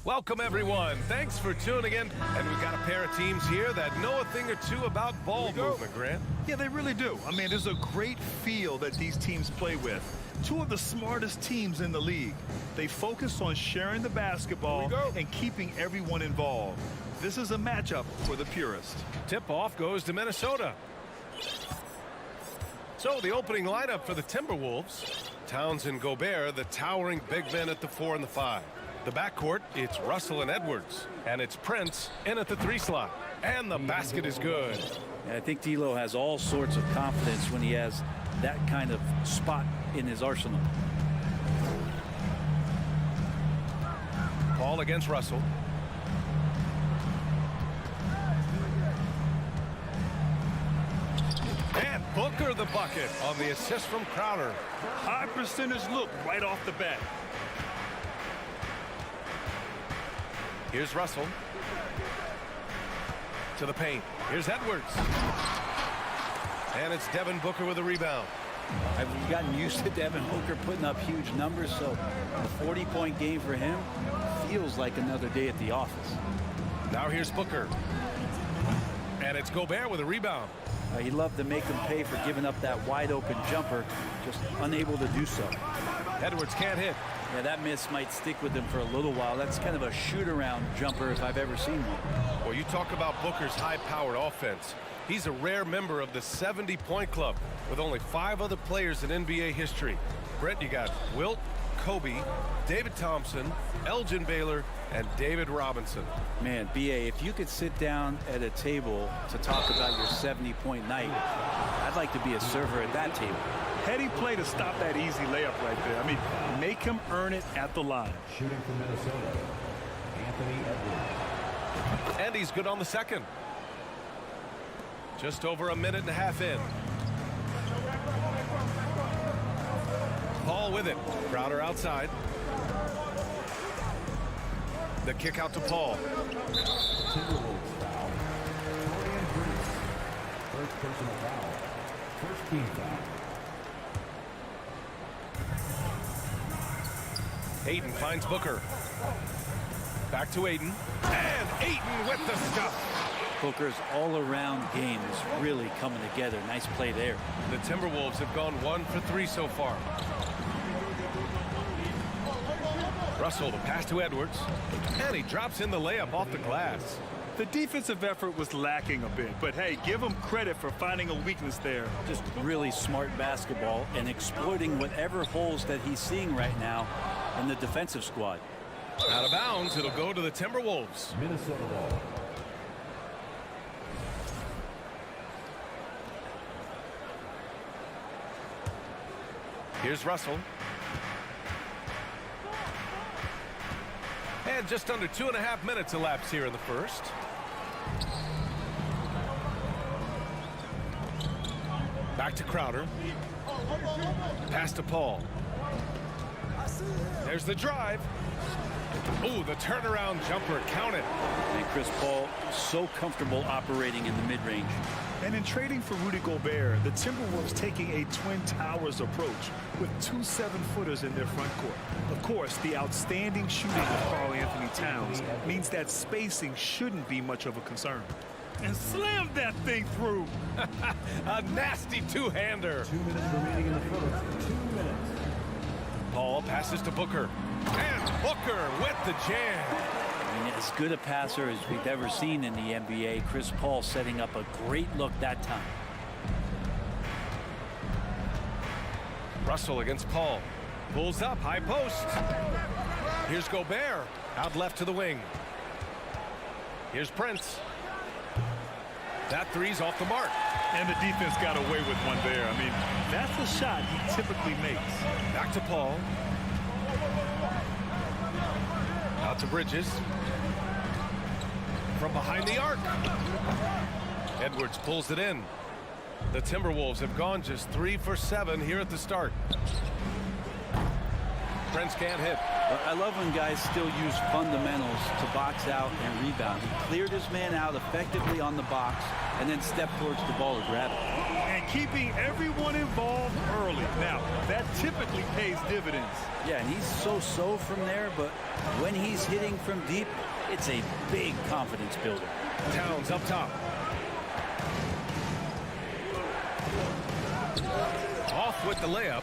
Welcome, everyone. Thanks for tuning in. And we've got a pair of teams here that know a thing or two about ball movement, Grant. Yeah, they really do. I mean, there's a great feel that these teams play with. Two of the smartest teams in the league. They focus on sharing the basketball and keeping everyone involved. This is a matchup for the purist. Tip-off goes to Minnesota. So the opening lineup for the Timberwolves. Towns and Gobert, the towering big men at the 4 and the 5. The backcourt, it's Russell and Edwards. And it's Prince in at the 3 slot. And the basket is good. And I think D'Lo has all sorts of confidence when he has that kind of spot in his arsenal. Paul against Russell. And Booker the bucket on the assist from Crowder. High percentage look right off the bat. Here's Russell. To the paint. Here's Edwards. And it's Devin Booker with a rebound. I've gotten used to Devin Booker putting up huge numbers, so a 40-point game for him feels like another day at the office. Now here's Booker. And it's Gobert with a rebound. He'd love to make them pay for giving up that wide-open jumper, just unable to do so. Edwards can't hit. Yeah, that miss might stick with him for a little while. That's kind of a shoot-around jumper if I've ever seen one. Well, you talk about Booker's high-powered offense. He's a rare member of the 70-point club with only 5 other players in NBA history. Brett, you got Wilt, Kobe, David Thompson, Elgin Baylor, and David Robinson. Man, B.A., if you could sit down at a table to talk about your 70-point night, I'd like to be a server at that table. Heady play to stop that easy layup right there. I mean, make him earn it at the line. Shooting from Minnesota, Anthony Edwards. And he's good on the second. Just over a minute and a half in. Paul with it. Crowder outside. The kick out to Paul. Timberwolves foul. Horens. First personal foul. First team foul. Ayton finds Booker. Back to Ayton. And Ayton with the stuff. Booker's all-around game is really coming together. Nice play there. The Timberwolves have gone 1 for 3 so far. Russell, the pass to Edwards. And he drops in the layup off the glass. The defensive effort was lacking a bit, but hey, give him credit for finding a weakness there. Just really smart basketball and exploiting whatever holes that he's seeing right now in the defensive squad. Out of bounds, it'll go to the Timberwolves. Minnesota ball. Here's Russell. And just under 2.5 minutes elapsed here in the first. Back to Crowder. Pass to Paul. There's the drive. Ooh, the turnaround jumper, count it. And Chris Paul so comfortable operating in the mid-range. And in trading for Rudy Gobert, the Timberwolves taking a Twin Towers approach with 2 7-footers in their front court. Of course, the outstanding shooting of Karl Anthony Towns means that spacing shouldn't be much of a concern. And slam that thing through. A nasty two-hander. 2 minutes remaining in the first. 2 minutes. Paul passes to Booker. And Booker with the jam. I mean, as good a passer as we've ever seen in the NBA. Chris Paul setting up a great look that time. Russell against Paul. Pulls up, high post. Here's Gobert. Out left to the wing. Here's Prince. That three's off the mark. And the defense got away with one there. I mean, that's a shot he typically makes. Back to Paul. Out to Bridges. From behind the arc. Edwards pulls it in. The Timberwolves have gone just 3 for 7 here at the start. Prince can't hit. I love when guys still use fundamentals to box out and rebound. He cleared his man out effectively on the box and then stepped towards the ball to grab it. And keeping everyone involved early. Now, that typically pays dividends. Yeah, and he's so-so from there, but when he's hitting from deep, it's a big confidence builder. Towns up top. Off with the layup.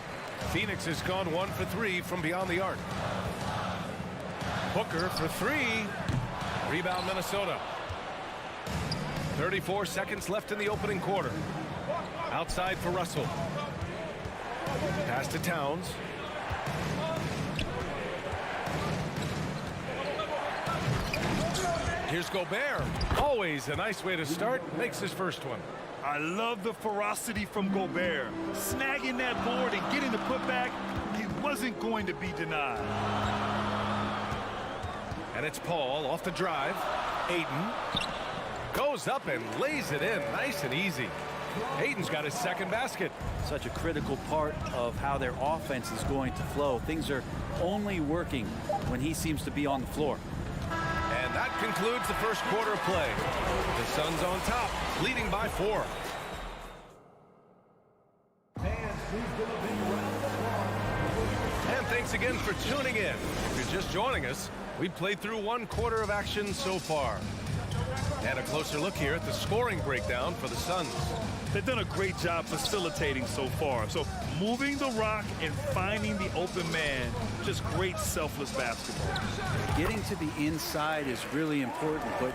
Phoenix has gone 1 for 3 from beyond the arc. Booker for 3. Rebound Minnesota. 34 seconds left in the opening quarter. Outside for Russell. Pass to Towns. Here's Gobert. Always a nice way to start. Makes his first one. I love the ferocity from Gobert. Snagging that board and getting the putback, he wasn't going to be denied. And it's Paul off the drive. Ayton goes up and lays it in nice and easy. Ayton's got his second basket. Such a critical part of how their offense is going to flow. Things are only working when he seems to be on the floor. And that concludes the first quarter of play. The Suns on top, leading by 4. And thanks again for tuning in. If you're just joining us, we've played through 1 quarter of action so far. And a closer look here at the scoring breakdown for the Suns. They've done a great job facilitating so far. So moving the rock and finding the open man, just great selfless basketball. Getting to the inside is really important, but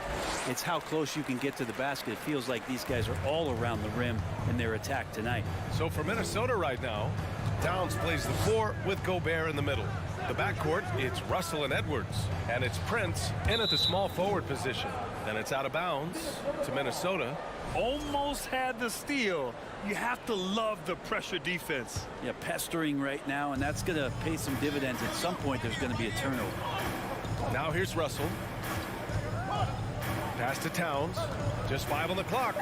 it's how close you can get to the basket. It feels like these guys are all around the rim in their attack tonight. So for Minnesota right now, Towns plays the 4 with Gobert in the middle. The backcourt, it's Russell and Edwards, and it's Prince in at the small forward position. And it's out of bounds to Minnesota. Almost had the steal. You have to love the pressure defense. Yeah, pestering right now, and that's going to pay some dividends. At some point, there's going to be a turnover. Now here's Russell. Pass to Towns. Just 5 on the clock.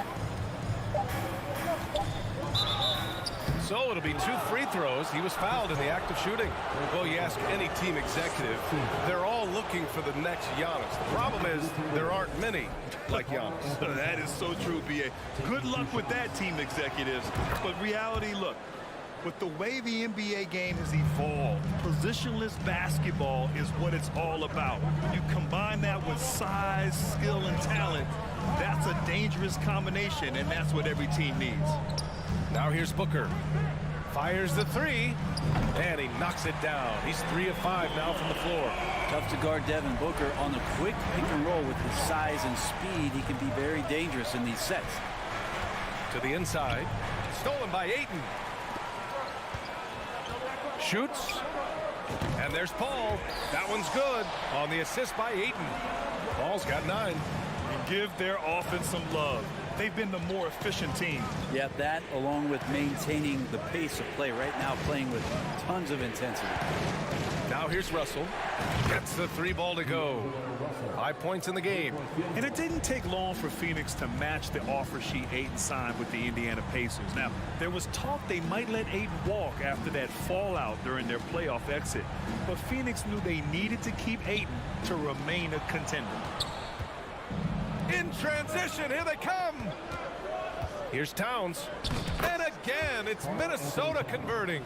So it'll be 2 free throws. He was fouled in the act of shooting. Well, you ask any team executive, they're all looking for the next Giannis. The problem is there aren't many like Giannis. That is so true, B.A. Good luck with that, team executives. But reality, look, with the way the NBA game has evolved, positionless basketball is what it's all about. You combine that with size, skill, and talent, that's a dangerous combination, and that's what every team needs. Now here's Booker. Fires the 3, and he knocks it down. He's 3 of 5 now from the floor. Tough to guard Devin Booker on the quick pick and roll with his size and speed. He can be very dangerous in these sets. To the inside. Stolen by Ayton. Shoots. And there's Paul. That one's good on the assist by Ayton. Paul's got 9. And give their offense some love. They've been the more efficient team. Yeah, that along with maintaining the pace of play right now, playing with tons of intensity. Now here's Russell. Gets the 3 ball to go. 5 points in the game. And it didn't take long for Phoenix to match the offer sheet Ayton signed with the Indiana Pacers. Now, there was talk they might let Ayton walk after that fallout during their playoff exit. But Phoenix knew they needed to keep Ayton to remain a contender. In transition, here they come. Here's Towns. And again, it's Minnesota converting.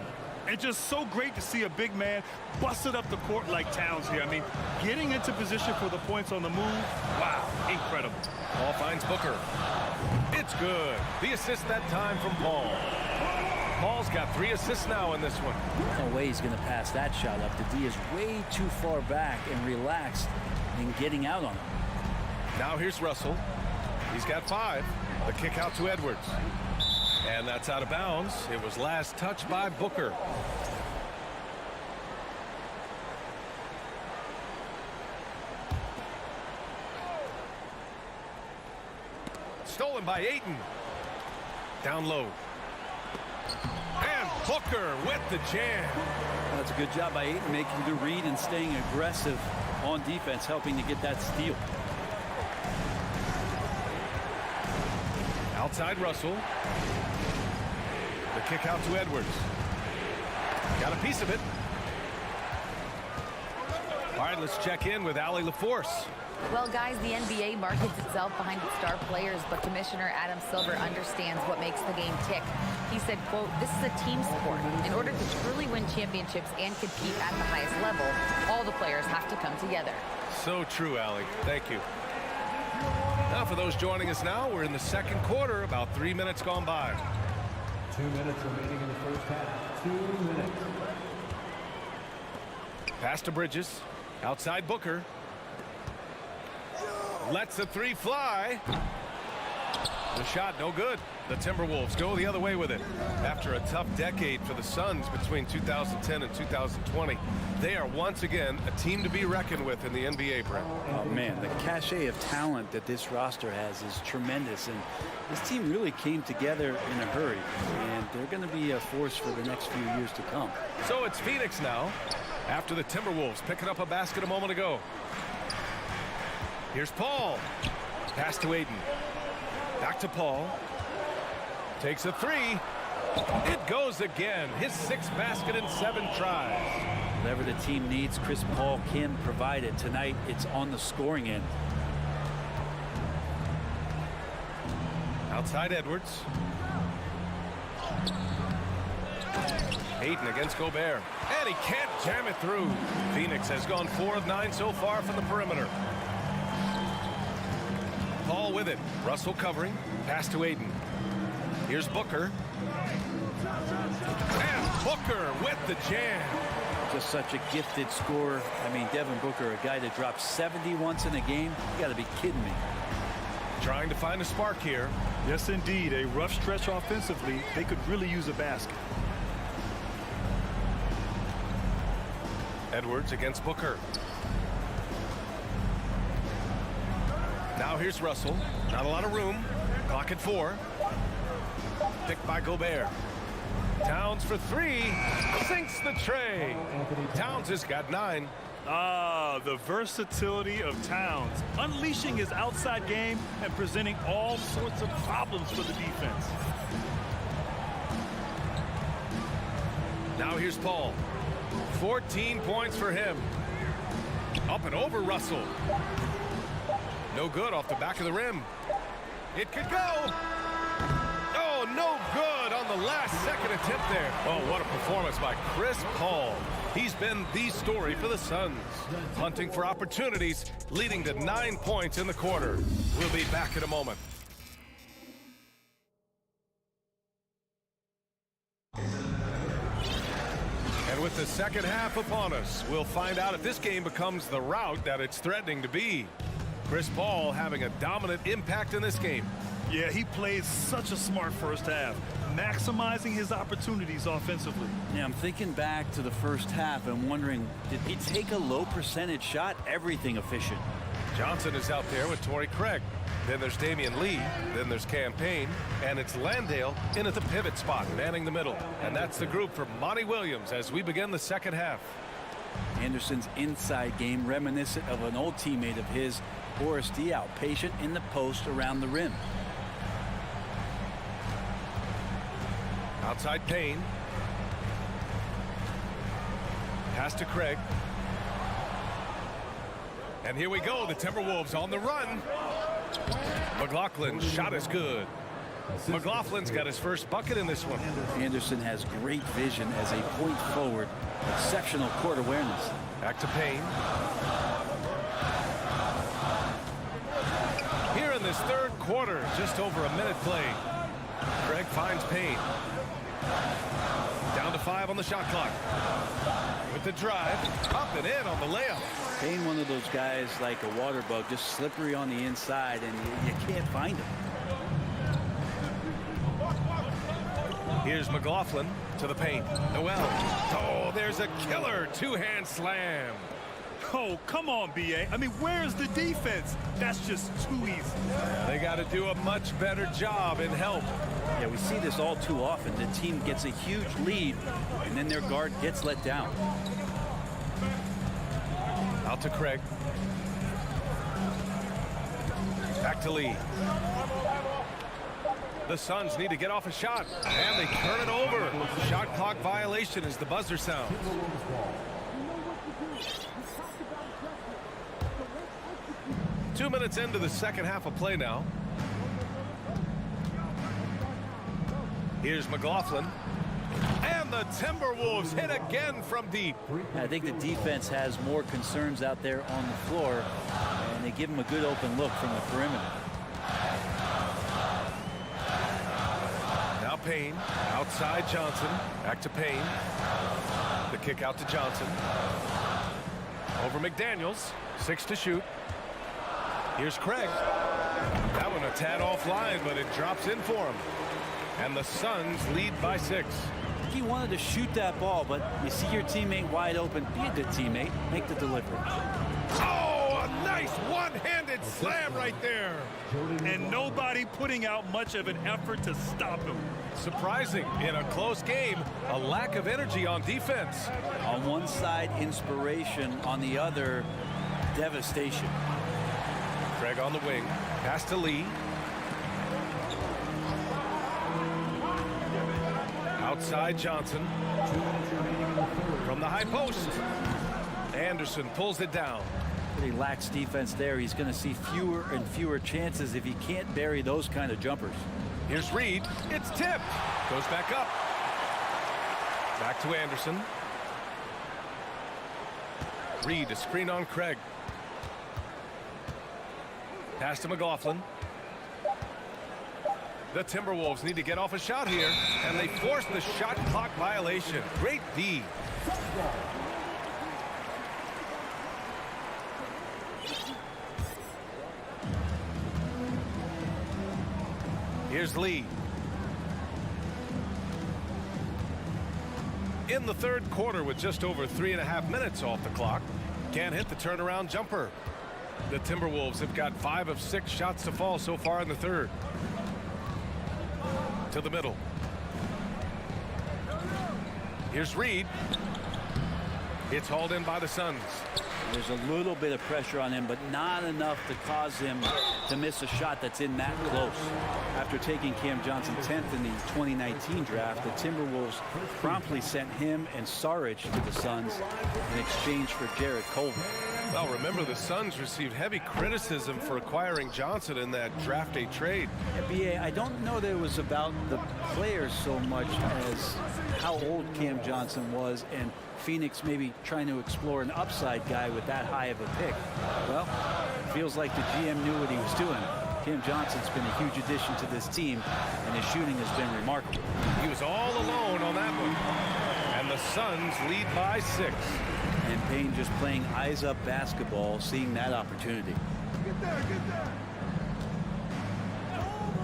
And just so great to see a big man busted up the court like Towns here. I mean, getting into position for the points on the move, wow, incredible. Paul finds Booker. It's good. The assist that time from Paul. Paul's got 3 assists now in this one. No way he's going to pass that shot up. The D is way too far back and relaxed in getting out on him. Now here's Russell. He's got 5. The kick out to Edwards. And that's out of bounds. It was last touched by Booker. Stolen by Ayton. Down low. And Booker with the jam. That's a good job by Ayton making the read and staying aggressive on defense, helping to get that steal. Outside Russell. The kick out to Edwards. Got a piece of it. All right, let's check in with Allie LaForce. Well, guys, the NBA markets itself behind its star players, but Commissioner Adam Silver understands what makes the game tick. He said, quote, "This is a team sport. In order to truly win championships and compete at the highest level, all the players have to come together." So true, Allie. Thank you. Now, for those joining us now, we're in the second quarter, about 3 minutes gone by. 2 minutes remaining in the first half. 2 minutes. Pass to Bridges. Outside Booker. Lets the three fly. The shot no good. The Timberwolves go the other way with it. After a tough decade for the Suns between 2010 and 2020, they are once again a team to be reckoned with in the NBA, Brent. Oh, man, the cachet of talent that this roster has is tremendous, and this team really came together in a hurry, and they're going to be a force for the next few years to come. So it's Phoenix now, after the Timberwolves picking up a basket a moment ago. Here's Paul. Pass to Aiden. Back to Paul. Takes a three. It goes again. His 6th basket in 7 tries. Whatever the team needs, Chris Paul can provide it. Tonight, it's on the scoring end. Outside Edwards. Aiden against Gobert. And he can't jam it through. Phoenix has gone 4 of 9 so far from the perimeter. Paul with it. Russell covering. Pass to Aiden. Here's Booker. And Booker with the jam. Just such a gifted scorer. I mean, Devin Booker, a guy that dropped 70 once in a game. You got to be kidding me. Trying to find a spark here. Yes, indeed. A rough stretch offensively. They could really use a basket. Edwards against Booker. Now here's Russell. Not a lot of room. Clock at 4. Picked by Gobert. Towns for 3. Sinks the tray. Towns has got 9. Ah, the versatility of Towns. Unleashing his outside game and presenting all sorts of problems for the defense. Now here's Paul. 14 points for him. Up and over Russell. No good off the back of the rim. It could go. Oh, no good on the last second attempt there. Oh, what a performance by Chris Paul. He's been the story for the Suns. Hunting for opportunities, leading to 9 points in the quarter. We'll be back in a moment. And with the second half upon us, we'll find out if this game becomes the rout that it's threatening to be. Chris Paul having a dominant impact in this game. Yeah, he played such a smart first half, maximizing his opportunities offensively. Yeah, I'm thinking back to the first half and wondering, did he take a low percentage shot? Everything efficient. Johnson is out there with Torrey Craig. Then there's Damian Lee. Then there's Campaign. And it's Landale in at the pivot spot, manning the middle. And that's the group for Monty Williams as we begin the second half. Anderson's inside game reminiscent of an old teammate of his, Boris Diaw, patient in the post around the rim. Outside Payne. Pass to Craig. And here we go, the Timberwolves on the run. McLaughlin's shot is good. McLaughlin's got his first bucket in this one. Anderson has great vision as a point forward. Exceptional court awareness. Back to Payne. Here in this third quarter, just over a minute played. Craig finds Payne. Down to 5 on the shot clock. With the drive, up and in on the layup. Payne, one of those guys like a water bug, just slippery on the inside, and you can't find him. Here's McLaughlin to the paint. Noel. Oh, there's a killer two-hand slam. Oh, come on, B.A. I mean, where's the defense? That's just too easy. They got to do a much better job in help. Yeah, we see this all too often. The team gets a huge lead, and then their guard gets let down. Out to Craig. Back to Lee. The Suns need to get off a shot, and they turn it over. Shot clock violation as the buzzer sounds. Two minutes into the second half of play now. Here's McLaughlin. And the Timberwolves hit again from deep. I think the defense has more concerns out there on the floor, and they give them a good open look from the perimeter. Now Payne, outside Johnson, back to Payne. The kick out to Johnson. Over McDaniels, 6 to shoot. Here's Craig. That one a tad offline, but it drops in for him. And the Suns lead by 6. He wanted to shoot that ball, but you see your teammate wide open. Be a good teammate. Make the delivery. Oh, a nice one-handed slam right there. And nobody putting out much of an effort to stop him. Surprising in a close game, a lack of energy on defense. On one side, inspiration. On the other, devastation. Craig on the wing. Pass to Lee. Outside Johnson. From the high post. Anderson pulls it down. Pretty lax defense there. He's going to see fewer and fewer chances if he can't bury those kind of jumpers. Here's Reed. It's tipped. Goes back up. Back to Anderson. Reed, a screen on Craig. Pass to McLaughlin. The Timberwolves need to get off a shot here, and they force the shot clock violation. Great D. Here's Lee. In the third quarter with just over 3.5 minutes off the clock. Can't hit the turnaround jumper. The Timberwolves have got 5 of 6 shots to fall so far in the third. To the middle. Here's Reed. It's hauled in by the Suns. There's a little bit of pressure on him, but not enough to cause him to miss a shot that's in that close. After taking Cam Johnson 10th in the 2019 draft, the Timberwolves promptly sent him and Saric to the Suns in exchange for Jarrett Culver. Well, remember, the Suns received heavy criticism for acquiring Johnson in that draft day trade. BA, I don't know that it was about the players so much as how old Cam Johnson was and Phoenix maybe trying to explore an upside guy with that high of a pick. Well, feels like the GM knew what he was doing. Cam Johnson's been a huge addition to this team, and his shooting has been remarkable. He was all alone on that one. And the Suns lead by 6. And Payne just playing eyes-up basketball, seeing that opportunity. Get there.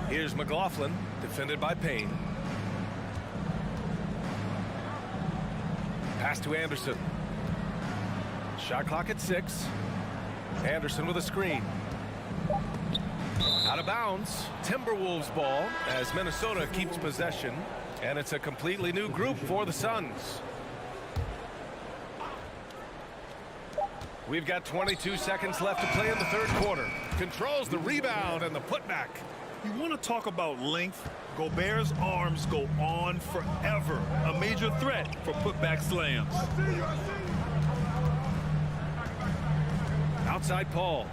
Here's McLaughlin, defended by Payne. Pass to Anderson. Shot clock at 6. Anderson with a screen. Out of bounds. Timberwolves ball as Minnesota keeps possession. And it's a completely new group for the Suns. We've got 22 seconds left to play in the third quarter. Controls the rebound and the putback. You want to talk about length? Gobert's arms go on forever. A major threat for putback slams. Outside Paul.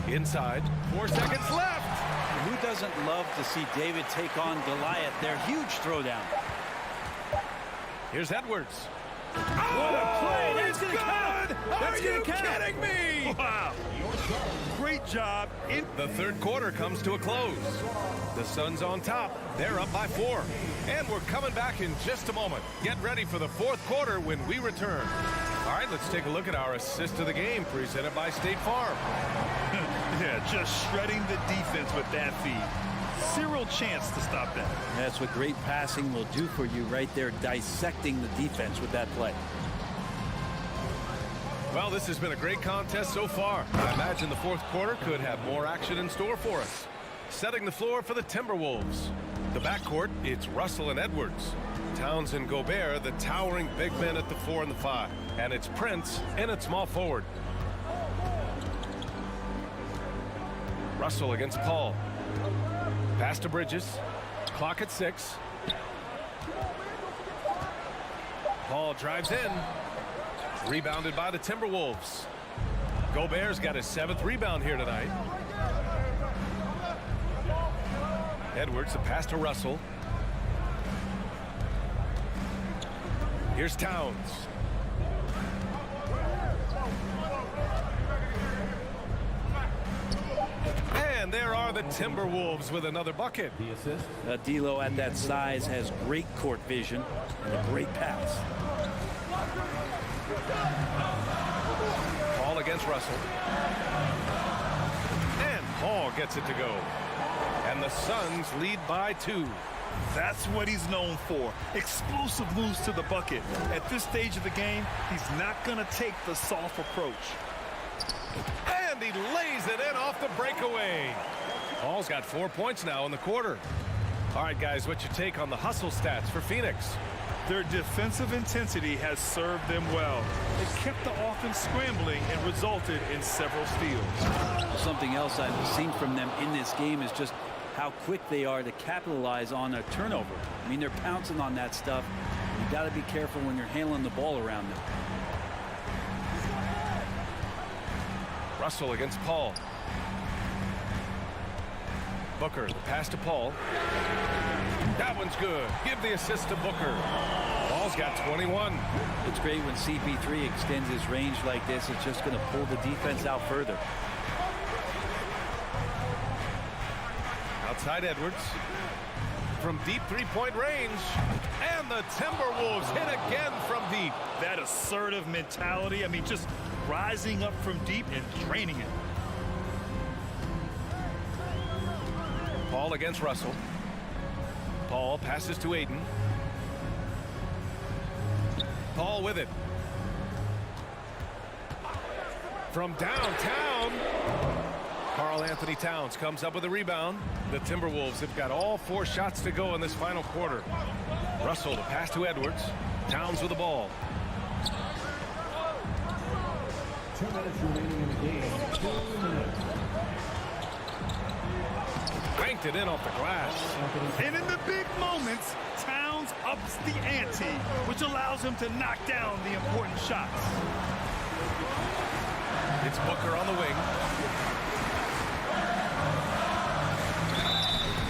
Inside. 4 seconds left. Who doesn't love to see David take on Goliath? Their huge throwdown. Here's Edwards. What a play! That's going to count! That's Are you kidding me? Wow. Great job. The third quarter comes to a close. The Suns on top. They're up by 4. And we're coming back in just a moment. Get ready for the fourth quarter when we return. All right, let's take a look at our assist of the game presented by State Farm. Yeah, just shredding the defense with that feed. Zero chance to stop that. That's what great passing will do for you right there, dissecting the defense with that play. Well, this has been a great contest so far. I imagine the fourth quarter could have more action in store for us. Setting the floor for the Timberwolves. The backcourt, it's Russell and Edwards. Towns and Gobert, the towering big men at the 4 and the 5. And it's Prince in at small forward. Russell against Paul. Pass to Bridges. Clock at 6. Paul drives in. Rebounded by the Timberwolves. Gobert's got his 7th rebound here tonight. Edwards, the pass to Russell. Here's Towns. And there are the Timberwolves with another bucket. The assist. D'Lo at that size has great court vision and a great pass. Paul against Russell. And Paul gets it to go. And the Suns lead by 2. That's what he's known for. Explosive moves to the bucket. At this stage of the game, he's not going to take the soft approach. And he lays it in off the breakaway. Paul's got 4 points now in the quarter. All right, guys, what's your take on the hustle stats for Phoenix? Their defensive intensity has served them well. It kept the offense scrambling and resulted in several steals. Something else I've seen from them in this game is just how quick they are to capitalize on a turnover. I mean, they're pouncing on that stuff. You got to be careful when you're handling the ball around them. Russell against Paul. Booker, the pass to Paul. That one's good. Give the assist to Booker. Paul's got 21. It's great when CP3 extends his range like this. It's just going to pull the defense out further. Outside Edwards. From deep three-point range. And the Timberwolves hit again from deep. That assertive mentality, I mean, just rising up from deep and draining it. Paul against Russell. Paul passes to Aiden. Paul with it. From downtown. Karl Anthony Towns comes up with a rebound. The Timberwolves have got all 4 shots to go in this final quarter. Russell, the pass to Edwards. Towns with the ball. 2 minutes remaining in the game. 2 minutes. Banked it in off the glass. And in the big moments, Towns ups the ante, which allows him to knock down the important shots. It's Booker on the wing.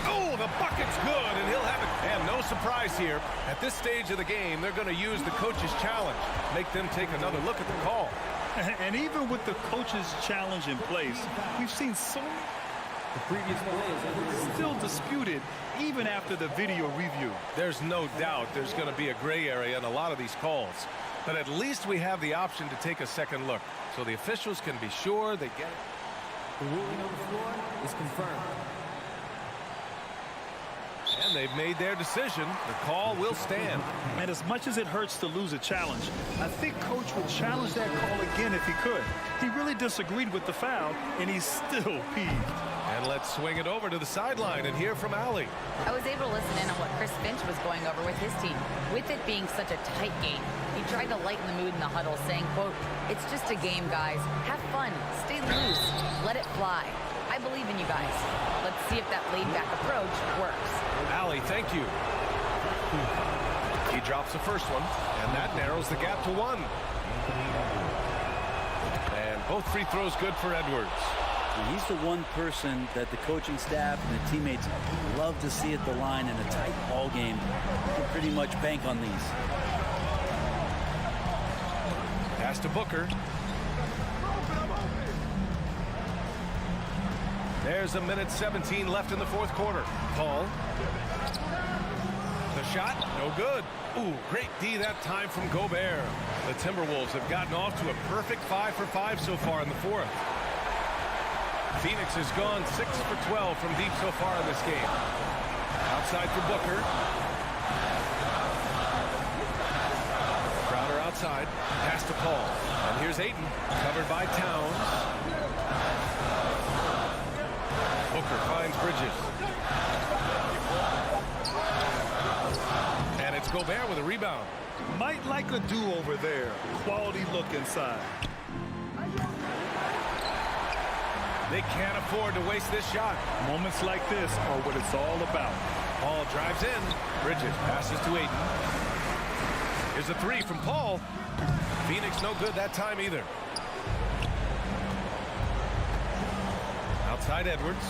Oh, the bucket's good, and he'll have it. And no surprise here. At this stage of the game, they're going to use the coach's challenge. Make them take another look at the call. And even with the coach's challenge in place, we've seen so many The previous play is still disputed even after the video review. There's no doubt there's going to be a gray area in a lot of these calls. But at least we have the option to take a second look, so the officials can be sure they get it. The ruling on the floor is confirmed. And they've made their decision. The call will stand. And as much as it hurts to lose a challenge, I think Coach would challenge that call again if he could. He really disagreed with the foul, and he's still peeved. And let's swing it over to the sideline and hear from Allie. I was able to listen in on what Chris Finch was going over with his team. With it being such a tight game, he tried to lighten the mood in the huddle, saying, quote, "It's just a game, guys. Have fun. Stay loose. Let it fly. I believe in you guys. Let's see if that laid-back approach works." Allie, thank you. He drops the first one, and that narrows the gap to 1. And both free throws good for Edwards. And he's the one person that the coaching staff and the teammates love to see at the line in a tight ball game. You can pretty much bank on these. Pass to Booker. There's 1:17 left in the 4th quarter. Paul. The shot, no good. Ooh, great D that time from Gobert. The Timberwolves have gotten off to a perfect 5 for 5 so far in the 4th. Phoenix has gone 6 for 12 from deep so far in this game. Outside for Booker. Crowder outside. Pass to Paul. And here's Ayton. Covered by Towns. Booker finds Bridges. And it's Gobert. Gobert with a rebound. Might like a do-over there. Quality look inside. They can't afford to waste this shot. Moments like this are what it's all about. Paul drives in. Bridges passes to Ayton. Here's a three from Paul. Phoenix no good that time either. Outside Edwards.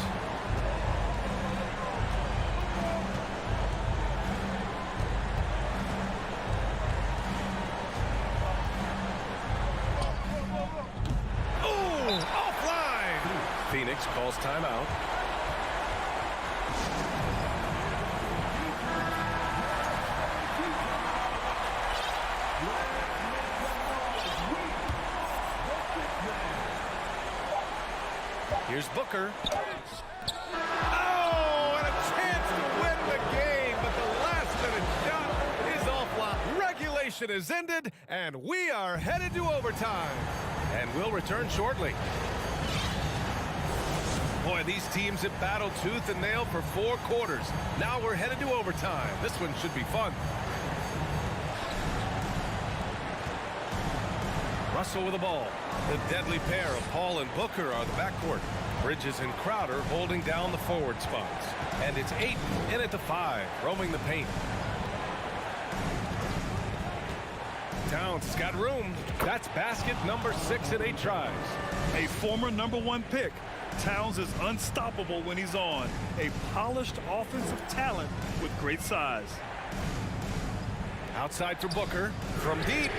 Oh, offline. Phoenix calls timeout. Here's Booker. Oh, and a chance to win the game, but the last-minute shot is offline. Regulation is ended, and we are headed to overtime. And we'll return shortly. Boy, these teams have battled tooth and nail for 4 quarters. Now we're headed to overtime. This one should be fun. Russell with the ball. The deadly pair of Paul and Booker are the backcourt. Bridges and Crowder holding down the forward spots. And it's Ayton in at the 5, roaming the paint. Towns has got room. That's basket number 6 in 8 tries. A former #1 pick. Towns is unstoppable when he's on. A polished offensive talent with great size. Outside for Booker. From deep.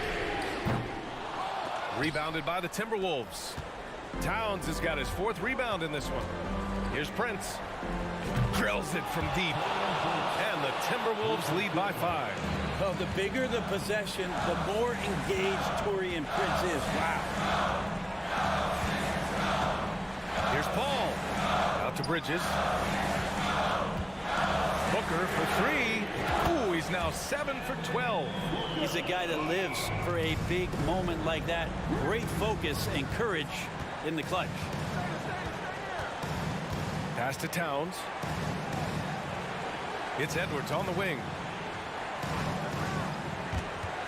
Rebounded by the Timberwolves. Towns has got his 4th rebound in this one. Here's Prince. Drills it from deep. And the Timberwolves lead by 5. Well, the bigger the possession, the more engaged Taurean Prince is. Wow. Here's Paul. Out to Bridges. Booker for 3. Ooh, he's now 7 for 12. He's a guy that lives for a big moment like that. Great focus and courage in the clutch. Pass to Towns. It's Edwards on the wing.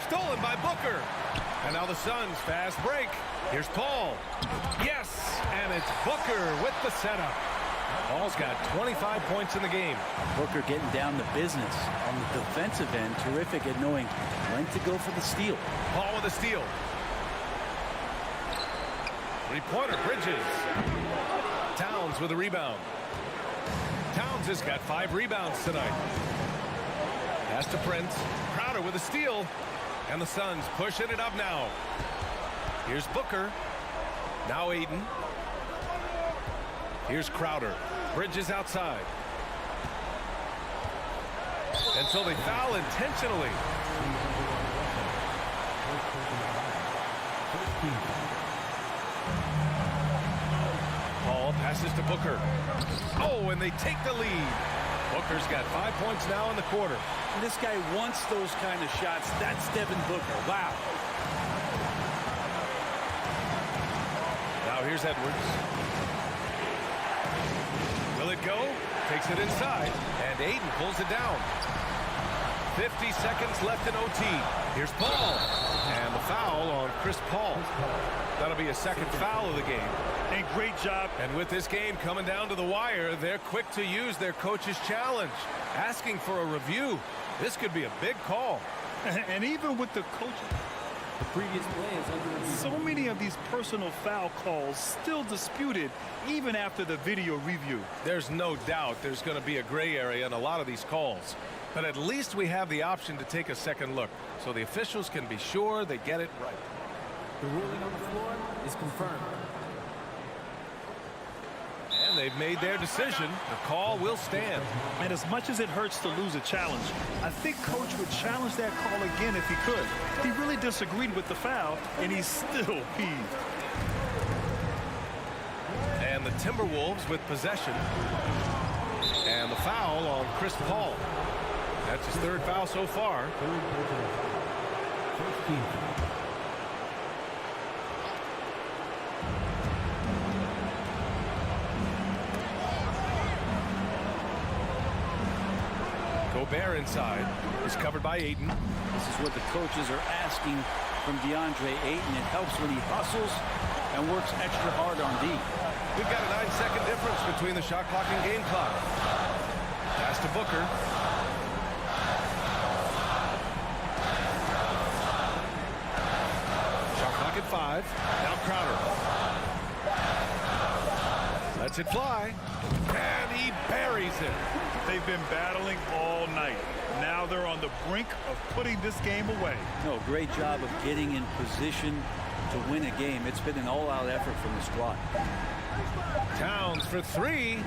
Stolen by Booker. And now the Suns fast break. Here's Paul. Yes, and it's Booker with the setup. Paul's got 25 points in the game. Booker getting down to business on the defensive end. Terrific at knowing when to go for the steal. Paul with a steal. 3-pointer, Bridges. Towns with a rebound. Towns has got 5 rebounds tonight. Pass to Prince. Crowder with a steal. And the Suns pushing it up now. Here's Booker. Now Ayton. Here's Crowder. Bridges outside. And so they foul intentionally. Paul passes to Booker. Oh, and they take the lead. Booker's got 5 points now in the quarter. And this guy wants those kind of shots. That's Devin Booker. Wow. Now here's Edwards. Will it go? Takes it inside, and Ayton pulls it down. 50 seconds left in OT. Here's Paul, and the foul on Chris Paul. That'll be a second foul of the game. And great job. And with this game coming down to the wire, they're quick to use their coach's challenge, asking for a review. This could be a big call. And even with the coach, The previous play is under review. so many of these personal foul calls still disputed even after the video review. There's no doubt there's going to be a gray area in a lot of these calls. But at least we have the option to take a second look, so the officials can be sure they get it right. The ruling on the floor is confirmed. And they've made their decision. The call will stand. And as much as it hurts to lose a challenge, I think Coach would challenge that call again if he could. He really disagreed with the foul, and he's still peeved. And the Timberwolves with possession. And the foul on Chris Paul. That's his 3rd foul so far. Third personal foul. First team foul. Gobert inside. He's covered by Ayton. This is what the coaches are asking from DeAndre Ayton. It helps when he hustles and works extra hard on D. We've got a 9-second difference between the shot clock and game clock. Pass to Booker. Shot clock at 5. Now Crowder. Lets it fly. And he buries it. They've been battling all night. Now they're on the brink of putting this game away. No, great job of getting in position to win a game. It's been an all-out effort from the squad. Towns for 3.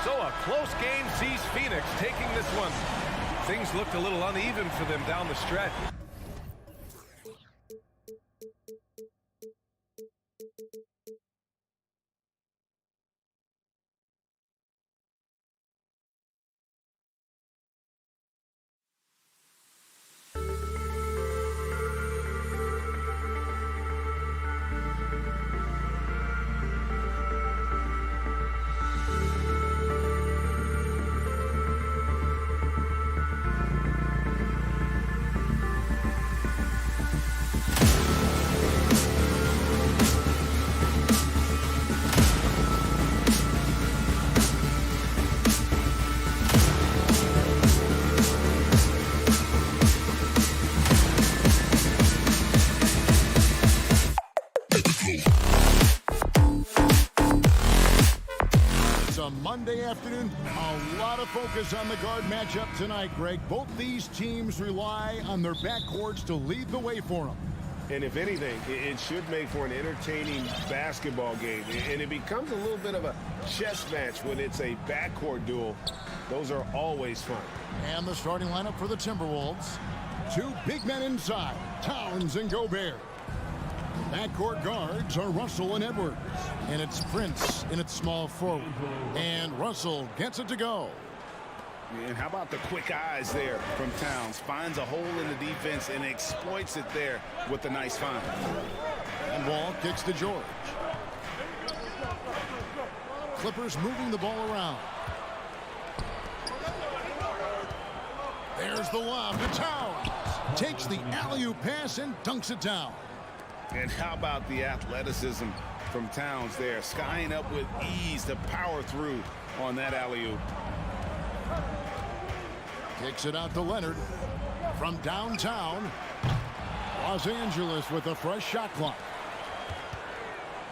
So a close game sees Phoenix taking this one. Things looked a little uneven for them down the stretch. Monday afternoon, a lot of focus on the guard matchup tonight, Greg. Both these teams rely on their backcourts to lead the way for them. And if anything, it should make for an entertaining basketball game. And it becomes a little bit of a chess match when it's a backcourt duel. Those are always fun. And the starting lineup for the Timberwolves. 2 big men inside, Towns and Gobert. Backcourt guards are Russell and Edwards. And it's Prince in its small forward. And Russell gets it to go. And how about the quick eyes there from Towns? Finds a hole in the defense and exploits it there with a nice find. And Wall kicks to George. Clippers moving the ball around. There's the lob to Towns. Takes the alley-oop pass and dunks it down. And how about the athleticism from Towns there, skying up with ease to power through on that alley-oop. Kicks it out to Leonard from downtown. Los Angeles with a fresh shot clock.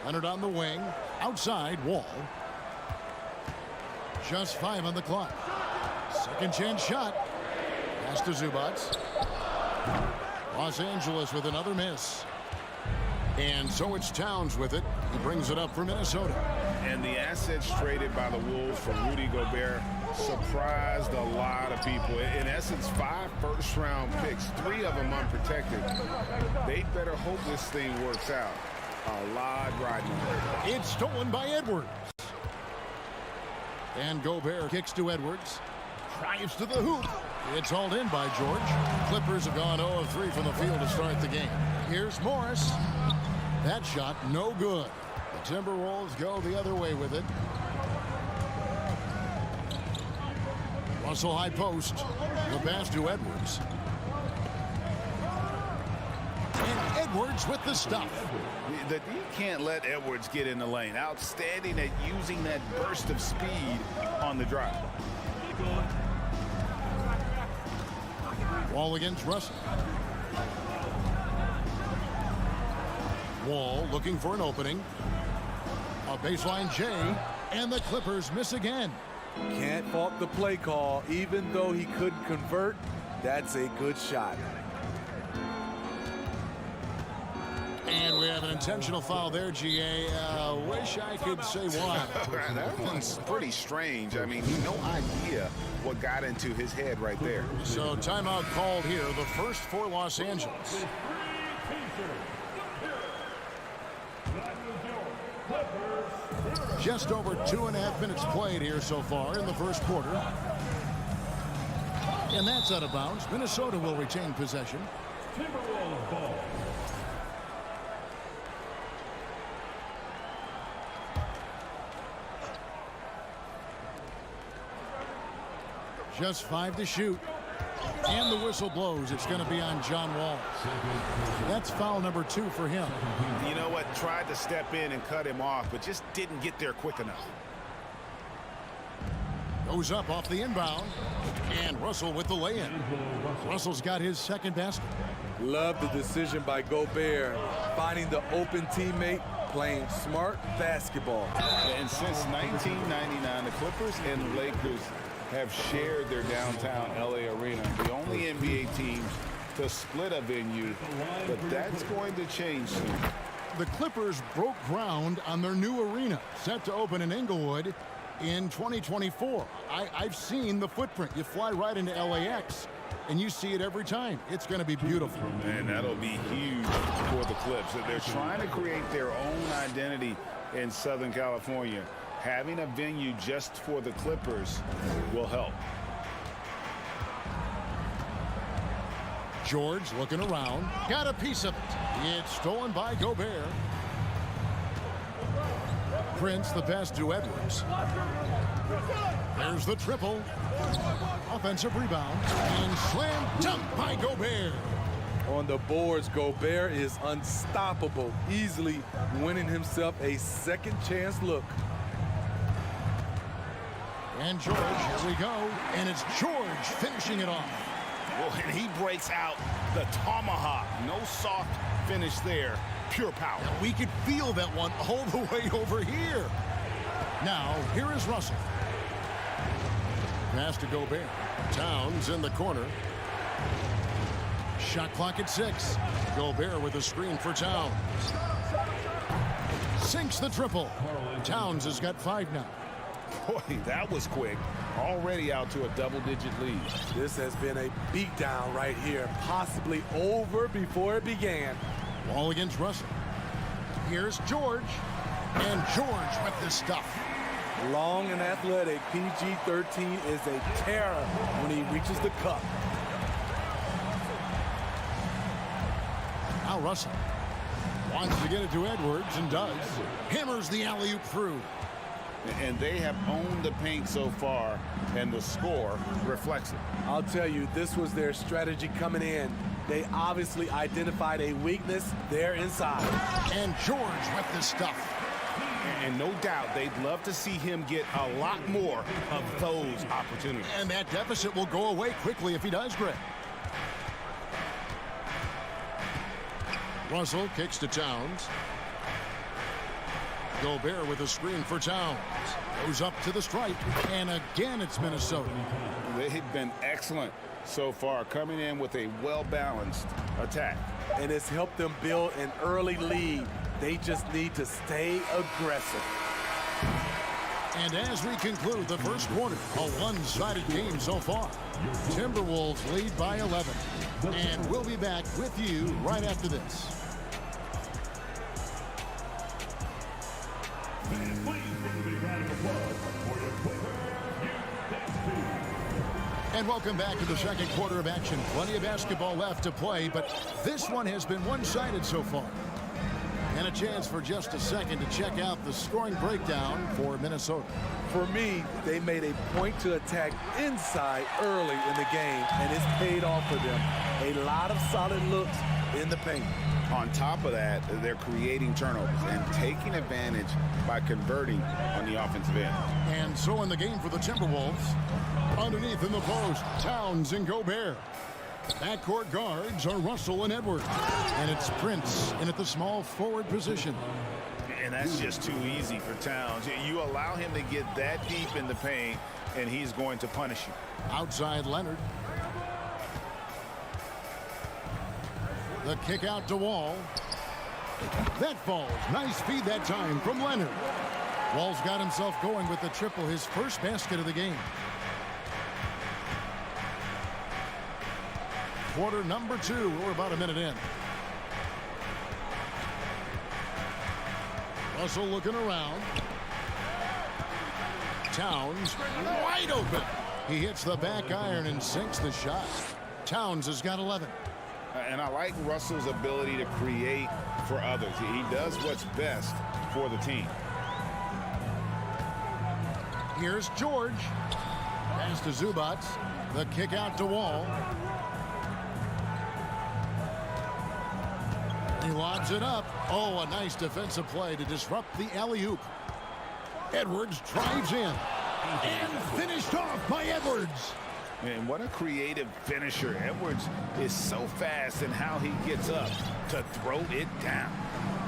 Leonard on the wing, outside Wall. Just 5 on the clock. Second chance shot. Pass to Zubats. Los Angeles with another miss. And so it's Towns with it. He brings it up for Minnesota. And the assets traded by the Wolves for Rudy Gobert surprised a lot of people. In essence, 5 first-round picks, 3 of them unprotected. They better hope this thing works out. A lot riding on it. It's stolen by Edwards. And Gobert kicks to Edwards. Drives to the hoop. It's hauled in by George. Clippers have gone 0 of 3 from the field to start the game. Here's Morris. That shot no good. The Timberwolves go the other way with it. Russell high post. The pass to Edwards. And Edwards with the stuff. You can't let Edwards get in the lane. Outstanding at using that burst of speed on the drive. Wall against Russell. Wall looking for an opening. A baseline J, and the Clippers miss again. Can't fault the play call. Even though he couldn't convert, that's a good shot. And we have an intentional foul there, GA. Wish I could say why. That one's pretty strange. I mean, no idea what got into his head right there. So timeout called here, the first for Los Angeles. Just over 2.5 minutes played here so far in the first quarter. And that's out of bounds. Minnesota will retain possession. Timberwolves ball. Just 5 to shoot. And the whistle blows. It's going to be on John Wall. That's foul number 2 for him. You know what? Tried to step in and cut him off, but just didn't get there quick enough. Goes up off the inbound. And Russell with the lay-in. Russell's got his second basket. Love the decision by Gobert, finding the open teammate, playing smart basketball. And since 1999, the Clippers and the Lakers have shared their downtown LA arena. The only NBA teams to split a venue, but that's going to change soon. The Clippers broke ground on their new arena, set to open in Inglewood in 2024. I've seen the footprint. You fly right into LAX, and you see it every time. It's going to be beautiful. And that'll be huge for the Clips. They're trying to create their own identity in Southern California. Having a venue just for the Clippers will help. George looking around. Got a piece of it. It's stolen by Gobert. Prince the pass to Edwards. There's the triple. Offensive rebound. And slam dunk by Gobert. On the boards, Gobert is unstoppable, easily winning himself a second chance look. And George, here we go. And it's George finishing it off. Well, and he breaks out the tomahawk. No soft finish there. Pure power. And we could feel that one all the way over here. Now, here is Russell. Pass to Gobert. Towns in the corner. Shot clock at 6. Gobert with a screen for Towns. Sinks the triple. Towns has got 5 now. Boy, that was quick. Already out to a double-digit lead. This has been a beatdown right here, possibly over before it began. Wall against Russell. Here's George. And George with the stuff. Long and athletic, PG-13 is a terror when he reaches the cup. Now Russell wants to get it to Edwards and does. Hammers the alley-oop through. And they have owned the paint so far, and the score reflects it. I'll tell you, this was their strategy coming in. They obviously identified a weakness there inside. And George with the stuff. And no doubt they'd love to see him get a lot more of those opportunities. And that deficit will go away quickly if he does, Greg. Russell kicks to Towns. Gobert with a screen for Towns. Goes up to the stripe. And again, it's Minnesota. They've been excellent so far, coming in with a well-balanced attack. And it's helped them build an early lead. They just need to stay aggressive. And as we conclude the first quarter, a one-sided game so far. Timberwolves lead by 11. And we'll be back with you right after this. And welcome back to the second quarter of action. Plenty of basketball left to play, but this one has been one-sided so far. And a chance for just a second to check out the scoring breakdown for Minnesota. For me, they made a point to attack inside early in the game, and it's paid off for them. A lot of solid looks in the paint. On top of that, they're creating turnovers and taking advantage by converting on the offensive end. And so in the game for the Timberwolves, underneath in the post, Towns and Gobert. Backcourt guards are Russell and Edwards. And it's Prince in at the small forward position. And that's just too easy for Towns. You allow him to get that deep in the paint, and he's going to punish you. Outside Leonard. The kick out to Wall. That falls. Nice feed that time from Leonard. Wall's got himself going with the triple, his first basket of the game. Quarter number 2. We're about a minute in. Russell looking around. Towns wide open. He hits the back iron and sinks the shot. Towns has got 11. And I like Russell's ability to create for others. He does what's best for the team. Here's George. Pass to Zubac. The kick out to Wall. He lobs it up. Oh, a nice defensive play to disrupt the alley-oop. Edwards drives in. And finished off by Edwards. And what a creative finisher. Edwards is so fast in how he gets up to throw it down.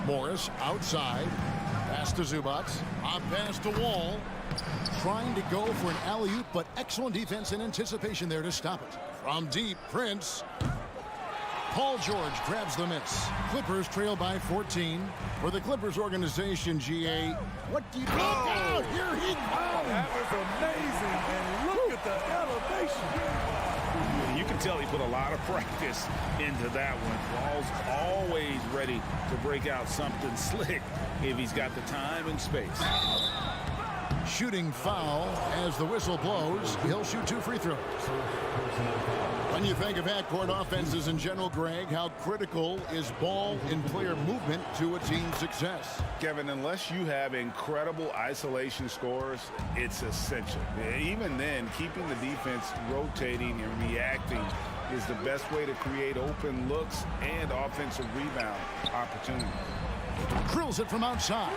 Morris outside. Pass to Zubac. On pass to Wall. Trying to go for an alley-oop, but excellent defense and anticipation there to stop it. From deep, Prince. Paul George grabs the miss. Clippers trail by 14. For the Clippers organization, GA, what do you think? Oh, here he comes! That was amazing, and look at the elevation. You can tell he put a lot of practice into that one. Wall's always ready to break out something slick if he's got the time and space. Shooting foul as the whistle blows. He'll shoot 2 free throws. When you think of half-court offenses in general, Greg, how critical is ball and player movement to a team's success? Kevin, unless you have incredible isolation scores, it's essential. Even then, keeping the defense rotating and reacting is the best way to create open looks and offensive rebound opportunities. Drills it from outside.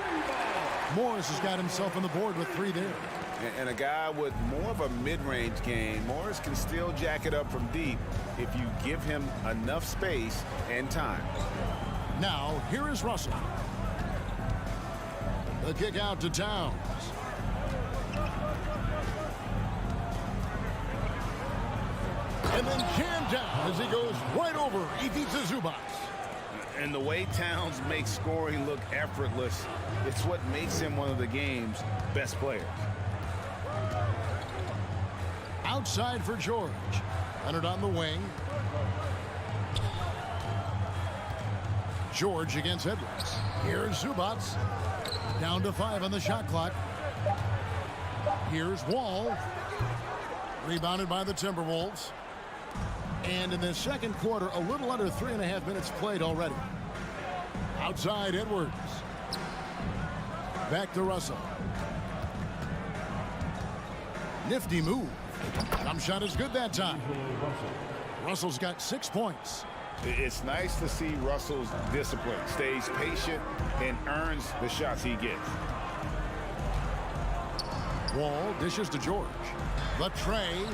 Morris has got himself on the board with 3 there. And a guy with more of a mid-range game, Morris can still jack it up from deep if you give him enough space and time. Now, here is Russell. The kick out to Towns. And then jammed down as he goes right over Ivica Zubac. And the way Towns makes scoring look effortless, it's what makes him one of the game's best players. Outside for George. Leonard on the wing. George against Edwards. Here's Zubac. Down to 5 on the shot clock. Here's Wall. Rebounded by the Timberwolves. And in the second quarter, a little under 3.5 minutes played already. Outside Edwards. Back to Russell. Nifty move. Jump shot is good that time. Russell's got 6 points. It's nice to see Russell's discipline. Stays patient and earns the shots he gets. Wall dishes to George. The tray.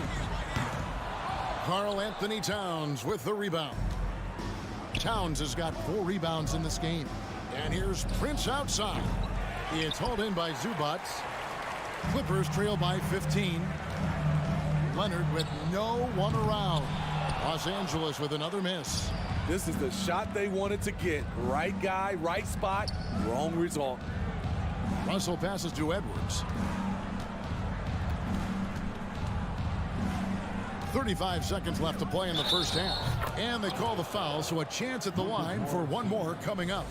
Karl Anthony Towns with the rebound. Towns has got 4 rebounds in this game. And here's Prince outside. It's hauled in by Zubac. Clippers trail by 15. Leonard with no one around. Los Angeles with another miss. This is the shot they wanted to get. Right guy, right spot, wrong result. Russell passes to Edwards. 35 seconds left to play in the first half. And they call the foul, so a chance at the line for one more coming up.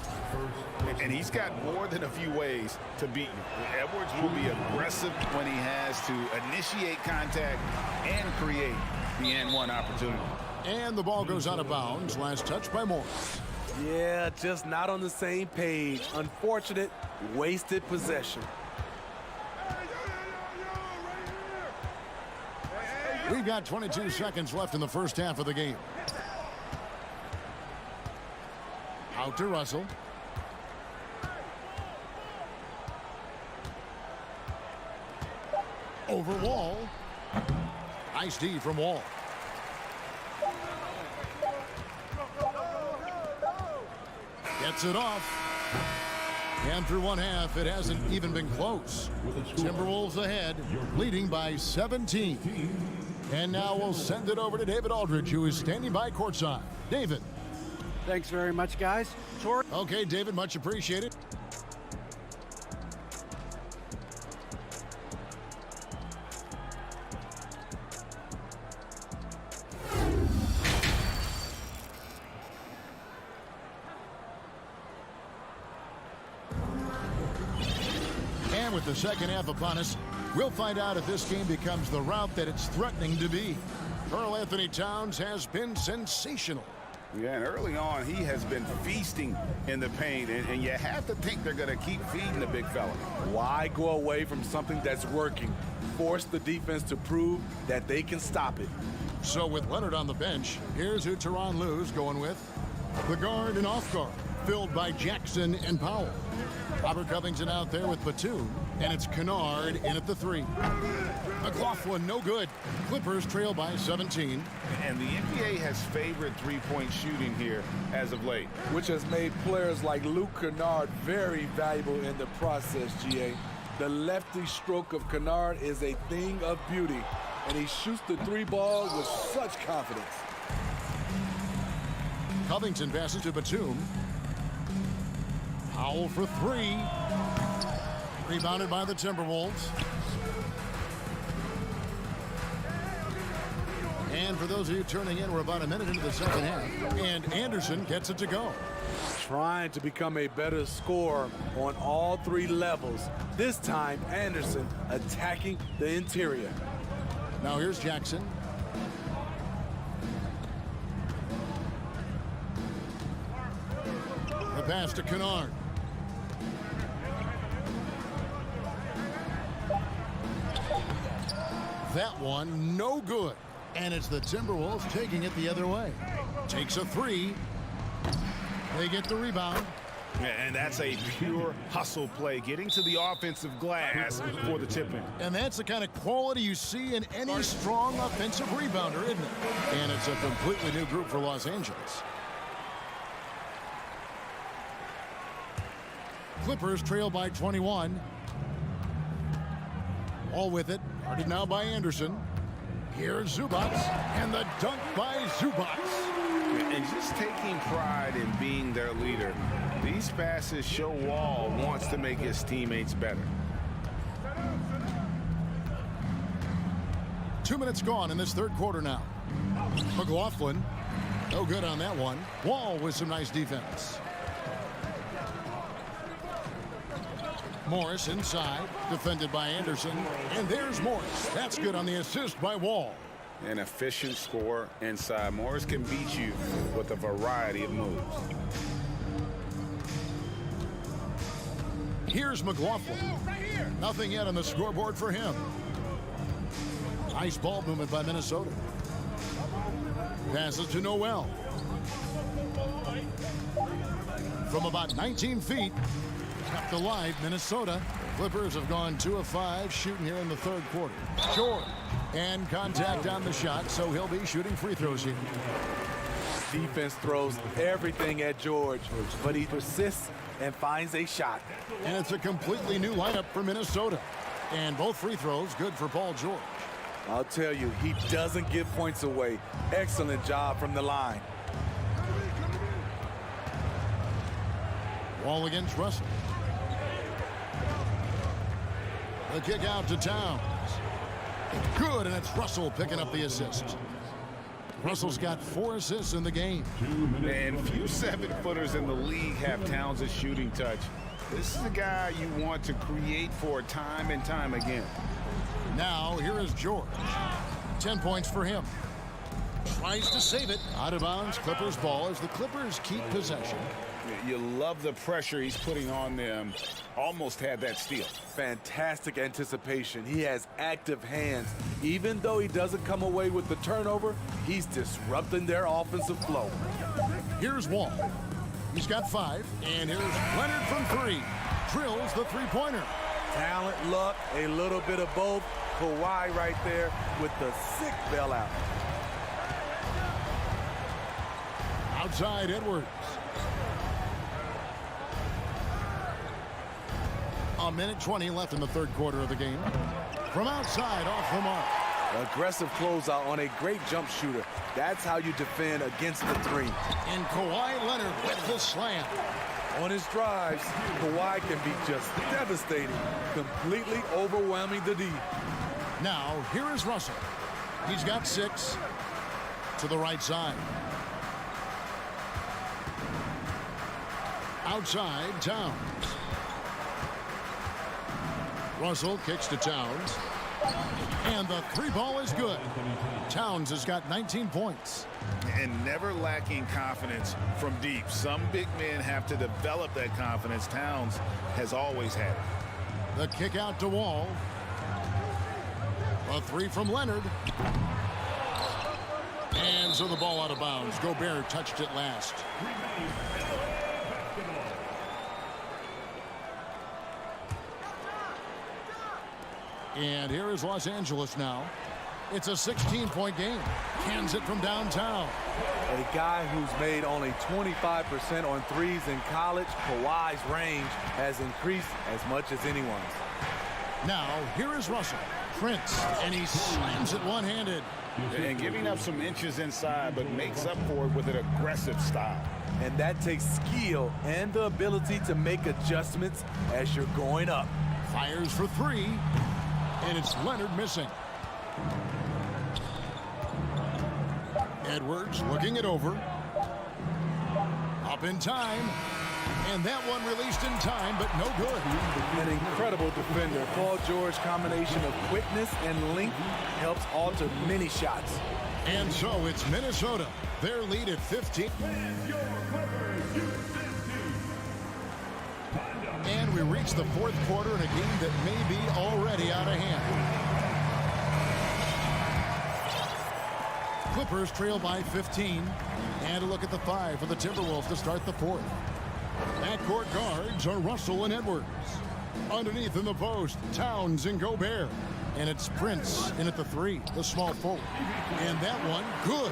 And he's got more than a few ways to beat you. Edwards will be aggressive when he has to initiate contact and create the N1 opportunity. And the ball goes out of bounds. Last touch by Morris. Yeah, just not on the same page. Unfortunate, wasted possession. We've got 22 seconds left in the first half of the game. Out to Russell. Over Wall. Nice D from Wall. Gets it off. And through one half, it hasn't even been close. Timberwolves ahead, leading by 17. And now we'll send it over to David Aldridge, who is standing by courtside. David. Thanks very much, guys. Okay, David, much appreciated. And with the second half upon us, we'll find out if this game becomes the route that it's threatening to be. Karl Anthony Towns has been sensational. Yeah, and early on, he has been feasting in the paint, and you have to think they're going to keep feeding the big fella. Why go away from something that's working? Force the defense to prove that they can stop it. So with Leonard on the bench, here's who Tyronn Lue's going with. The guard and off guard, filled by Jackson and Powell. Robert Covington out there with Batum, and it's Kennard in at the 3. McLaughlin, no good. Clippers trail by 17. And the NBA has favored three-point shooting here as of late. Which has made players like Luke Kennard very valuable in the process, GA. The lefty stroke of Kennard is a thing of beauty, and he shoots the 3-ball with such confidence. Covington passes to Batum. Powell for 3. Rebounded by the Timberwolves. And for those of you turning in, we're about a minute into the second half. And Anderson gets it to go. Trying to become a better scorer on all 3 levels. This time, Anderson attacking the interior. Now here's Jackson. The pass to Kennard. That one, no good. And it's the Timberwolves taking it the other way. Takes a 3. They get the rebound. And that's a pure hustle play, getting to the offensive glass for the tip-in. And that's the kind of quality you see in any strong offensive rebounder, isn't it? And it's a completely new group for Los Angeles. Clippers trail by 21. All with it. Guarded now by Anderson. Here's Zubac. And the dunk by Zubac. And just taking pride in being their leader. These passes show Wall wants to make his teammates better. 2 minutes gone in this third quarter now. McLaughlin, no good on that one. Wall with some nice defense. Morris inside, defended by Anderson. And there's Morris. That's good on the assist by Wall. An efficient scorer inside. Morris can beat you with a variety of moves. Here's McLaughlin. Nothing yet on the scoreboard for him. Nice ball movement by Minnesota. Passes to Noel. From about 19 feet, kept alive Minnesota. Clippers have gone 2 of 5 shooting here in the third quarter. George. And contact on the shot, so he'll be shooting free throws here. Defense throws everything at George, but he persists and finds a shot. And it's a completely new lineup for Minnesota. And both free throws good for Paul George. I'll tell you, he doesn't give points away. Excellent job from the line. Wall against Russell. The kick out to Towns. Good, and it's Russell picking up the assist. Russell's got 4 assists in the game. And few 7-footers in the league have Towns' shooting touch. This is a guy you want to create for time and time again. Now, here is George. 10 points for him. Tries to save it. Out of bounds, Clippers ball as the Clippers keep possession. You love the pressure he's putting on them. Almost had that steal. Fantastic anticipation. He has active hands. Even though he doesn't come away with the turnover, he's disrupting their offensive flow. Here's Wall. He's got 5. And here's Leonard from 3. Drills the three-pointer. Talent, luck, a little bit of both. Kawhi right there with the sick bailout. Outside Edwards. A minute 20 left in the third quarter of the game. From outside, off the mark. Aggressive closeout on a great jump shooter. That's how you defend against the 3. And Kawhi Leonard with the slam. On his drives, Kawhi can be just devastating, completely overwhelming the D. Now, here is Russell. He's got 6 to the right side. Outside, Towns. Russell kicks to Towns. And the three ball is good. Towns has got 19 points. And never lacking confidence from deep. Some big men have to develop that confidence. Towns has always had it. The kick out to Wall. A three from Leonard. And so the ball out of bounds. Gobert touched it last. And here is Los Angeles now. It's a 16-point game. Cans it from downtown. A guy who's made only 25% on threes in college, Kawhi's range has increased as much as anyone's. Now, here is Russell. Prince, and he slams it one-handed. And giving up some inches inside, but makes up for it with an aggressive style. And that takes skill and the ability to make adjustments as you're going up. Fires for three, and it's Leonard missing. Edwards looking it over. Up in time. And that one released in time, but no good. An incredible defender. Paul George's combination of quickness and length helps alter many shots. And so it's Minnesota. Their lead at 15. And we reach the fourth quarter in a game that may be already out of hand. Clippers trail by 15. And a look at the 5 for the Timberwolves to start the fourth. Backcourt guards are Russell and Edwards. Underneath in the post, Towns and Gobert. And it's Prince in at the 3, the small forward. And that one, good.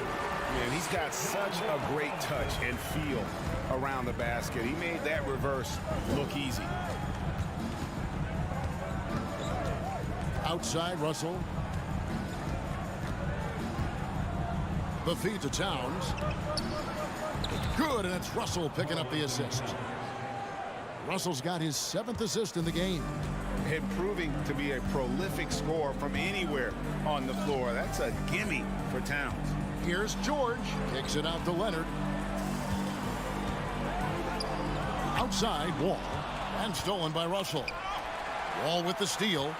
And he's got such a great touch and feel around the basket. He made that reverse look easy. Outside, Russell. The feed to Towns. Good, and it's Russell picking up the assist. Russell's got his 7th assist in the game. And proving to be a prolific scorer from anywhere on the floor. That's a gimme for Towns. Here's George. Kicks it out to Leonard. Outside, Wall. And stolen by Russell. Wall with the steal.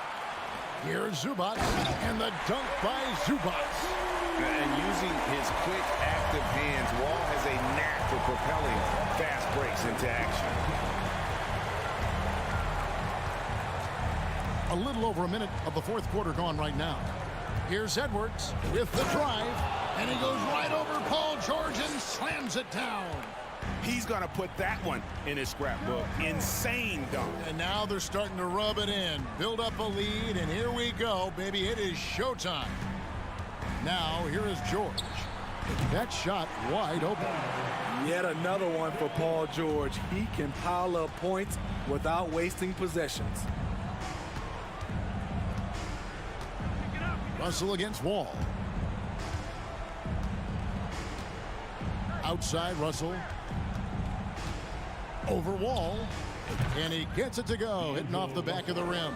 Here's Zubac. And the dunk by Zubac. And using his quick, active hands, Wall has a knack for propelling fast breaks into action. A little over a minute of the fourth quarter gone right now. Here's Edwards with the drive, and he goes right over Paul George and slams it down. He's going to put that one in his scrapbook. Insane dunk. And now they're starting to rub it in, build up a lead, and here we go, baby. It is showtime. Now, here is George. That shot wide open. Yet another one for Paul George. He can pile up points without wasting possessions. Russell against Wall. Outside, Russell. Over Wall. And he gets it to go, hitting off the back of the rim.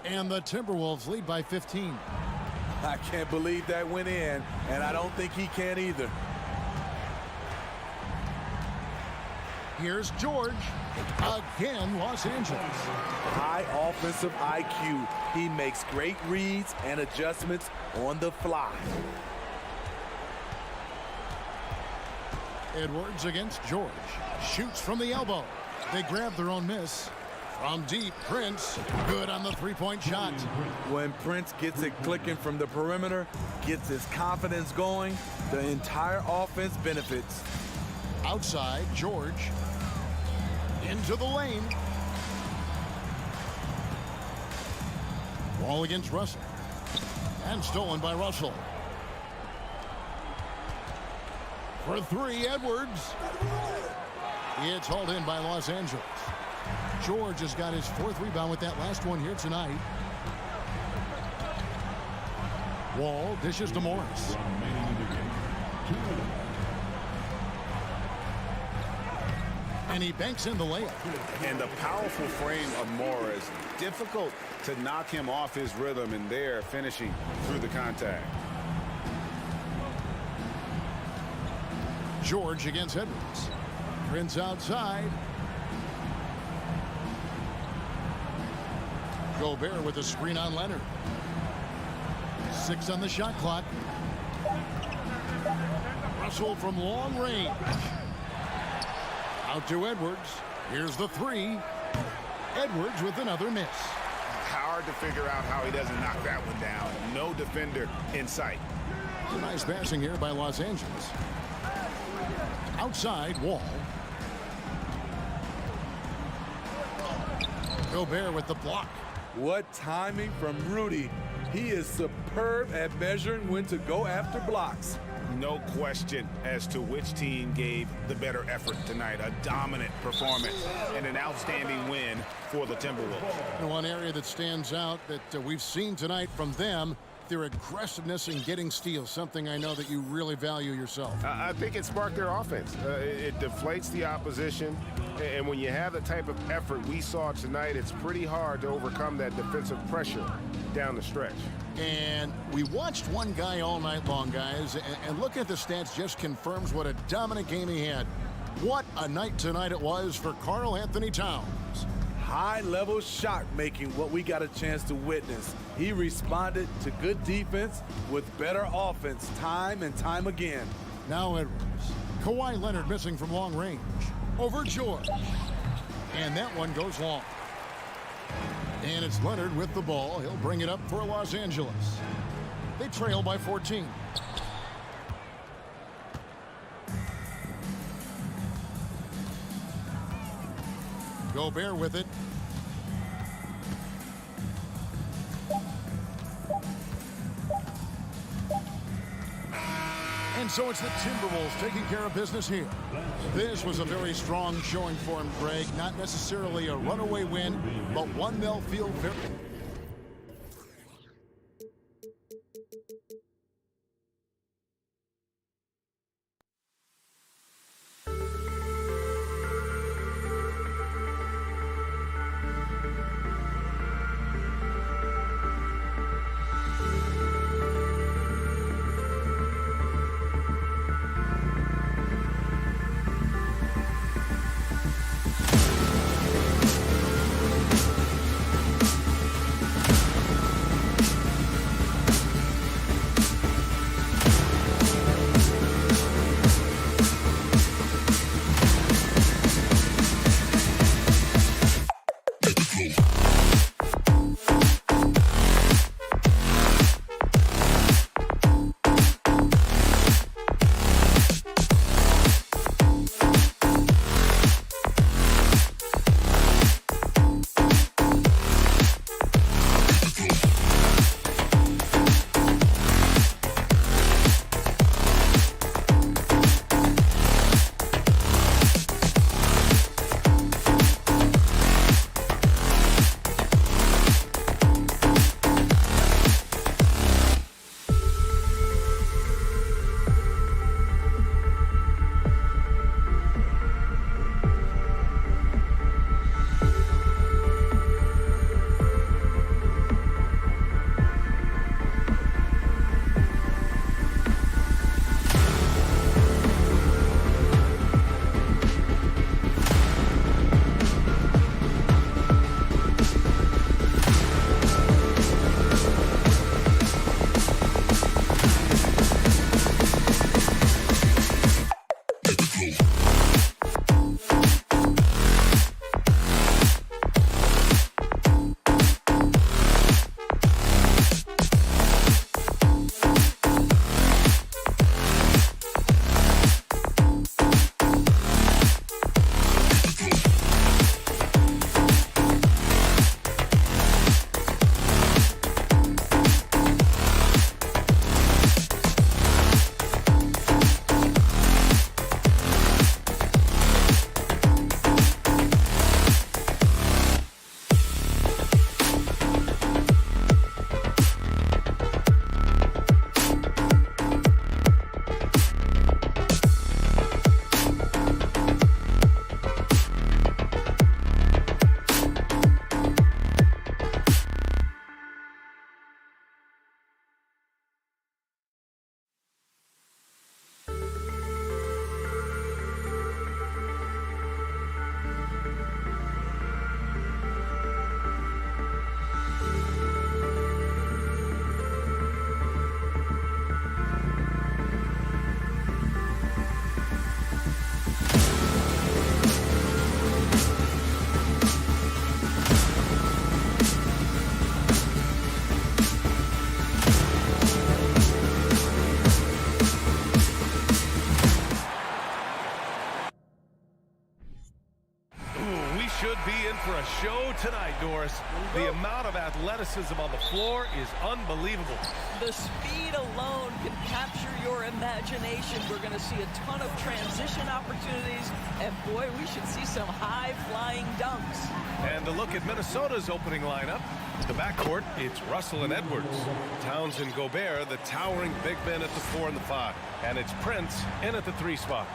And the Timberwolves lead by 15. I can't believe that went in, and I don't think he can either. Here's George. Again, Los Angeles. High offensive IQ. He makes great reads and adjustments on the fly. Edwards against George. Shoots from the elbow. They grab their own miss. From deep, Prince. Good on the three-point shot. When Prince gets it clicking from the perimeter, gets his confidence going, the entire offense benefits. Outside, George. Into the lane. Wall against Russell. And stolen by Russell. For three, Edwards. It's hauled in by Los Angeles. George has got his 4th rebound with that last one here tonight. Wall dishes to Morris. And he banks in the layup. And the powerful frame of Morris, difficult to knock him off his rhythm, and there finishing through the contact. George against Edwards. Prince outside. Gobert with a screen on Leonard. 6 on the shot clock. Russell from long range. Out to Edwards. Here's the 3. Edwards with another miss. Hard to figure out how he doesn't knock that one down. No defender in sight. Nice passing here by Los Angeles. Outside, Wall. Gobert with the block. What timing from Rudy. He is superb at measuring when to go after blocks. No question as to which team gave the better effort tonight. A dominant performance and an outstanding win for the Timberwolves. One area that stands out that we've seen tonight from them, their aggressiveness in getting steals, something I know that you really value yourself. I think it sparked their offense. It deflates the opposition, and when you have the type of effort we saw tonight, it's pretty hard to overcome that defensive pressure down the stretch. And we watched one guy all night long, guys, and looking at the stats just confirms what a dominant game he had. What a night tonight it was for Karl Anthony Towns. High-level shot making, what we got a chance to witness. He responded to good defense with better offense time and time again. Now Edwards. Kawhi Leonard missing from long range. Over George. And that one goes long. And it's Leonard with the ball. He'll bring it up for Los Angeles. They trail by 14. Gobert with it. And so it's the Timberwolves taking care of business here. This was a very strong showing for him, Greg. Not necessarily a runaway win, but one they'll feel very... tonight, Doris. The amount of athleticism on the floor is unbelievable. The speed alone can capture your imagination. We're going to see a ton of transition opportunities, and boy, we should see some high-flying dunks. And to look at Minnesota's opening lineup, the backcourt, it's Russell and Edwards. Towns and Gobert, the towering big men at the 4 and the 5. And it's Prince in at the 3 spot.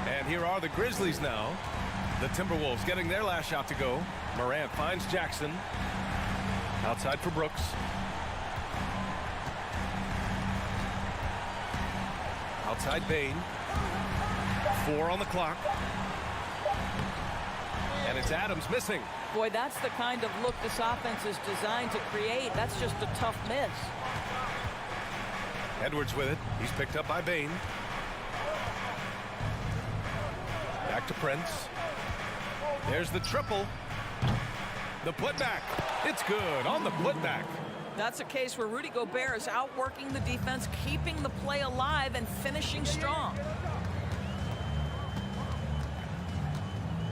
And here are the Grizzlies now. The Timberwolves getting their last shot to go. Morant finds Jackson. Outside for Brooks. Outside Bain. 4 on the clock. And it's Adams missing. Boy, that's the kind of look this offense is designed to create. That's just a tough miss. Edwards with it. He's picked up by Bain. Back to Prince. There's the triple. The putback. It's good on the putback. That's a case where Rudy Gobert is outworking the defense, keeping the play alive, and finishing strong.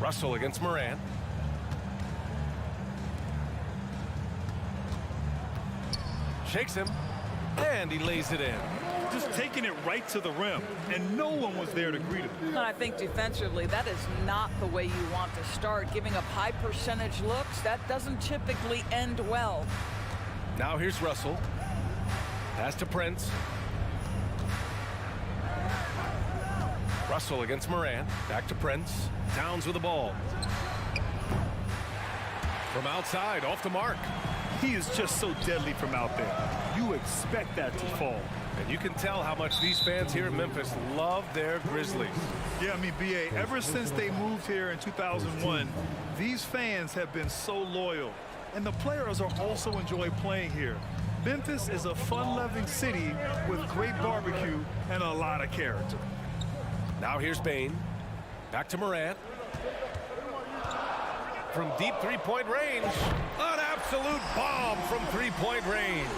Russell against Morant. Shakes him, and he lays it in. Just taking it right to the rim, and no one was there to greet him. And I think defensively, that is not the way you want to start. Giving up high percentage looks, that doesn't typically end well. Now here's Russell. Pass to Prince. Russell against Morant. Back to Prince. Towns with the ball. From outside, off the mark. He is just so deadly from out there. You expect that to fall. And you can tell how much these fans here in Memphis love their Grizzlies. Yeah, I mean, B.A., ever since they moved here in 2001, these fans have been so loyal. And the players are also enjoy playing here. Memphis is a fun-loving city with great barbecue and a lot of character. Now here's Bain. Back to Morant. From deep three-point range. An absolute bomb from three-point range.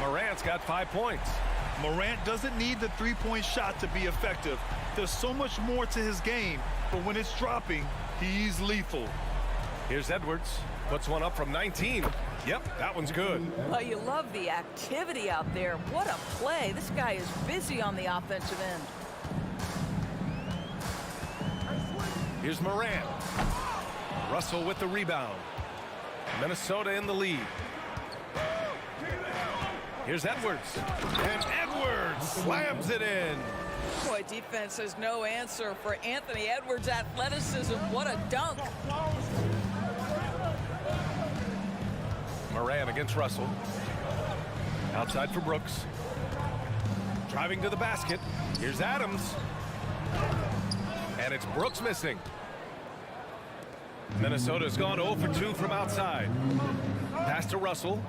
Morant's got 5 points. Morant doesn't need the three-point shot to be effective. There's so much more to his game, but when it's dropping, he's lethal. Here's Edwards. Puts one up from 19. Yep, that one's good. Well, you love the activity out there. What a play. This guy is busy on the offensive end. Here's Morant. Russell with the rebound. Minnesota in the lead. Here's Edwards. And Edwards slams it in. Boy, defense has no answer for Anthony Edwards' athleticism. What a dunk. Morant against Russell. Outside for Brooks. Driving to the basket. Here's Adams. And it's Brooks missing. Minnesota's gone 0 for 2 from outside. Pass to Russell.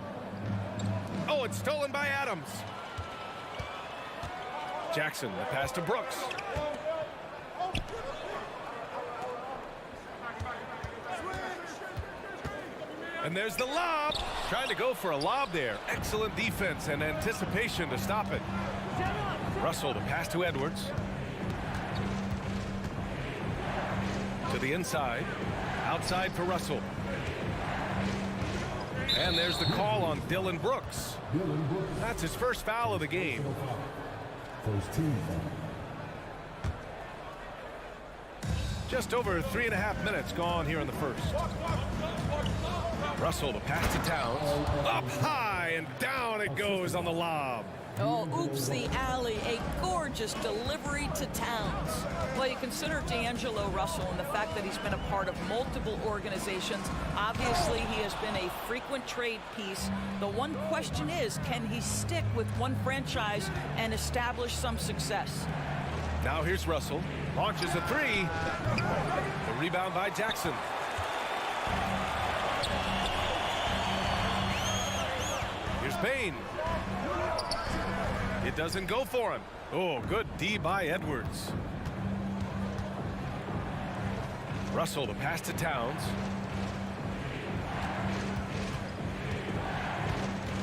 Oh, it's stolen by Adams. Jackson, the pass to Brooks. And there's the lob. Trying to go for a lob there. Excellent defense and anticipation to stop it. Russell, the pass to Edwards. To the inside. Outside for Russell. And there's the call on Dylan Brooks. That's his first foul of the game. First team foul. Just over 3.5 minutes gone here in the first. Russell to pass to Towns. Up high and down it goes on the lob. Oh, oops, the alley. A gorgeous delivery to Towns. Well, you consider D'Angelo Russell and the fact that he's been a part of multiple organizations. Obviously, he has been a frequent trade piece. The one question is, can he stick with one franchise and establish some success? Now here's Russell. Launches a three. The rebound by Jackson. Here's Bain. It doesn't go for him. Oh, good D by Edwards. Russell to pass to Towns.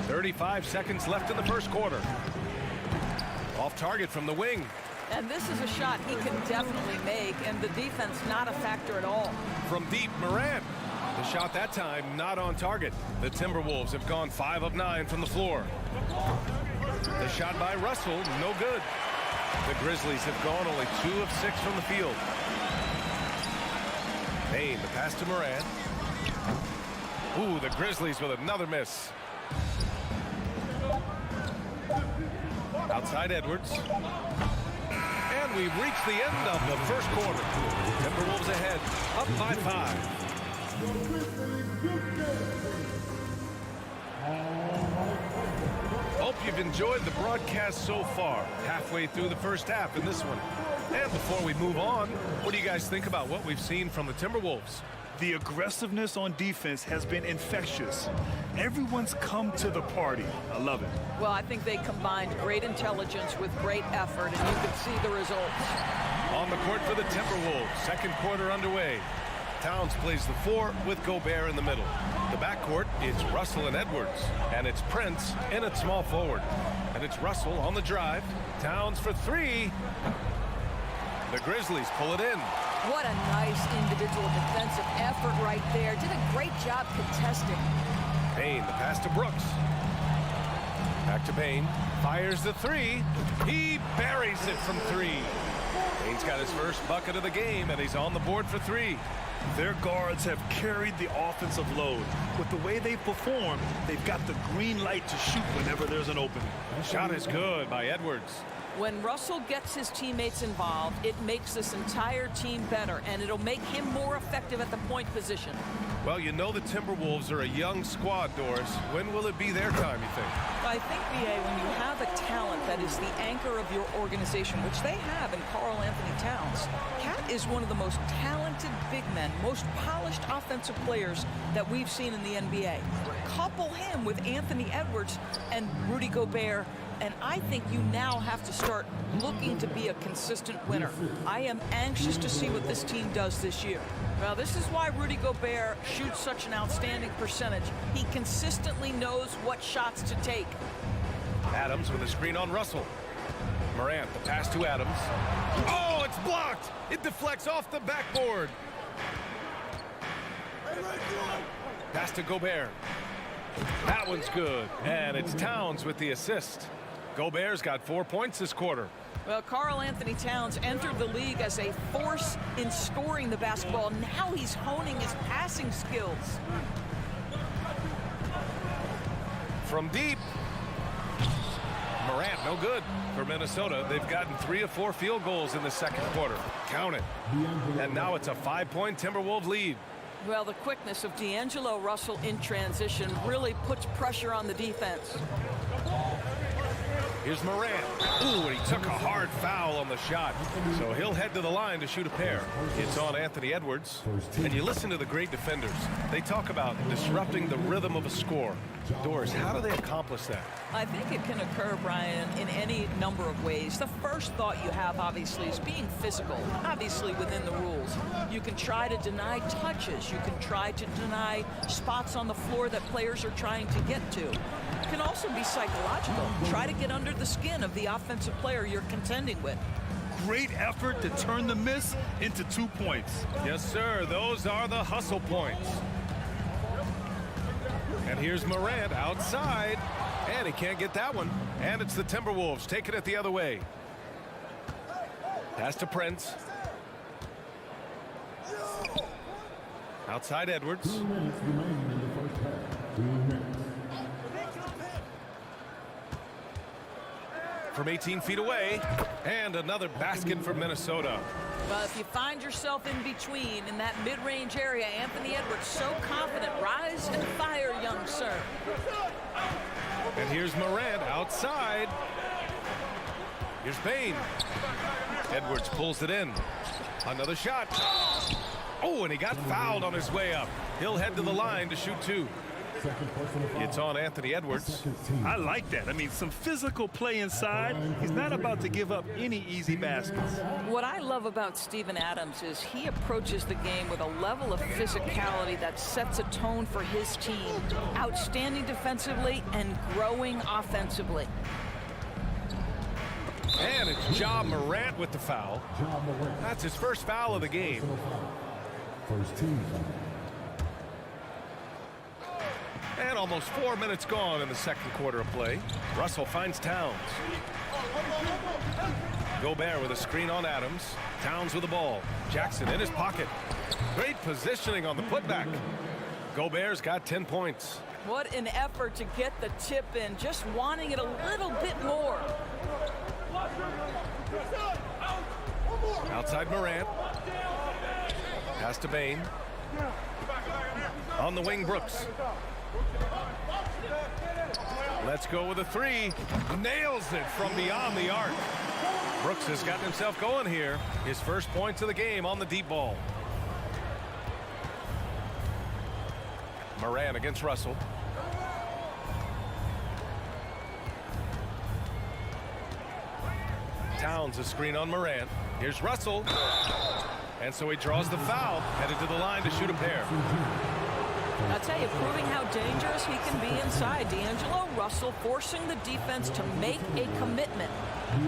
35 seconds left in the first quarter. Off target from the wing. And this is a shot he can definitely make, and the defense not a factor at all. From deep, Morant. The shot that time not on target. The Timberwolves have gone 5 of 9 from the floor. The shot by Russell, no good. The Grizzlies have gone only 2 of 6 from the field. Payne, the pass to Morant. Ooh, the Grizzlies with another miss. Outside Edwards. And we've reached the end of the first quarter. Timberwolves ahead, up by 5. Hope you've enjoyed the broadcast so far. Halfway through the first half in this one. And before we move on, what do you guys think about what we've seen from the Timberwolves? The aggressiveness on defense has been infectious. Everyone's come to the party. I love it. Well, I think they combined great intelligence with great effort, and you can see the results. On the court for the Timberwolves, second quarter underway. Towns plays the 4 with Gobert in the middle. The backcourt is Russell and Edwards, and it's Prince in at small forward. And it's Russell on the drive. Towns for 3. The Grizzlies pull it in. What a nice individual defensive effort right there. Did a great job contesting. Payne, the pass to Brooks. Back to Payne. Fires the 3. He buries it from 3. Payne's got his first bucket of the game, and he's on the board for 3. Their guards have carried the offensive load. With the way they perform, they've got the green light to shoot whenever there's an opening. Shot is good by Edwards. When Russell gets his teammates involved, it makes this entire team better, and it'll make him more effective at the point position. Well, you know the Timberwolves are a young squad, Doris. When will it be their time, you think? I think, B.A., when you have a talent that is the anchor of your organization, which they have in Karl Anthony Towns, Cat is one of the most talented big men, most polished offensive players that we've seen in the NBA. Couple him with Anthony Edwards and Rudy Gobert, and I think you now have to start looking to be a consistent winner. I am anxious to see what this team does this year. Well, this is why Rudy Gobert shoots such an outstanding percentage. He consistently knows what shots to take. Adams with a screen on Russell. Morant, the pass to Adams. Oh, it's blocked! It deflects off the backboard. Pass to Gobert. That one's good. And it's Towns with the assist. Gobert's got 4 points this quarter. Well, Karl Anthony Towns entered the league as a force in scoring the basketball. Now he's honing his passing skills. From deep. Morant, no good for Minnesota. They've gotten 3 of 4 field goals in the second quarter. Count it. And now it's a 5-point Timberwolves lead. Well, the quickness of D'Angelo Russell in transition really puts pressure on the defense. Here's Morant. Ooh, and he took a hard foul on the shot. So he'll head to the line to shoot a pair. It's on Anthony Edwards. And you listen to the great defenders. They talk about disrupting the rhythm of a score. Doris, how do they accomplish that? I think it can occur, Brian, in any number of ways. The first thought you have, obviously, is being physical, obviously within the rules. You can try to deny touches. You can try to deny spots on the floor that players are trying to get to. It can also be psychological. Try to get under the skin of the offensive player you're contending with. Great effort to turn the miss into 2 points. Yes, sir. Those are the hustle points. And here's Morant outside. And he can't get that one. And it's the Timberwolves taking it the other way. Pass to Prince. Outside Edwards. 2 minutes remaining in the first half. 2 minutes. From 18 feet away. And another basket for Minnesota. Well, if you find yourself in between in that mid-range area, Anthony Edwards so confident. Rise and fire, young sir. And here's Morant outside. Here's Payne. Edwards pulls it in. Another shot. Oh, and he got fouled on his way up. He'll head to the line to shoot 2. It's on Anthony Edwards. I like that. I mean, some physical play inside. He's not about to give up any easy baskets. What I love about Steven Adams is he approaches the game with a level of physicality that sets a tone for his team. Outstanding defensively and growing offensively. And it's Ja Morant with the foul. That's his first foul of the game. First team. And almost 4 minutes gone in the second quarter of play. Russell finds Towns. Gobert with a screen on Adams. Towns with the ball. Jackson in his pocket. Great positioning on the putback. Gobert's got 10 points. What an effort to get the tip in, just wanting it a little bit more. Outside Morant. Pass to Bain. On the wing, Brooks. Let's go with a three. Nails it from beyond the arc. Brooks has gotten himself going here. His first points of the game on the deep ball. Morant against Russell. Towns a screen on Morant. Here's Russell. And so he draws the foul, headed to the line to shoot a pair. I'll tell you, proving how dangerous he can be inside. D'Angelo Russell forcing the defense to make a commitment.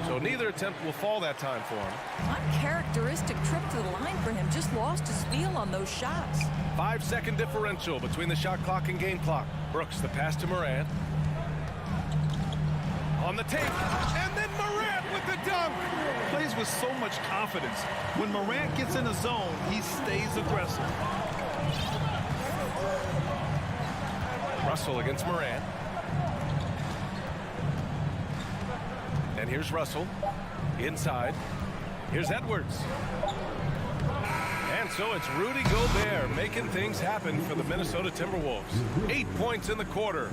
So neither attempt will fall that time for him. Uncharacteristic trip to the line for him. Just lost his feel on those shots. 5-second differential between the shot clock and game clock. Brooks the pass to Morant. On the take, and then Morant with the dunk. Plays with so much confidence. When Morant gets in the zone, he stays aggressive. Russell against Morant. And here's Russell. Inside. Here's Edwards. And so it's Rudy Gobert making things happen for the Minnesota Timberwolves. 8 points in the quarter.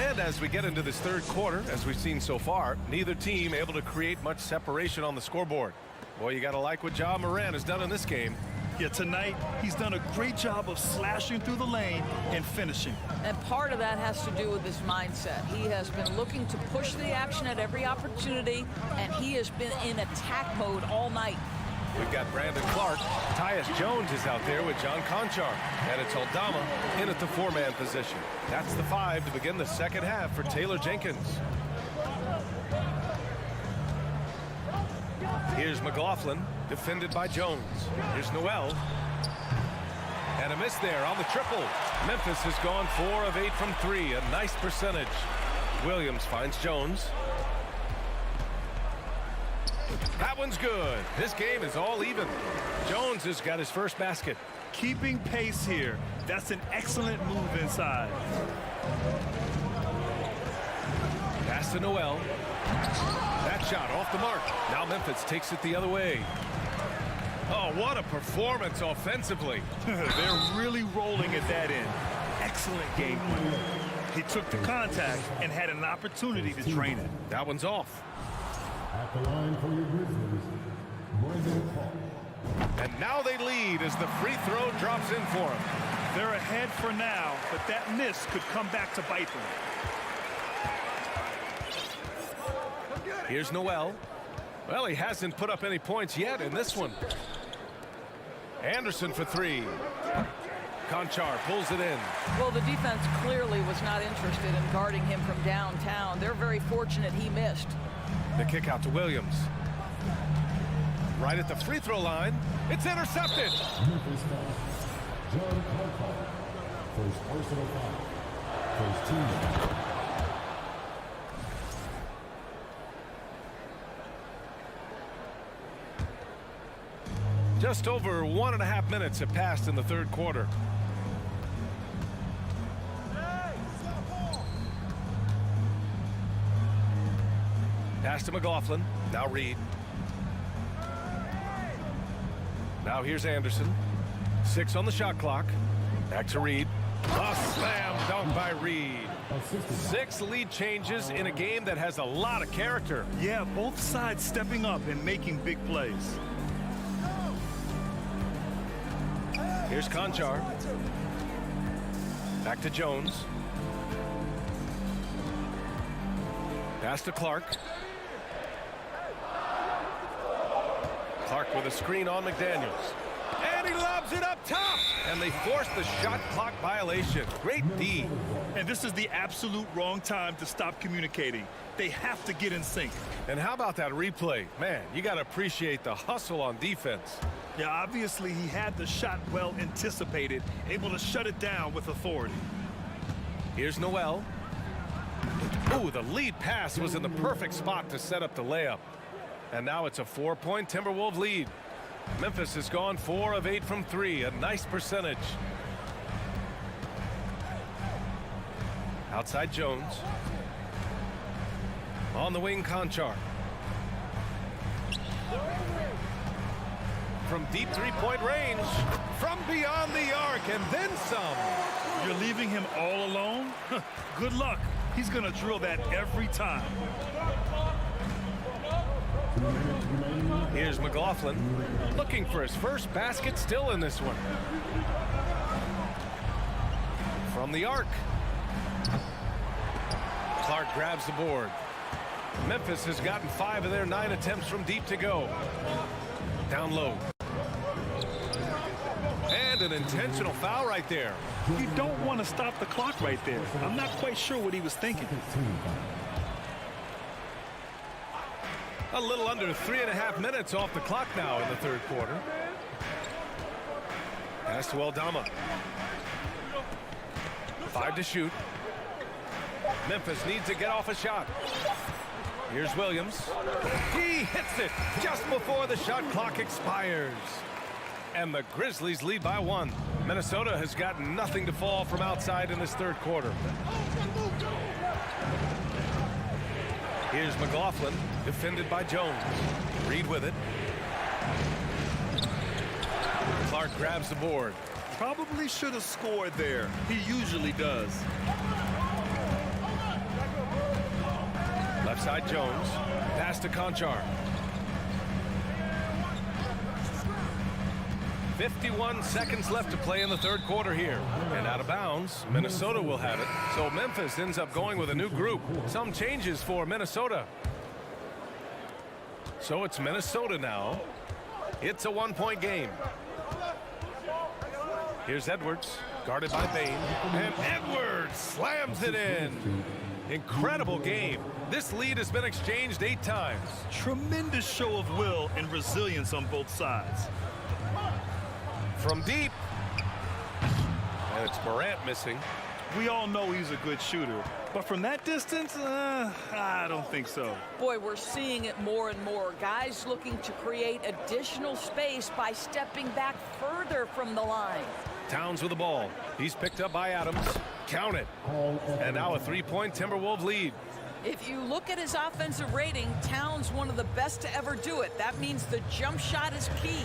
And as we get into this third quarter, as we've seen so far, neither team able to create much separation on the scoreboard. Boy, you got to like what Ja Morant has done in this game. Yeah, tonight, he's done a great job of slashing through the lane and finishing. And part of that has to do with his mindset. He has been looking to push the action at every opportunity, and he has been in attack mode all night. We've got Brandon Clark. Tyus Jones is out there with John Conchar. And it's Aldama in at the four-man position. That's the 5 to begin the second half for Taylor Jenkins. Here's McLaughlin, defended by Jones. Here's Noel. And a miss there on the triple. Memphis has gone 4 of 8 from 3, a nice percentage. Williams finds Jones. That one's good. This game is all even. Jones has got his first basket. Keeping pace here. That's an excellent move inside. Pass to Noel. That shot off the mark. Now Memphis takes it the other way. Oh, what a performance offensively. They're really rolling at that end. Excellent game plan. He took the contact and had an opportunity to drain it. That one's off. At the line for your Grizzlies, Brandon Clark. And now they lead as the free throw drops in for them. They're ahead for now, but that miss could come back to bite them. Here's Noel. Well, he hasn't put up any points yet in this one. Anderson for 3. Conchar pulls it in. Well, the defense clearly was not interested in guarding him from downtown. They're very fortunate he missed. The kick out to Williams. Right at the free throw line. It's intercepted. Memphis foul. John Conchar. First personal foul. First team. Just over 1.5 minutes have passed in the third quarter. Pass to McLaughlin. Now Reed. Now here's Anderson. 6 on the shot clock. Back to Reed. A slam dunk by Reed. 6 lead changes in a game that has a lot of character. Yeah, both sides stepping up and making big plays. Here's Conchar. Back to Jones. Pass to Clark. Clark with a screen on McDaniels. And And he lobs it up top. And they force the shot clock violation. Great D. And this is the absolute wrong time to stop communicating. They have to get in sync. And how about that replay? Man, you got to appreciate the hustle on defense. Yeah, obviously he had the shot well anticipated, able to shut it down with authority. Here's Noel. Ooh, the lead pass was in the perfect spot to set up the layup. And now it's a 4-point Timberwolves lead. Memphis has gone 4 of 8 from 3, a nice percentage. Outside Jones. On the wing, Conchar. From deep three-point range, from beyond the arc, and then some. You're leaving him all alone? Good luck. He's going to drill that every time. Here's McLaughlin, looking for his first basket, still in this one. From the arc. Clark grabs the board. Memphis has gotten 5 of their 9 attempts from deep to go. Down low. And an intentional foul right there. You don't want to stop the clock right there. I'm not quite sure what he was thinking. A little under 3.5 minutes off the clock now in the third quarter. Pass to Aldama. 5 to shoot. Memphis needs to get off a shot. Here's Williams. He hits it just before the shot clock expires. And the Grizzlies lead by 1. Minnesota has got nothing to fall from outside in this third quarter. Here's McLaughlin, defended by Jones. Reed with it. Clark grabs the board. Probably should have scored there. He usually does. Left side Jones. Pass to Conchar. 51 seconds left to play in the third quarter here. And out of bounds, Minnesota will have it. So Memphis ends up going with a new group. Some changes for Minnesota. So it's Minnesota now. It's a 1-point game. Here's Edwards, guarded by Bain. And Edwards slams it in. Incredible game. This lead has been exchanged 8 times. Tremendous show of will and resilience on both sides. From deep. And it's Morant missing. We all know he's a good shooter, but from that distance, I don't think so. Boy, we're seeing it more and more. Guys looking to create additional space by stepping back further from the line. Towns with the ball. He's picked up by Adams. Count it. And now a 3-point Timberwolves lead. If you look at his offensive rating, Towns one of the best to ever do it. That means the jump shot is key.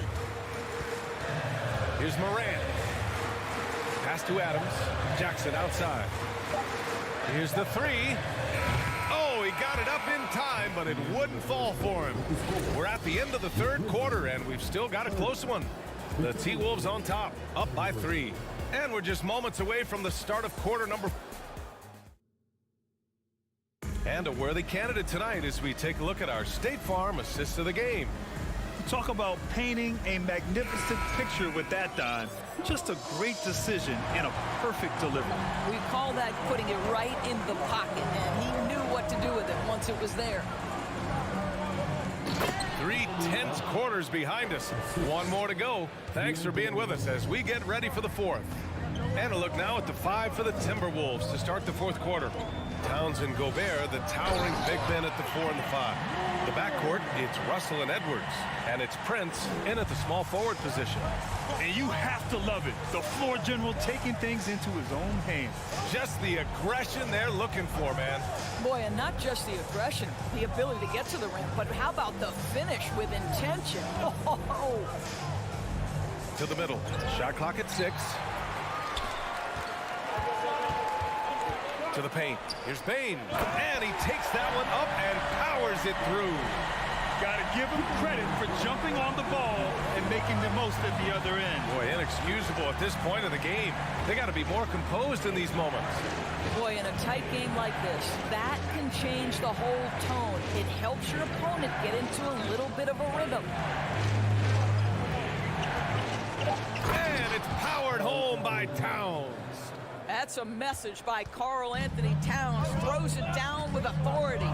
Here's Morant. Pass to Adams. Jackson outside. Here's the 3. Oh, he got it up in time, but it wouldn't fall for him. We're at the end of the third quarter, and we've still got a close one. The T-Wolves on top, up by 3. And we're just moments away from the start of quarter number 4. And a worthy candidate tonight as we take a look at our State Farm assist of the game. Talk about painting a magnificent picture with that dime. Just a great decision and a perfect delivery. We call that putting it right in the pocket, and he knew what to do with it once it was there. 3 tense quarters behind us. 1 more to go. Thanks for being with us as we get ready for the 4th. And a look now at the 5 for the Timberwolves to start the 4th quarter. Towns and Gobert, the towering big men at the 4 and the 5. The backcourt, it's Russell and Edwards. And it's Prince in at the small forward position. And you have to love it. The floor general taking things into his own hands. Just the aggression they're looking for, man. Boy, and not just the aggression, the ability to get to the rim, but how about the finish with intention? Oh. To the middle. Shot clock at 6. To the paint. Here's Bain. And he takes that one up and powers it through. Got to give him credit for jumping on the ball and making the most at the other end. Boy, inexcusable at this point of the game. They got to be more composed in these moments. Boy, in a tight game like this, that can change the whole tone. It helps your opponent get into a little bit of a rhythm. And it's powered home by Towns. That's a message by Karl Anthony Towns. Throws it down with authority.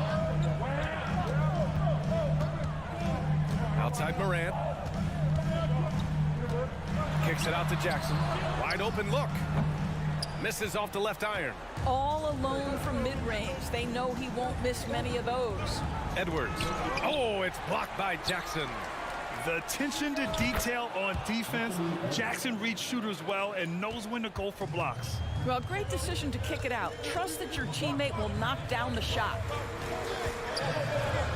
Outside Morant. Kicks it out to Jackson. Wide open look. Misses off the left iron. All alone from mid-range. They know he won't miss many of those. Edwards. Oh, it's blocked by Jackson. The attention to detail on defense. Jackson reads shooters well and knows when to go for blocks. Well, great decision to kick it out. Trust that your teammate will knock down the shot.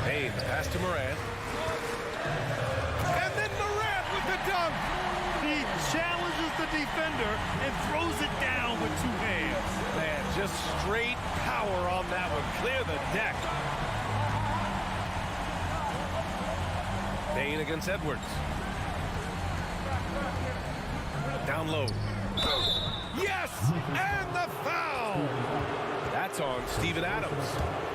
Payne, the pass to Morant. And then Morant with the dunk. He challenges the defender and throws it down with two hands. Man, just straight power on that one. Clear the deck. Payne against Edwards. Down low. Yes! And the foul! That's on Steven Adams.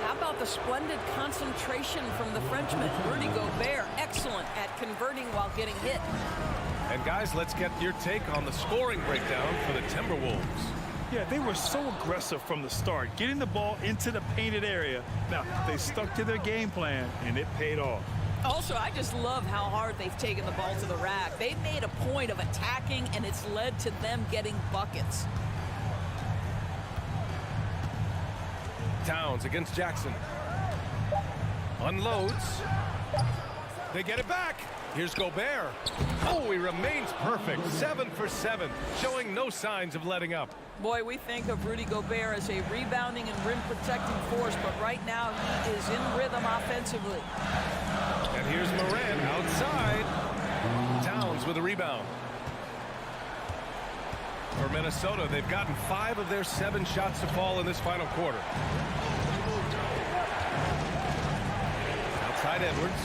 How about the splendid concentration from the Frenchman, Rudy Gobert? Excellent at converting while getting hit. And guys, let's get your take on the scoring breakdown for the Timberwolves. Yeah, they were so aggressive from the start, getting the ball into the painted area. Now, they stuck to their game plan, and it paid off. Also, I just love how hard they've taken the ball to the rack. They've made a point of attacking, and it's led to them getting buckets. Towns against Jackson. Unloads. They get it back. Here's Gobert. Oh, he remains perfect. 7 for 7, showing no signs of letting up. Boy, we think of Rudy Gobert as a rebounding and rim-protecting force, but right now he is in rhythm offensively. And here's Morant outside. Towns with a rebound. For Minnesota, they've gotten 5 of their 7 shots to fall in this final quarter. Outside Edwards.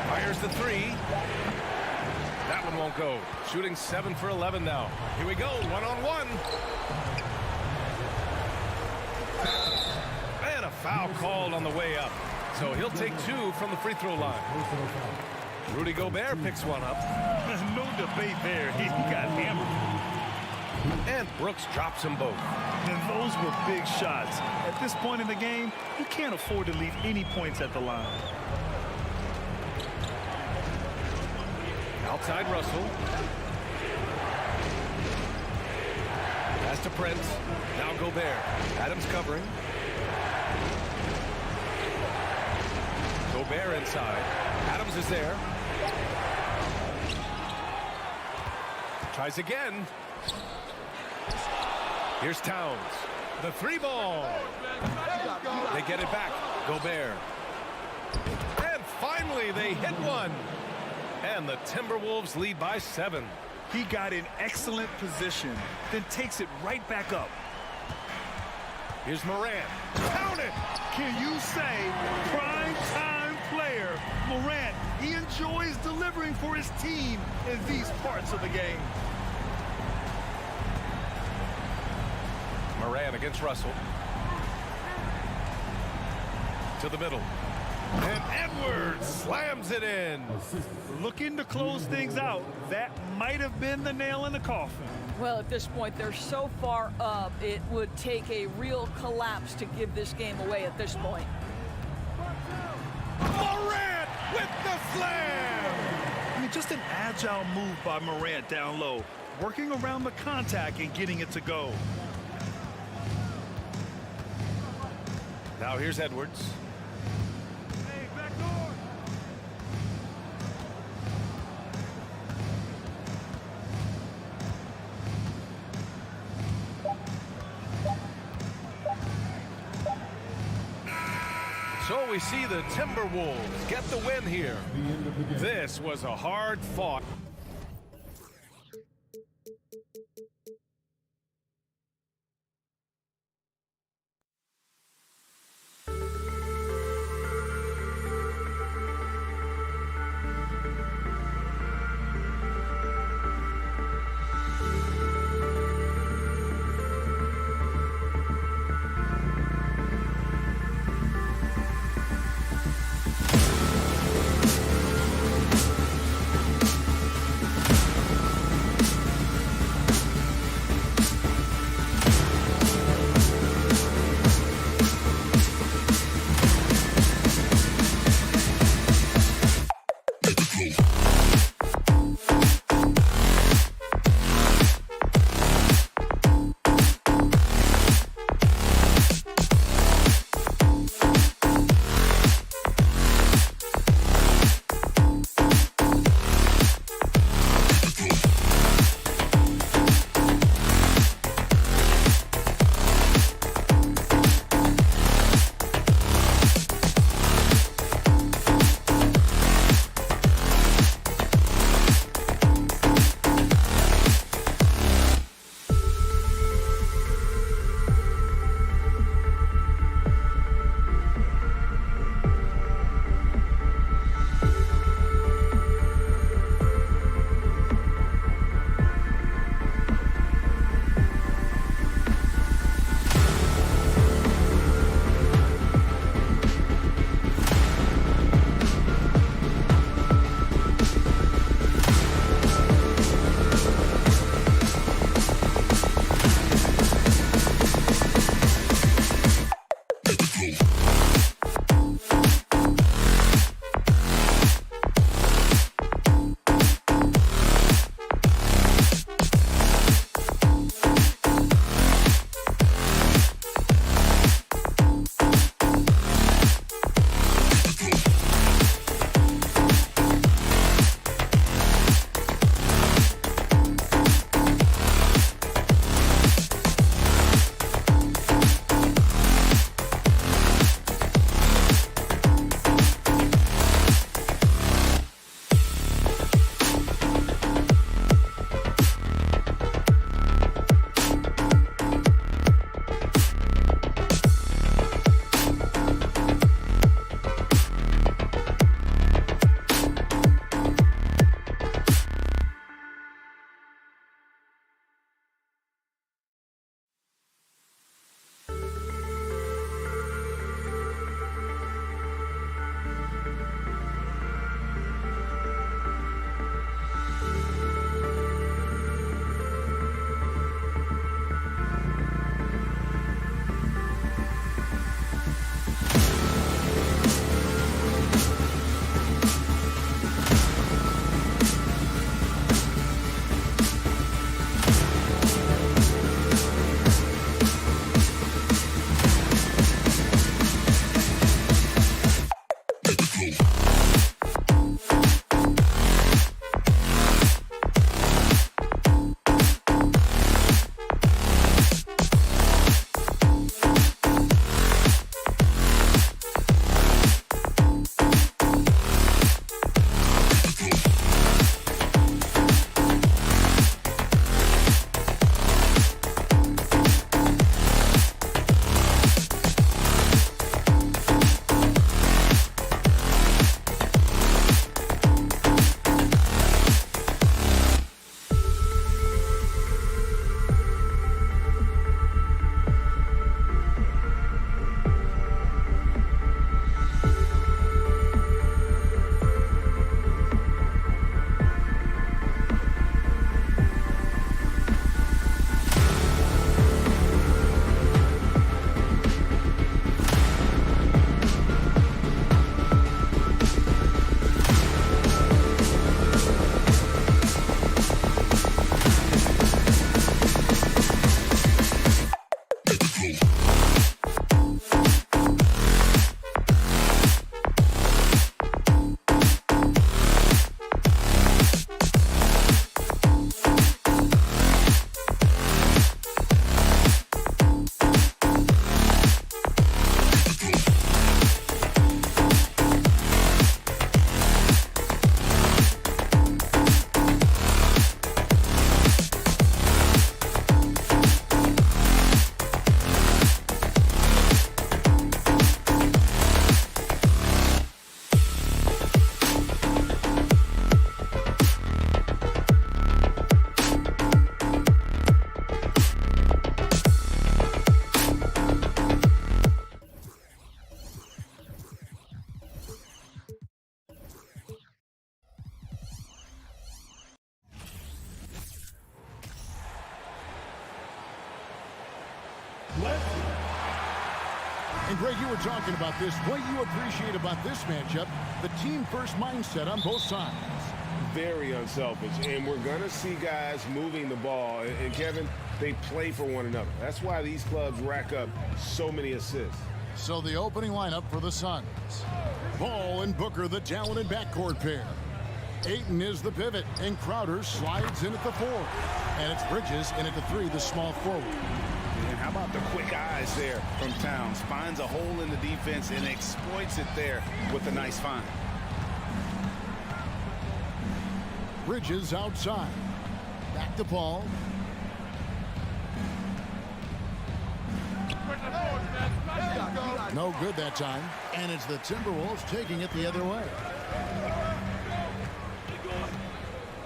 Fires the 3. That one won't go. Shooting 7 for 11 now. Here we go, one-on-one. And a foul called on the way up. So he'll take 2 from the free throw line. Rudy Gobert picks one up. No debate there. He got hammered. And Brooks drops them both. And those were big shots. At this point in the game, you can't afford to leave any points at the line. Outside Russell. Pass to Prince. Now Gobert. Adams covering. Gobert inside. Adams is there. Tries again. Here's Towns. The 3 ball. They get it back. Gobert. And finally they hit one. And the Timberwolves lead by 7. He got in excellent position, then takes it right back up. Here's Morant. Count it! Can you say prime time player? Morant, he enjoys delivering for his team in these parts of the game. Morant against Russell. To the middle. And Edwards slams it in. Looking to close things out. That might have been the nail in the coffin. Well, at this point, they're so far up, it would take a real collapse to give this game away at this point. Morant with the slam! I mean, just an agile move by Morant down low, working around the contact and getting it to go. Now here's Edwards. So we see the Timberwolves get the win here. This was a hard fought. And Greg, you were talking about this. What you appreciate about this matchup, the team-first mindset on both sides. Very unselfish, and we're going to see guys moving the ball. And Kevin, they play for one another. That's why these clubs rack up so many assists. So the opening lineup for the Suns. Ball and Booker, the talented backcourt pair. Ayton is the pivot, and Crowder slides in at the 4. And it's Bridges in at the 3, the small forward. And how about the quick eyes there from Towns? Finds a hole in the defense and exploits it there with a nice find. Bridges outside. Back to Paul. No good that time. And it's the Timberwolves taking it the other way.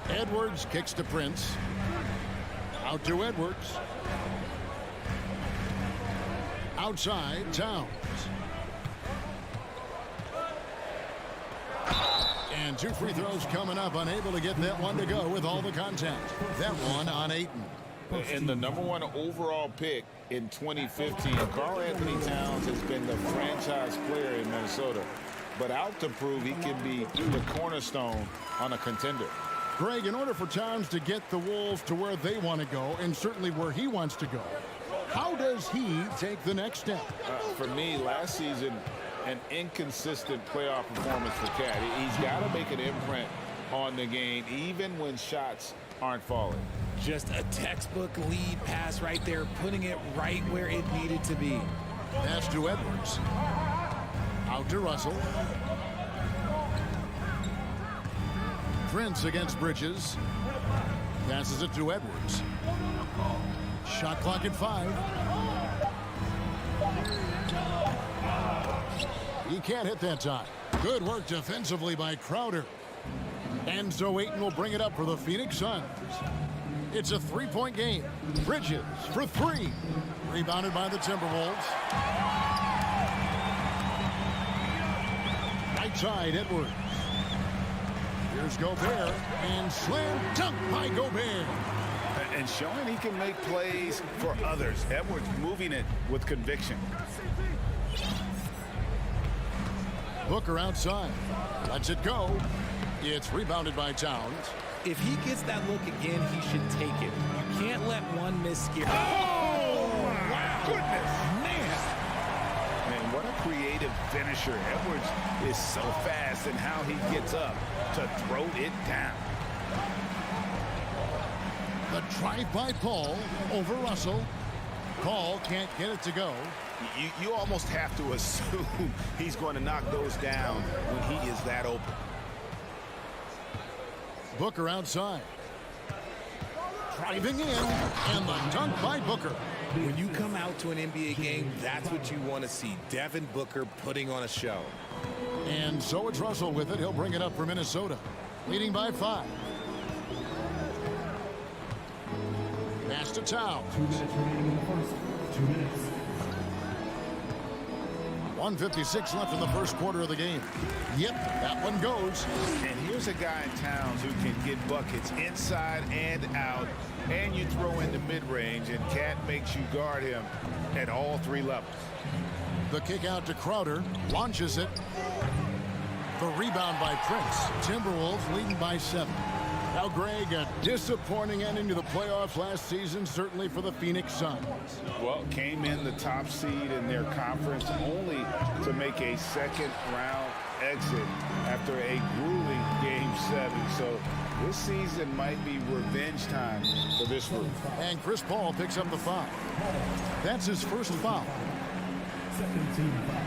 Edwards kicks to Prince. Out to Edwards. Outside, Towns. And 2 free throws coming up. Unable to get that one to go with all the contact. That one on Ayton. And the #1 overall pick in 2015, Karl Anthony Towns has been the franchise player in Minnesota, but out to prove he can be the cornerstone on a contender. Greg, in order for Towns to get the Wolves to where they want to go, and certainly where he wants to go, how does he take the next step? For me, last season, an inconsistent playoff performance for Cat. He's got to make an imprint on the game, even when shots aren't falling. Just a textbook lead pass right there, putting it right where it needed to be. Pass to Edwards. Out to Russell. Prince against Bridges. Passes it to Edwards. Shot clock at 5. He can't hit that time. Good work defensively by Crowder. And so Ayton will bring it up for the Phoenix Suns. It's a 3-point game. Bridges for 3. Rebounded by the Timberwolves. Right side, Edwards. Here's Gobert. And slam dunk by Gobert. And showing he can make plays for others. Edwards moving it with conviction. Booker outside. Lets it go. It's rebounded by Towns. If he gets that look again, he should take it. You can't let one miss scare. Oh, my goodness. Man, what a creative finisher. Edwards is so fast in how he gets up to throw it down. The drive by Paul over Russell. Paul can't get it to go. You almost have to assume he's going to knock those down when he is that open. Booker outside. Driving in, and the dunk by Booker. When you come out to an NBA game, that's what you want to see. Devin Booker putting on a show. And so it's Russell with it. He'll bring it up for Minnesota. Leading by 5. Pass to Towns. 2 minutes remaining in the first. 2 minutes. 1:56 left in the first quarter of the game. Yep, that one goes. And here's a guy in Towns who can get buckets inside and out, and you throw in the mid-range, and Cat makes you guard him at all 3 levels. The kick out to Crowder, launches it. The rebound by Prince. Timberwolves leading by 7. Now, Greg, a disappointing ending to the playoffs last season, certainly for the Phoenix Suns. Well, came in the top seed in their conference only to make a second-round exit after a grueling Game 7. So this season might be revenge time for this group. And Chris Paul picks up the foul. That's his first foul. Second team foul.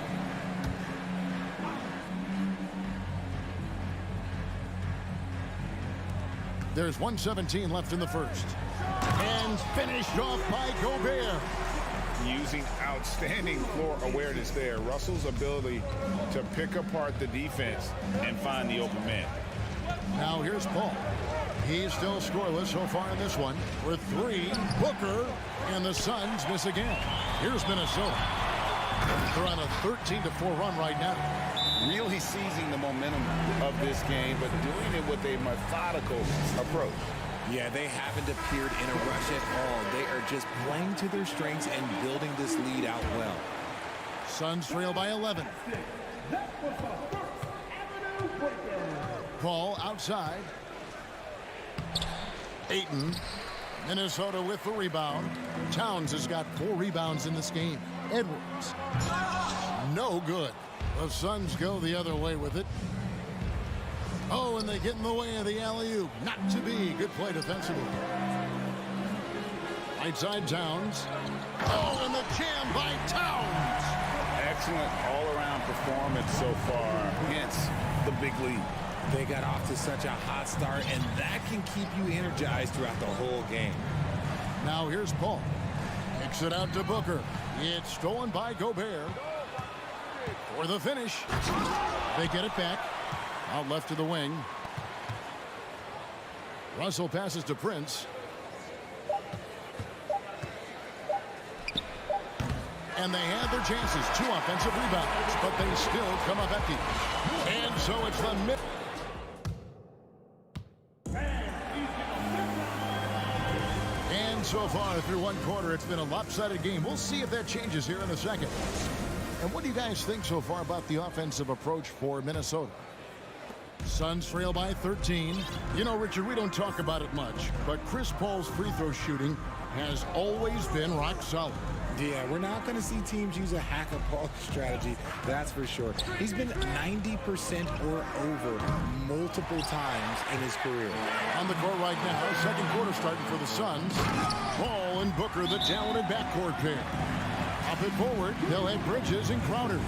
There's 1:17 left in the first. And finished off by Gobert. Using outstanding floor awareness there. Russell's ability to pick apart the defense and find the open man. Now here's Paul. He's still scoreless so far in this one. With 3, Booker, and the Suns miss again. Here's Minnesota. They're on a 13-4 run right now. Really seizing the momentum of this game, but doing it with a methodical approach. Yeah, they haven't appeared in a rush at all. They are just playing to their strengths and building this lead out well. Suns trail by 11. Paul outside. Ayton. Minnesota with the rebound. Towns has got 4 rebounds in this game. Edwards. No good. The Suns go the other way with it. Oh, and they get in the way of the alley-oop. Not to be. Good play defensively. Right side Towns. Oh, and the jam by Towns. Excellent all-around performance so far against the big lead. They got off to such a hot start, and that can keep you energized throughout the whole game. Now here's Paul. Kicks it out to Booker. It's stolen by Gobert. For the finish. They get it back. Out left to the wing. Russell passes to Prince. And they had their chances. 2 offensive rebounds, but they still come up empty. And so it's the mid. And so far through one quarter, it's been a lopsided game. We'll see if that changes here in a second. And what do you guys think so far about the offensive approach for Minnesota? Suns trail by 13. You know, Richard, we don't talk about it much, but Chris Paul's free throw shooting has always been rock solid. Yeah, we're not going to see teams use a hack-a-Paul strategy, that's for sure. He's been 90% or over multiple times in his career. On the court right now, second quarter starting for the Suns. Paul and Booker, the talented backcourt pair. Up it forward, they'll have Bridges and Crowder.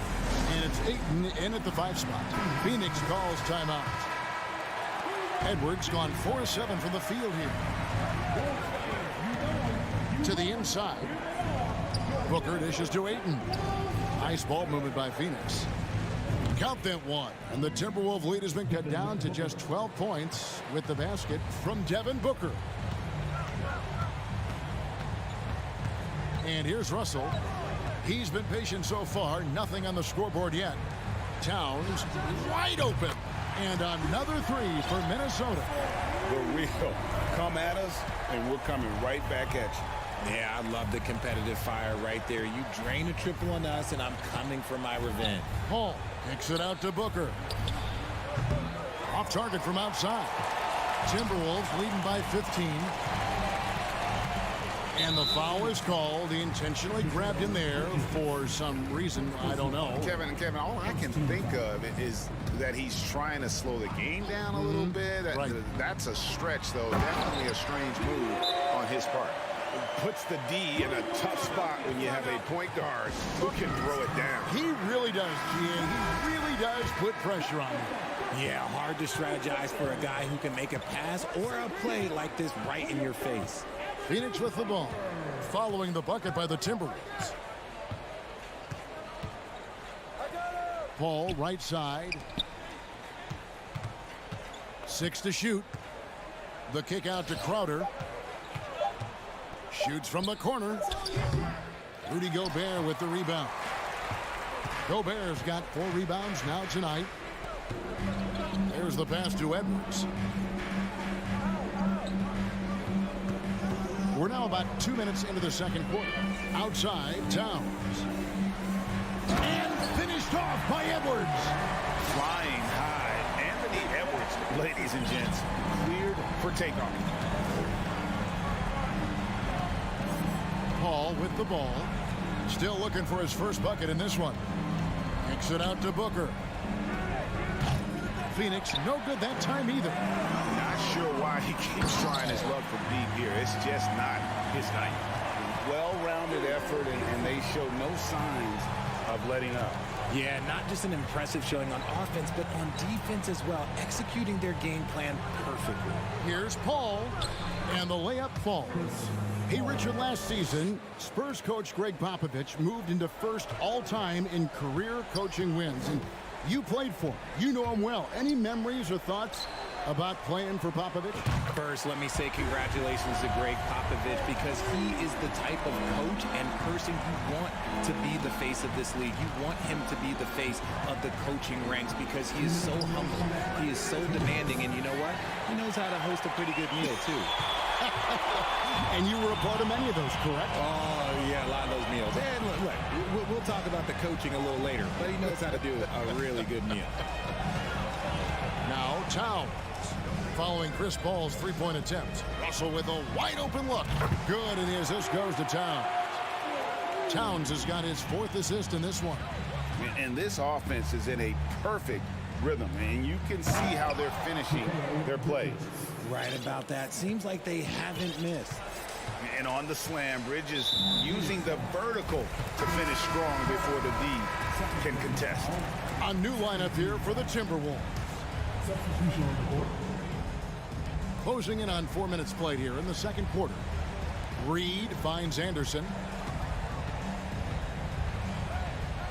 And it's Ayton in at the 5 spot. Phoenix calls timeout. Edwards gone 4-7 from the field here. To the inside. Booker dishes to Ayton. Nice ball movement by Phoenix. Count that one. And the Timberwolves lead has been cut down to just 12 points with the basket from Devin Booker. And here's Russell. He's been patient so far. Nothing on the scoreboard yet. Towns wide open. And another 3 for Minnesota. The real come at us, and we're coming right back at you. Yeah, I love the competitive fire right there. You drain a triple on us, and I'm coming for my revenge. Paul kicks it out to Booker. Off target from outside. Timberwolves leading by 15. And the foul is called. He intentionally grabbed him there for some reason. I don't know. Kevin, all I can think of is that he's trying to slow the game down a little bit. Right. That's a stretch, though. Definitely a strange move on his part. Puts the D in a tough spot when you have a point guard who can throw it down. He really does, Ian. He really does put pressure on him. Yeah, hard to strategize for a guy who can make a pass or a play like this right in your face. Phoenix with the ball, following the bucket by the Timberwolves. Paul, right side. 6 to shoot. The kick out to Crowder. Shoots from the corner. Rudy Gobert with the rebound. Gobert's got 4 rebounds now tonight. There's the pass to Edwards. We're now about 2 minutes into the second quarter. Outside, Towns. And finished off by Edwards. Flying high. Anthony Edwards, ladies and gents, cleared for takeoff. Paul with the ball. Still looking for his first bucket in this one. Kicks it out to Booker. Phoenix, no good that time either. Not sure why he keeps trying his luck from deep here. It's just not his night. Well-rounded effort, and they show no signs of letting up. Yeah, not just an impressive showing on offense, but on defense as well, executing their game plan perfectly. Here's Paul, and the layup falls. Hey, Richard, last season, Spurs coach Greg Popovich moved into first all-time in career coaching wins, and you played for him. You know him well. Any memories or thoughts about playing for Popovich? First, let me say congratulations to Greg Popovich, because he is the type of coach and person you want to be the face of this league. You want him to be the face of the coaching ranks, because he is so humble. He is so demanding, and you know what? He knows how to host a pretty good meal, too. And you were a part of many of those, correct? Oh, yeah, a lot of those meals. And look, we'll talk about the coaching a little later, but he knows how to do a really good meal. Now, Towns. Following Chris Paul's three-point attempt. Russell with a wide-open look. Good, and the assist goes to Towns. Towns has got his 4th assist in this one. And this offense is in a perfect rhythm, and you can see how they're finishing their plays. Right about that. Seems like they haven't missed. And on the slam, Bridges using the vertical to finish strong before the D can contest. A new lineup here for the Timberwolves. Substitution on the court. Closing in on 4 minutes played here in the second quarter. Reed finds Anderson.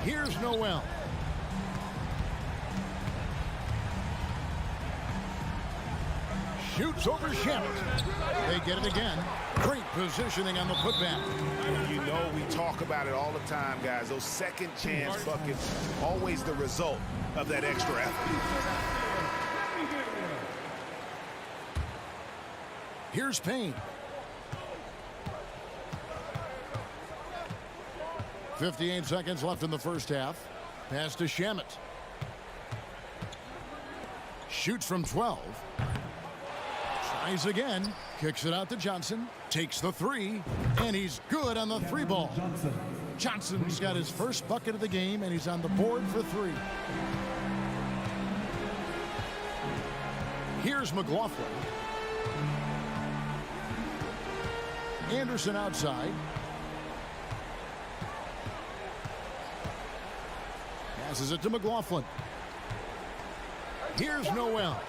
Here's Noel. Shoots over Shamet. They get it again. Great positioning on the putback. You know, we talk about it all the time, guys. Those second chance buckets, always the result of that extra effort. Here's Payne. 58 seconds left in the first half. Pass to Shamet. Shoots from 12. Tries again. Kicks it out to Johnson. Takes the 3. And he's good on the 3 ball. Johnson's got his first bucket of the game, and he's on the board for 3. Here's McLaughlin. Anderson outside. Passes it to McLaughlin. Here's Noel.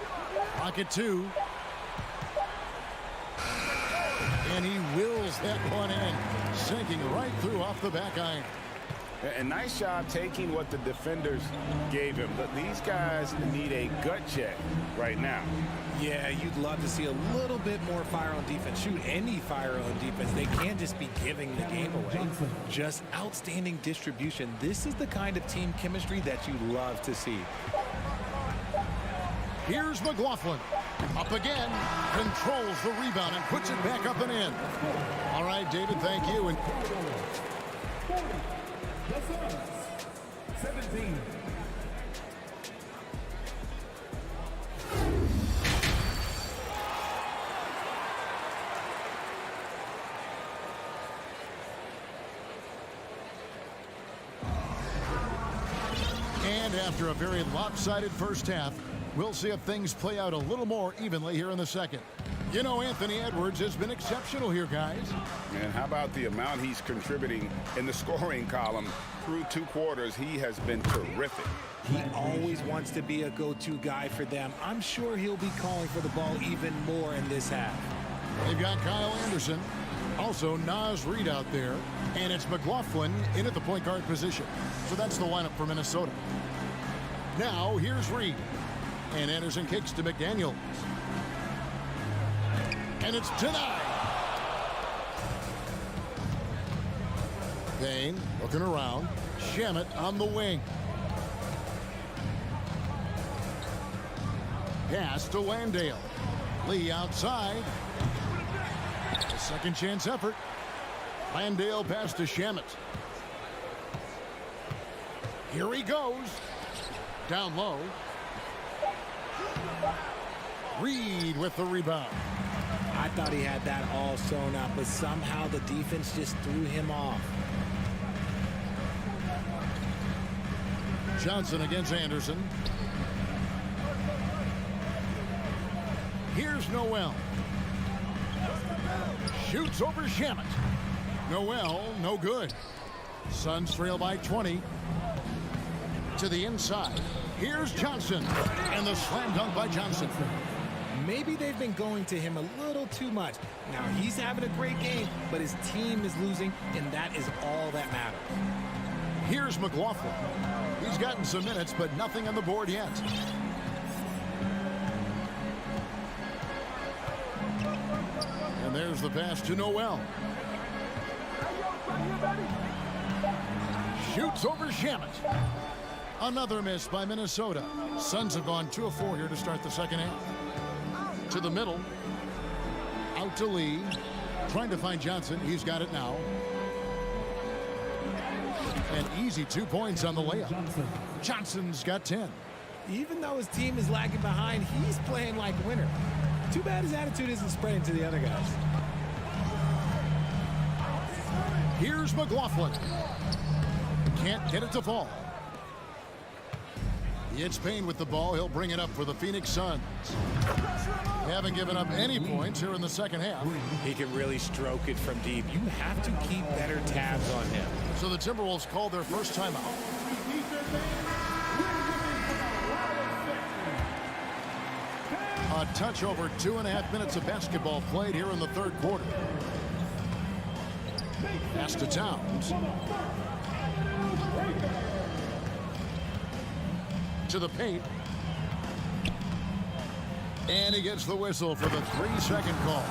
Pocket 2. And he wills that one in. Sinking right through off the back iron. A nice job taking what the defenders gave him. But these guys need a gut check right now. Yeah, you'd love to see a little bit more fire on defense. Shoot, any fire on defense. They can't just be giving the game away. Just outstanding distribution. This is the kind of team chemistry that you love to see. Here's McLaughlin. Up again. Controls the rebound and puts it back up and in. All right, David, thank you. And 17. And after a very lopsided first half, we'll see if things play out a little more evenly here in the second. You know, Anthony Edwards has been exceptional here, guys. And how about the amount he's contributing in the scoring column? Through 2 quarters, he has been terrific. He always wants to be a go-to guy for them. I'm sure he'll be calling for the ball even more in this half. They've got Kyle Anderson. Also, Naz Reid out there. And it's McLaughlin in at the point guard position. So that's the lineup for Minnesota. Now, here's Reid. And Anderson kicks to McDaniel. And it's denied. Payne looking around. Shamet on the wing. Pass to Landale. Lee outside. A second chance effort. Landale pass to Shamet. Here he goes. Down low. Reid with the rebound. I thought he had that all sewn up, but somehow the defense just threw him off. Johnson against Anderson. Here's Noel. Shoots over Shamet. Noel, no good. Suns trail by 20. To the inside. Here's Johnson. And the slam dunk by Johnson. Maybe they've been going to him a little too much. Now, he's having a great game, but his team is losing, and that is all that matters. Here's McLaughlin. He's gotten some minutes, but nothing on the board yet. Here's the pass to Noel. Shoots over Shamet. Another miss by Minnesota. Suns have gone 2 of 4 here to start the second half. To the middle. Out to Lee. Trying to find Johnson. He's got it now. An easy 2 points on the layup. Johnson's got 10. Even though his team is lagging behind, he's playing like a winner. Too bad his attitude isn't spreading to the other guys. Here's McLaughlin. Can't get it to fall. It's Payne with the ball. He'll bring it up for the Phoenix Suns. They haven't given up any points here in the second half. He can really stroke it from deep. You have to keep better tabs on him. So the Timberwolves called their first timeout. A touch over 2.5 minutes of basketball played here in the third quarter. Pass to Towns. To the paint. And he gets the whistle for the 3-second call.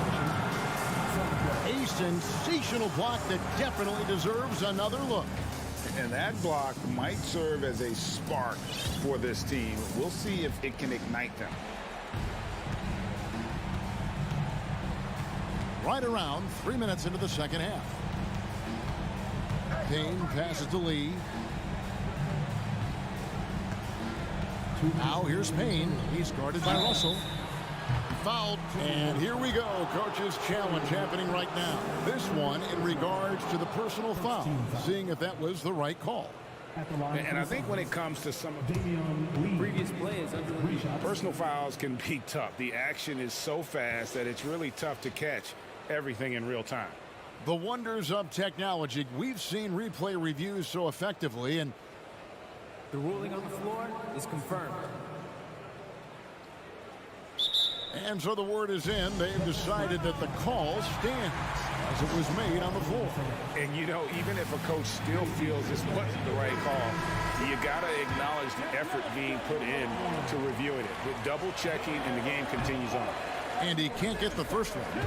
A sensational block that definitely deserves another look. And that block might serve as a spark for this team. We'll see if it can ignite them. Right around 3 minutes into the second half. Payne passes to Lee. Now here's Payne. He's guarded by Russell. Fouled. And here we go. Coach's challenge happening right now. This one in regards to the personal foul. Seeing if that was the right call. And I think when it comes to some of the previous plays, personal fouls can be tough. The action is so fast that it's really tough to catch everything in real time. The wonders of technology. We've seen replay reviews so effectively, and the ruling on the floor is confirmed. And so the word is in. They've decided that the call stands as it was made on the floor. And, you know, even if a coach still feels this wasn't the right call, you got to acknowledge the effort being put in to reviewing it. With double checking, and the game continues on. And he can't get the first one.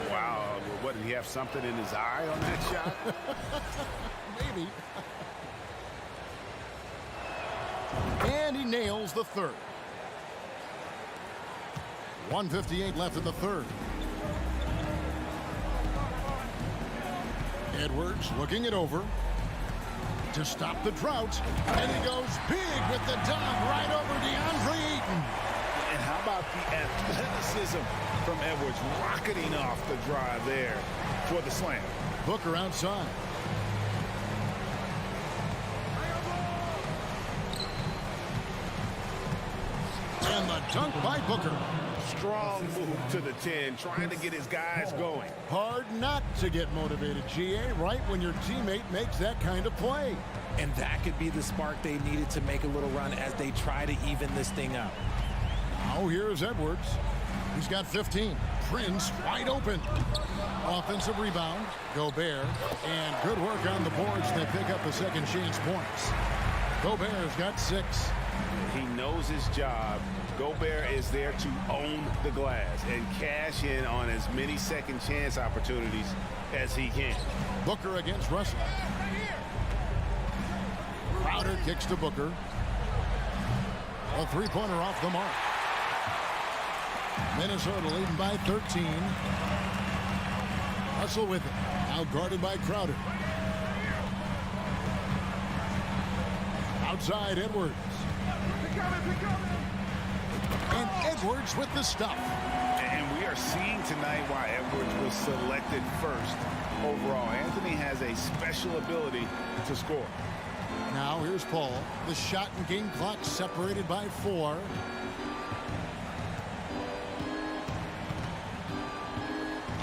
Wow. What, did he have something in his eye on that shot? Maybe. And he nails the third. 1:58 left in the third. Edwards looking it over to stop the drought. And he goes big with the dunk right over DeAndre Ayton. And how about the athleticism from Edwards rocketing off the drive there for the slam. Booker outside. And the dunk by Booker. Strong move to the 10, trying to get his guys going. Hard not to get motivated, GA, right when your teammate makes that kind of play. And that could be the spark they needed to make a little run as they try to even this thing out. Now here's Edwards. He's got 15. Prince wide open. Offensive rebound. Gobert. And good work on the boards. They pick up the second chance points. Gobert's got 6. He knows his job. Gobert is there to own the glass and cash in on as many second chance opportunities as he can. Booker against Russell. Crowder kicks to Booker. A three-pointer off the mark. Minnesota leading by 13. Russell with it. Now guarded by Crowder. Outside Edwards. And Edwards with the stop. And we are seeing tonight why Edwards was selected first overall. Anthony has a special ability to score. Now here's Paul. The shot and game clock separated by 4.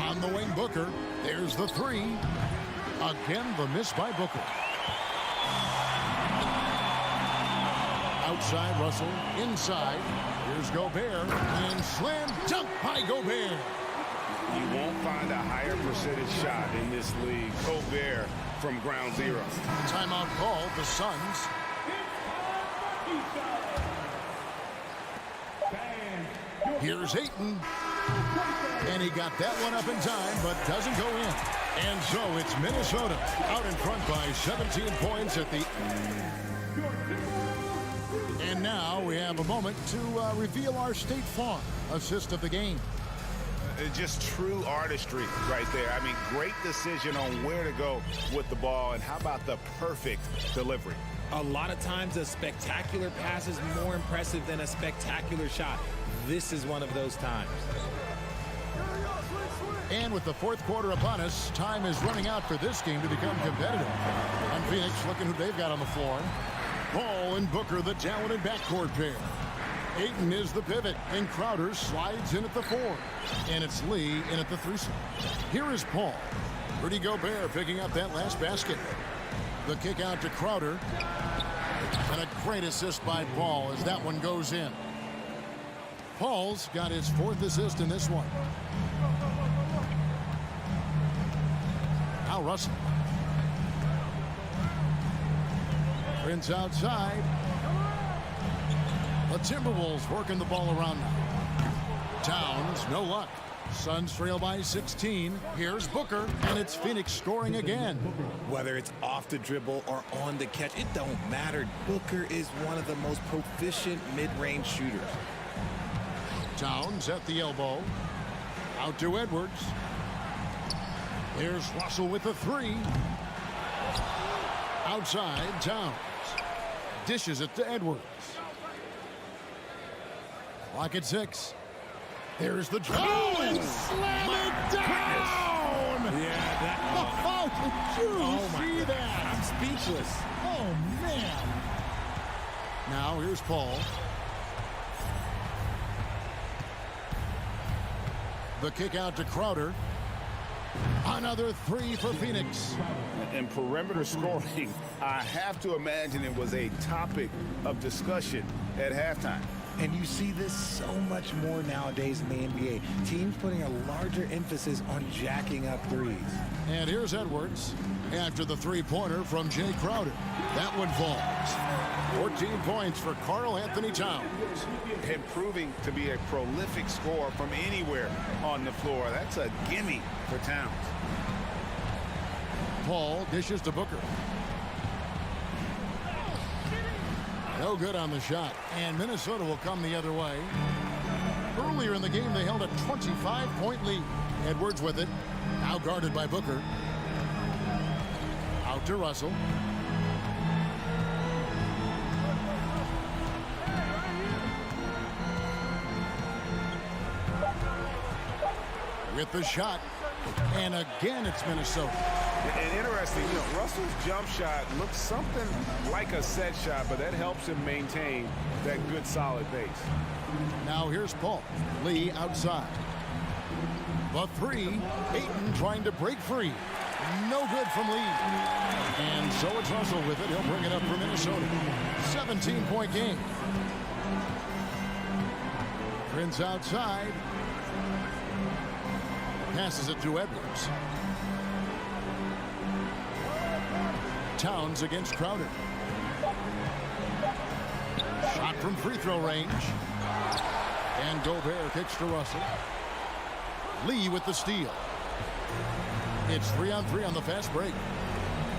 On the wing, Booker. There's the 3. Again, the miss by Booker. Outside Russell. Inside. Here's Gobert. And slam dunk by Gobert. You won't find a higher percentage shot in this league. Gobert from ground zero. Timeout call. The Suns. Here's Ayton. And he got that one up in time, but doesn't go in. And so it's Minnesota out in front by 17 points at the... And now we have a moment to reveal our State Farm assist of the game. Just true artistry right there. I mean, great decision on where to go with the ball, and how about the perfect delivery? A lot of times a spectacular pass is more impressive than a spectacular shot. This is one of those times. And with the fourth quarter upon us, time is running out for this game to become competitive. And Phoenix looking who they've got on the floor. Ball and Booker, the talented backcourt pair. Ayton is the pivot, and Crowder slides in at the 4. And it's Lee in at the 3 slot. Here is Paul. Rudy Gobert picking up that last basket. The kick out to Crowder. And a great assist by Paul as that one goes in. Paul's got his 4th assist in this one. Now Russell. Prince outside. The Timberwolves working the ball around now. Towns, no luck. Suns trail by 16. Here's Booker, and it's Phoenix scoring again. Whether it's off the dribble or on the catch, it don't matter. Booker is one of the most proficient mid-range shooters. Towns at the elbow. Out to Edwards. Here's Russell with the 3. Outside, Towns. Dishes it to Edwards. Clock at 6. There's the drive. Oh, and slam it down! Yeah, that... Oh, did you see that? I'm speechless. Oh, man. Now, here's Paul. The kick out to Crowder. Another 3 for Phoenix. And perimeter scoring, I have to imagine it was a topic of discussion at halftime. And you see this so much more nowadays in the NBA. Teams putting a larger emphasis on jacking up threes. And here's Edwards after the 3-pointer from Jay Crowder. That one falls. 14 points for Karl Anthony Towns. And proving to be a prolific scorer from anywhere on the floor. That's a gimme for Towns. Paul dishes to Booker. No good on the shot, and Minnesota will come the other way. Earlier in the game, they held a 25-point lead. Edwards with it, now guarded by Booker. Out to Russell. With the shot, and again it's Minnesota. And interesting, Russell's jump shot looks something like a set shot, but that helps him maintain that good, solid base. Now here's Paul. Lee outside. The 3, Ayton trying to break free. No good from Lee. And so it's Russell with it. He'll bring it up for Minnesota. 17-point game. Prince outside. Passes it to Edwards. Towns against Crowder. Shot from free throw range. And Gobert kicks to Russell. Lee with the steal. It's 3-on-3 on the fast break.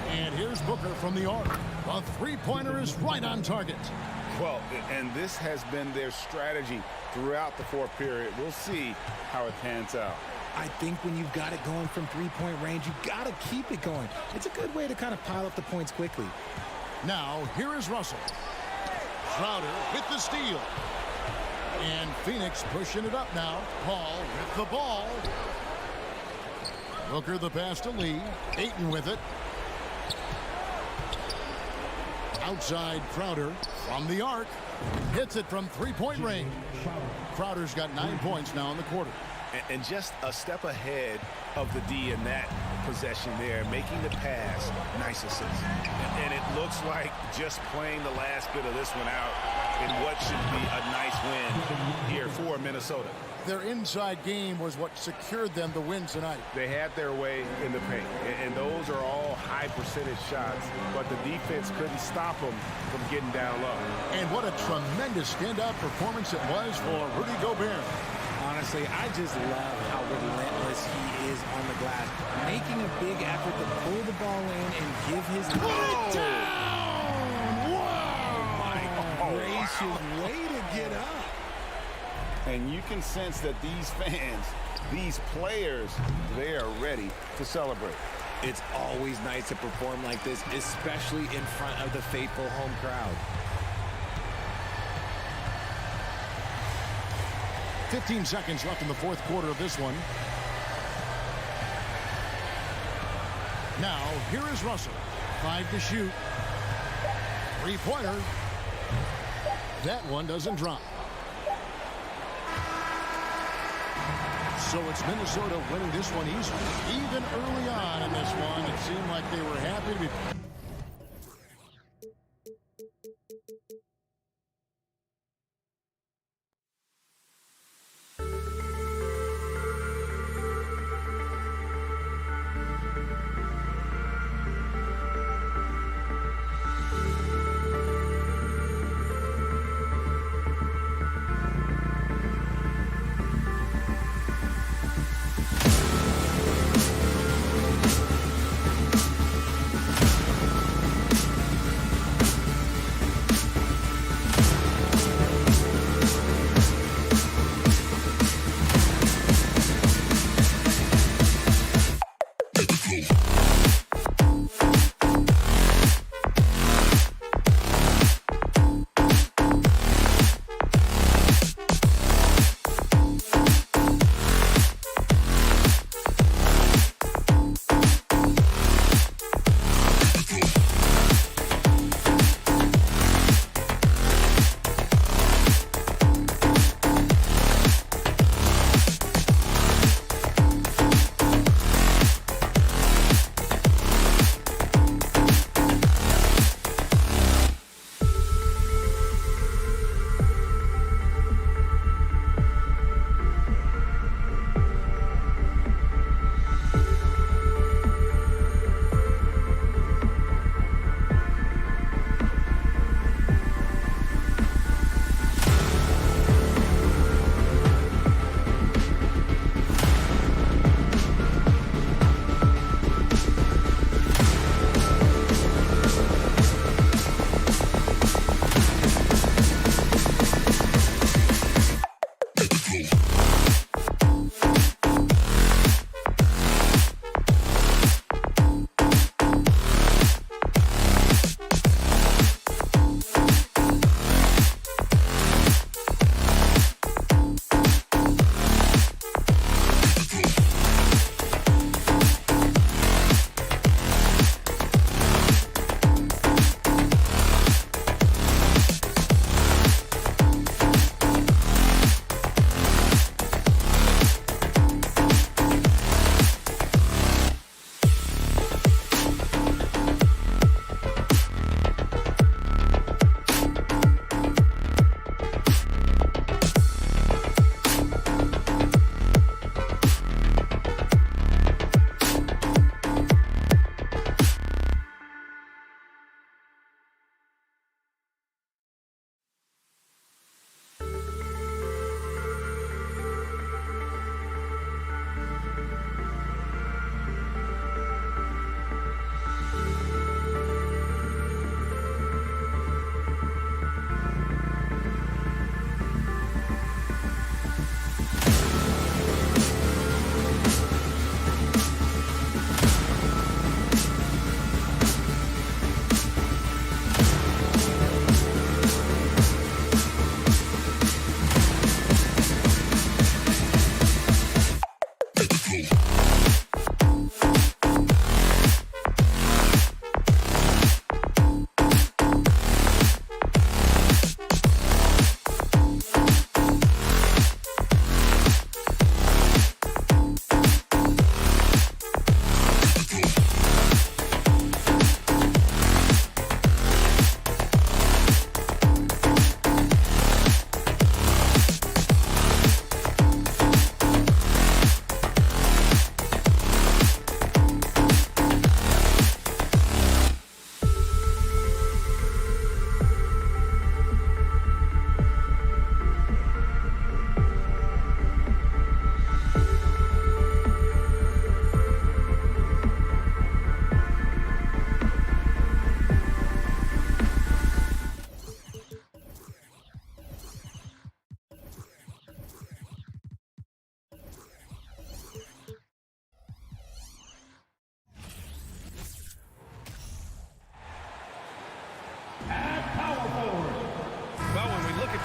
And here's Booker from the arc. The 3-pointer is right on target. Well, and this has been their strategy throughout the fourth period. We'll see how it pans out. I think when you've got it going from 3-point range, you've got to keep it going. It's a good way to kind of pile up the points quickly. Now, here is Russell. Crowder with the steal. And Phoenix pushing it up now. Paul with the ball. Booker the pass to Lee. Ayton with it. Outside Crowder from the arc. Hits it from 3-point range. Crowder's got 9 points now in the quarter. And just a step ahead of the D in that possession there, making the pass. Nice assist. And it looks like just playing the last bit of this one out in what should be a nice win here for Minnesota. Their inside game was what secured them the win tonight. They had their way in the paint, and those are all high percentage shots, but the defense couldn't stop them from getting down low. And what a tremendous standout performance it was for Rudy Gobert. honestly, I just love how relentless he is on the glass, making a big effort to pull the ball in and give his team. Put it down! Wow! My gracious, way to get up. And you can sense that these fans, these players, they are ready to celebrate. It's always nice to perform like this, especially in front of the faithful home crowd. 15 seconds left in the fourth quarter of this one. Now, here is Russell. 5 to shoot. Three-pointer. That one doesn't drop. So it's Minnesota winning this one easily. Even early on in this one, it seemed like they were happy to be...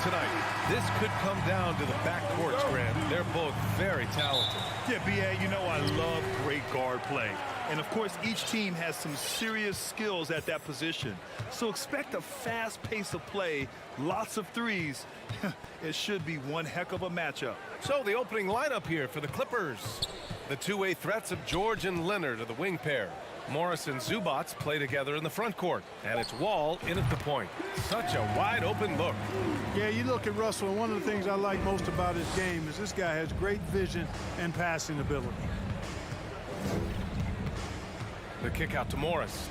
tonight. This could come down to the backcourts, Grant. They're both very talented. Yeah, B.A., you know I love great guard play. And, of course, each team has some serious skills at that position. So expect a fast pace of play, lots of threes. It should be one heck of a matchup. So the opening lineup here for the Clippers. The two-way threats of George and Leonard are the wing pair. Morris and Zubats play together in the front court. And it's Wall in at the point. Such a wide-open look. Yeah, you look at Russell, and one of the things I like most about his game is this guy has great vision and passing ability. The kick out to Morris.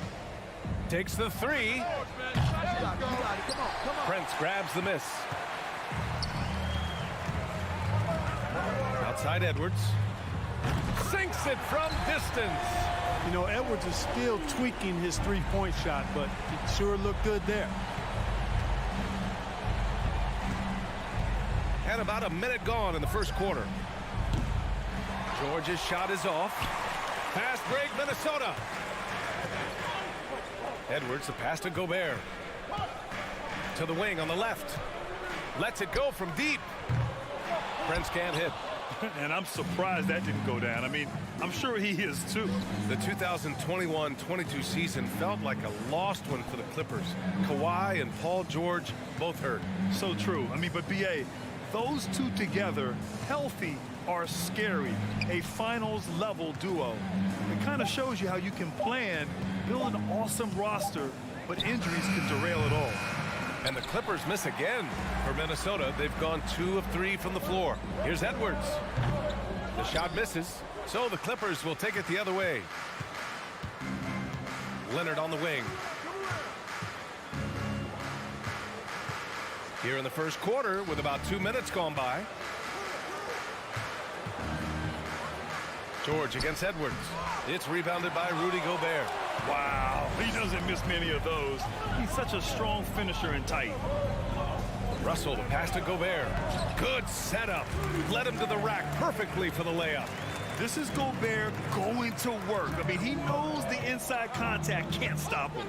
Takes the three. Prince grabs the miss. Outside Edwards. Sinks it from distance. You know, Edwards is still tweaking his three-point shot, but it sure looked good there. And about a minute gone in the first quarter. George's shot is off. Fast break, Minnesota. Edwards, the pass to Gobert. To the wing on the left. Lets it go from deep. Prince can't hit. And I'm surprised that didn't go down. I mean, I'm sure he is too. The 2021-22 season felt like a lost one for the Clippers. Kawhi and Paul George both hurt. So true. I mean, but B.A., those two together, healthy, are scary. A finals-level duo. It kind of shows you how you can plan, build an awesome roster, but injuries can derail it all. And the Clippers miss again. For Minnesota, they've gone 2 of 3 from the floor. Here's Edwards. The shot misses, so the Clippers will take it the other way. Leonard on the wing. Here in the first quarter with about 2 minutes gone by. George against Edwards. It's rebounded by Rudy Gobert. Wow, he doesn't miss many of those. He's such a strong finisher and tight. Russell, the pass to Gobert. Good setup. Led him to the rack perfectly for the layup. This is Gobert going to work. I mean, he knows the inside contact can't stop him.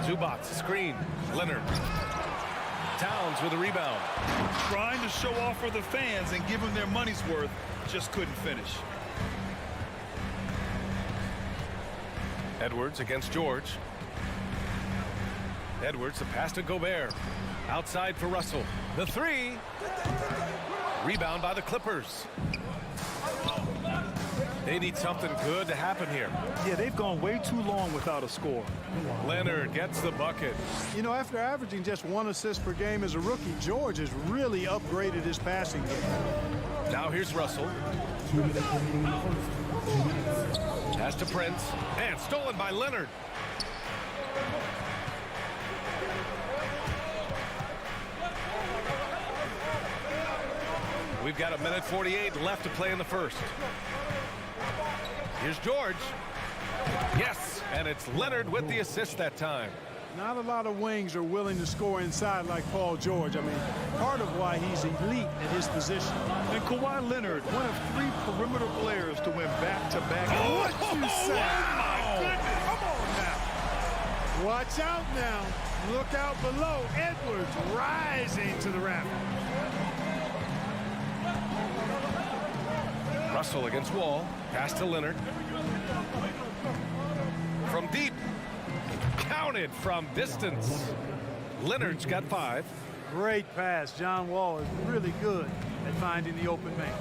Zubats, screen. Leonard. Towns with a rebound. Trying to show off for the fans and give them their money's worth. Just couldn't finish. Edwards against George. Edwards, the pass to Gobert. Outside for Russell. The three. Rebound by the Clippers. They need something good to happen here. Yeah, they've gone way too long without a score. Leonard gets the bucket. You know, after averaging just 1 assist per game as a rookie, George has really upgraded his passing game. Now here's Russell. Pass to Prince. And stolen by Leonard. We've got a minute 48 left to play in the first. Here's George. Yes, and it's Leonard with the assist that time. Not a lot of wings are willing to score inside like Paul George. I mean, part of why he's elite at his position. And Kawhi Leonard, one of 3 perimeter players to win back-to-back. What you say? Oh, my goodness. Come on now. Watch out now. Look out below. Edwards rising to the raft. Russell against Wall. Pass to Leonard. From deep. Counted from distance. Leonard's got 5. Great pass. John Wall is really good at finding the open man.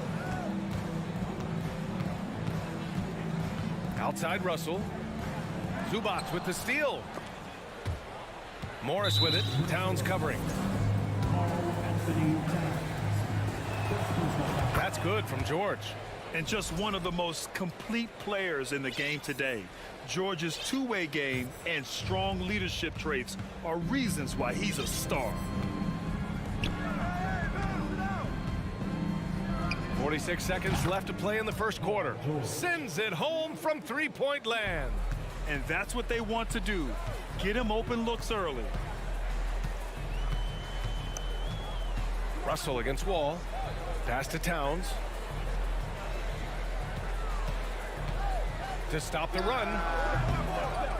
Outside Russell. Zubats with the steal. Morris with it. Towns covering. That's good from George. And just one of the most complete players in the game today. George's two-way game and strong leadership traits are reasons why he's a star. 46 seconds left to play in the first quarter. Sends it home from three-point land. And that's what they want to do. Get him open looks early. Russell against Wall. Pass to Towns. To stop the run.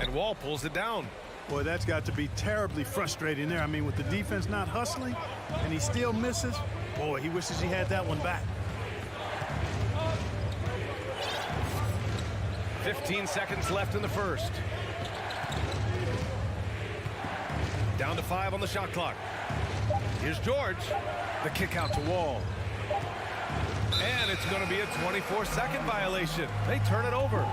And Wall pulls it down. Boy, that's got to be terribly frustrating there. I mean, with the defense not hustling and he still misses, boy, he wishes he had that one back. 15 seconds left in the first. Down to 5 on the shot clock. Here's George. The kick out to Wall. And it's going to be a 24-second violation. They turn it over.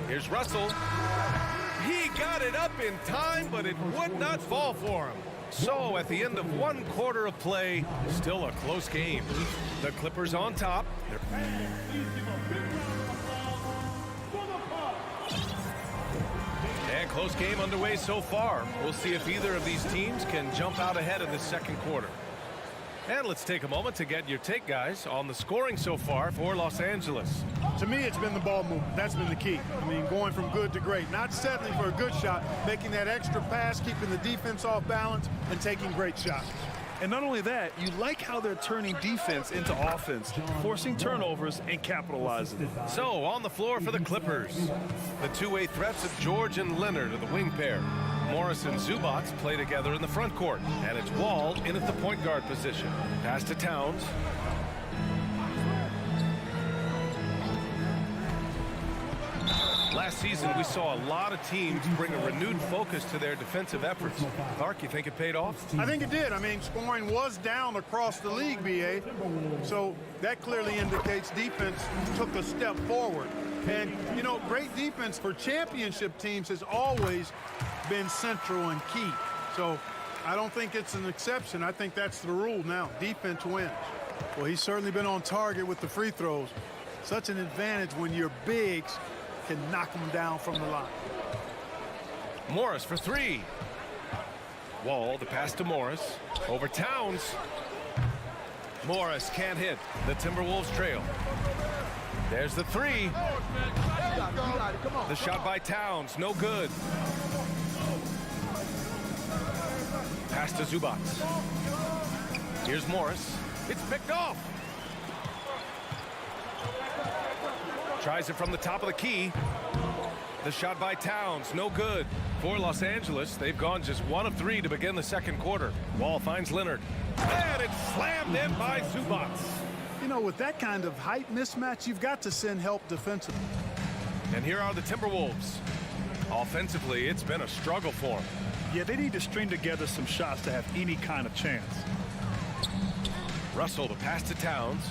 Here's Russell. He got it up in time, but it would not fall for him. So at the end of 1 quarter of play, still a close game. The Clippers on top. And close game underway so far. We'll see if either of these teams can jump out ahead in the second quarter. And let's take a moment to get your take, guys, on the scoring so far for Los Angeles. To me, it's been the ball movement. That's been the key. I mean, going from good to great. Not settling for a good shot, making that extra pass, keeping the defense off balance, and taking great shots. And not only that, you like how they're turning defense into offense, forcing turnovers and capitalizing. So, on the floor for the Clippers, the two-way threats of George and Leonard are the wing pair. Morris and Zubac play together in the front court, and it's Wall in at the point guard position. Pass to Towns. Last season, we saw a lot of teams bring a renewed focus to their defensive efforts. Clark, you think it paid off? I think it did. I mean, scoring was down across the league, B.A. So that clearly indicates defense took a step forward. And, you know, great defense for championship teams has always been central and key. So I don't think it's an exception. I think that's the rule now. Defense wins. Well, he's certainly been on target with the free throws. Such an advantage when your bigs can knock them down from the line. Morris for 3. Wall, the pass to Morris. Over Towns. Morris can't hit. The Timberwolves trail. There's the 3. The shot by Towns, no good. Pass to Zubac. Here's Morris. It's picked off. Tries it from the top of the key. The shot by Towns, no good. For Los Angeles, they've gone just 1 of 3 to begin the second quarter. Wall finds Leonard. And it's slammed in by Zubac. You know, with that kind of height mismatch, you've got to send help defensively. And here are the Timberwolves. Offensively, it's been a struggle for them. Yeah, they need to string together some shots to have any kind of chance. Russell, the pass to Towns.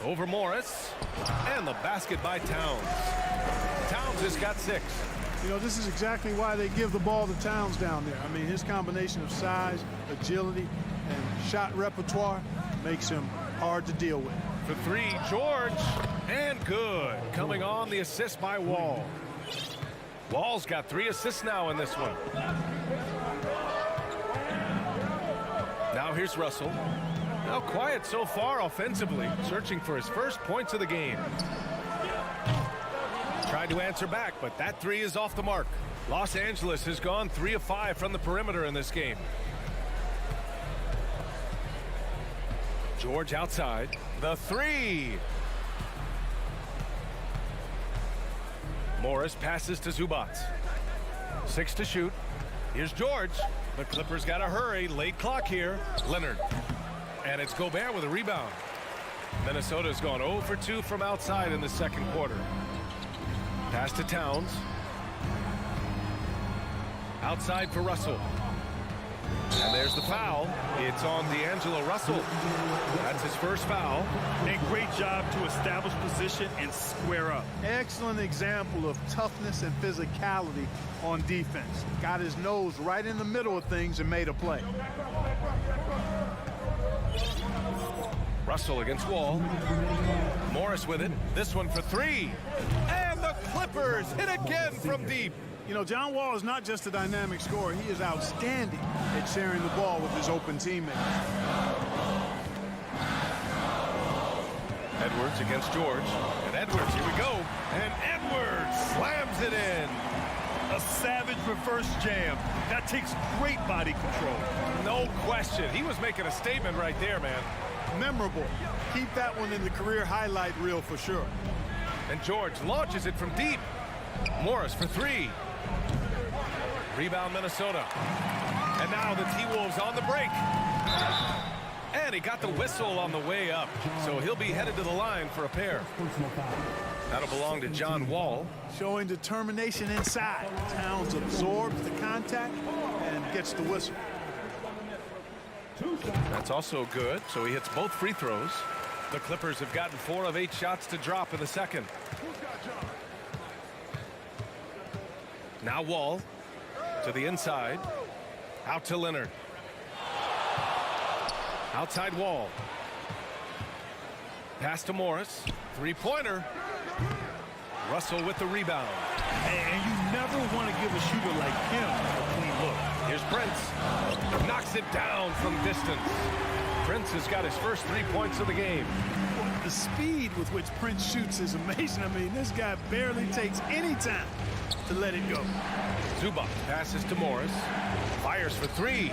Over Morris. And the basket by Towns. Towns has got 6. You know, this is exactly why they give the ball to Towns down there. I mean, his combination of size, agility, and shot repertoire makes him hard to deal with. For 3, George. And good. Coming on the assist by Wall. Wall's got 3 assists now in this one. Now here's Russell. Now quiet so far offensively, searching for his first points of the game. Tried to answer back, but that 3 is off the mark. Los Angeles has gone 3 of 5 from the perimeter in this game. George outside. The 3. Morris passes to Zubac. 6 to shoot. Here's George. The Clippers got to hurry. Late clock here. Leonard. And it's Gobert with a rebound. Minnesota's gone 0 for 2 from outside in the second quarter. Pass to Towns. Outside for Russell. And there's the foul. It's on D'Angelo Russell. That's his first foul. And great job to establish position and square up. Excellent example of toughness and physicality on defense. Got his nose right in the middle of things and made a play. Russell against Wall. Morris with it. This one for 3. And the Clippers hit again from deep. You know, John Wall is not just a dynamic scorer. He is outstanding at sharing the ball with his open teammates. Edwards against George. And Edwards, here we go. And Edwards slams it in. A reverse jam. That takes great body control. No question. He was making a statement right there, man. Memorable. Keep that one in the career highlight reel for sure. And George launches it from deep. Morris for three. Rebound, Minnesota. And now the T-Wolves on the break. And he got the whistle on the way up. So he'll be headed to the line for a pair. That'll belong to John Wall. Showing determination inside. Towns absorbs the contact and gets the whistle. That's also good. So he hits both free throws. The Clippers have gotten 4 of 8 shots to drop in the second. Now Wall to the inside. Out to Leonard. Outside Wall. Pass to Morris. Three-pointer. Russell with the rebound. And you never want to give a shooter like him a clean look. Here's Prince. Knocks it down from distance. Prince has got his first 3 points of the game. The speed with which Prince shoots is amazing. I mean, this guy barely takes any time to let it go. Zubac passes to Morris. Fires for three.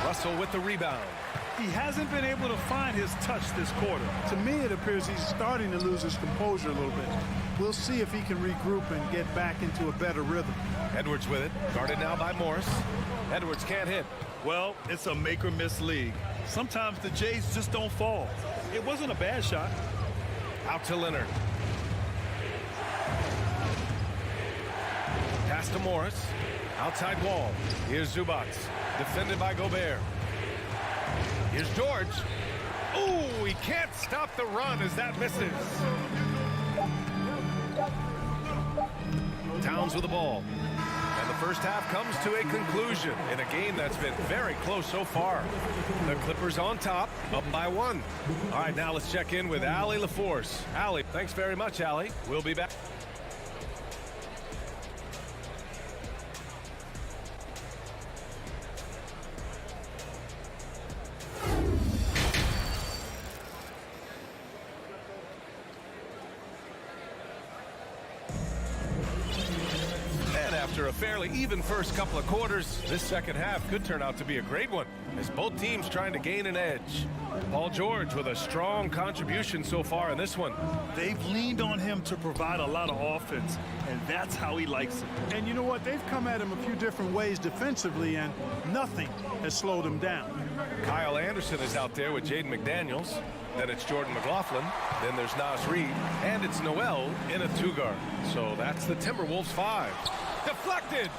Russell with the rebound. He hasn't been able to find his touch this quarter. To me, it appears he's starting to lose his composure a little bit. We'll see if he can regroup and get back into a better rhythm. Edwards with it. Guarded now by Morris. Edwards can't hit. Well, it's a make-or-miss league. Sometimes the Jays just don't fall. It wasn't a bad shot. Out to Leonard. Pass to Morris. Outside Wall. Here's Zubac. Defended by Gobert. Here's George. Ooh, he can't stop the run as that misses. Towns with the ball. And the first half comes to a conclusion in a game that's been very close so far. The Clippers on top, up by 1. All right, now let's check in with Allie LaForce. Allie, thanks very much, Allie. We'll be back. After a fairly even first couple of quarters, this second half could turn out to be a great one as both teams trying to gain an edge. Paul George with a strong contribution so far in this one. They've leaned on him to provide a lot of offense, and that's how he likes it. And you know what? They've come at him a few different ways defensively, and nothing has slowed him down. Kyle Anderson is out there with Jaden McDaniels. Then it's Jordan McLaughlin. Then there's Nas Reed. And it's Noel in a 2-guard. So that's the Timberwolves 5. Deflected.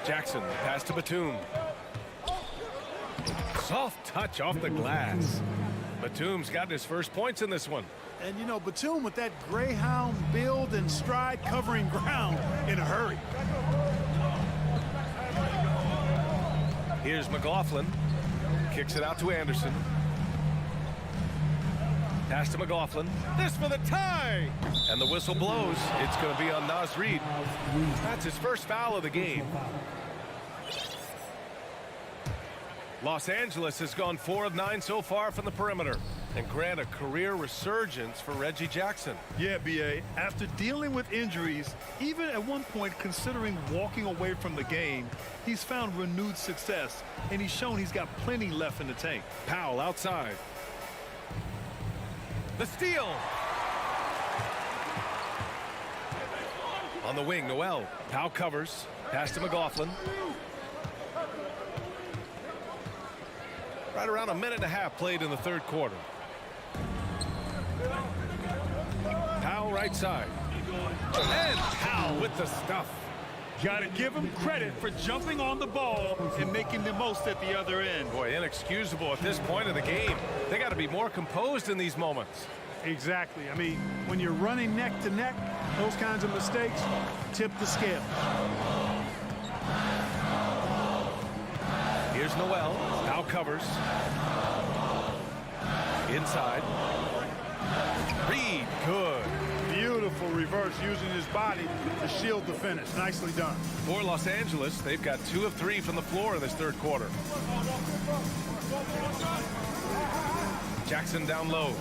Jackson, pass to Batum. Soft touch off the glass. Batum's got his first points in this one. And you know, Batum with that Greyhound build and stride covering ground in a hurry. Here's McLaughlin. Kicks it out to Anderson. Pass to McLaughlin. This for the tie. And the whistle blows. It's going to be on Nas Reed. That's his first foul of the game. Los Angeles has gone 4 of 9 so far from the perimeter. And grant a career resurgence for Reggie Jackson. Yeah, B.A. After dealing with injuries, even at one point considering walking away from the game, he's found renewed success, and he's shown he's got plenty left in the tank. Powell outside. The steal. On the wing, Noel. Powell covers. Pass to McLaughlin. Right around a minute and a half played in the third quarter. Powell right side. And Powell with the stuff. Got to give him credit for jumping on the ball and making the most at the other end. Boy, inexcusable at this point of the game. They got to be more composed in these moments. Exactly. I mean, when you're running neck to neck, those kinds of mistakes tip the scale. Here's Noel. Powell covers. Inside. Reed, good. Beautiful reverse using his body to shield the finish. Nicely done. For Los Angeles, they've got 2 of 3 from the floor in this third quarter. Jackson down low.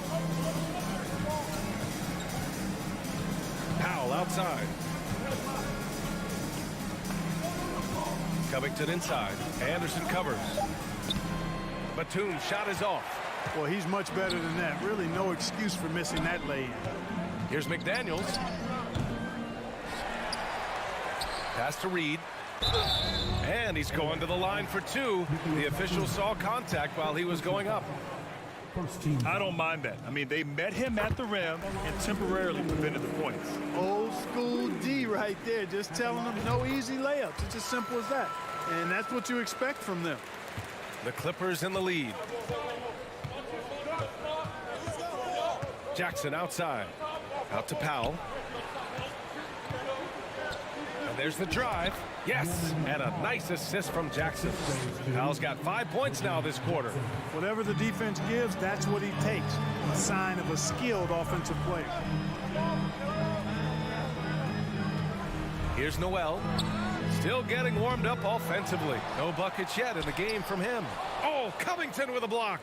Powell outside. Covington inside. Anderson covers. Batum's shot is off. Well, he's much better than that. Really no excuse for missing that lay-in. Here's McDaniels. Pass to Reed. And he's going to the line for two. The official saw contact while he was going up. I don't mind that. I mean, they met him at the rim and temporarily prevented the points. Old school D right there, just telling them no easy layups. It's as simple as that. And that's what you expect from them. The Clippers in the lead. Jackson outside. Out to Powell. And there's the drive. Yes, and a nice assist from Jackson. Powell's got 5 points now this quarter. Whatever the defense gives, that's what he takes. A sign of a skilled offensive player. Here's Noel. Still getting warmed up offensively. No buckets yet in the game from him. Oh, Covington with a block.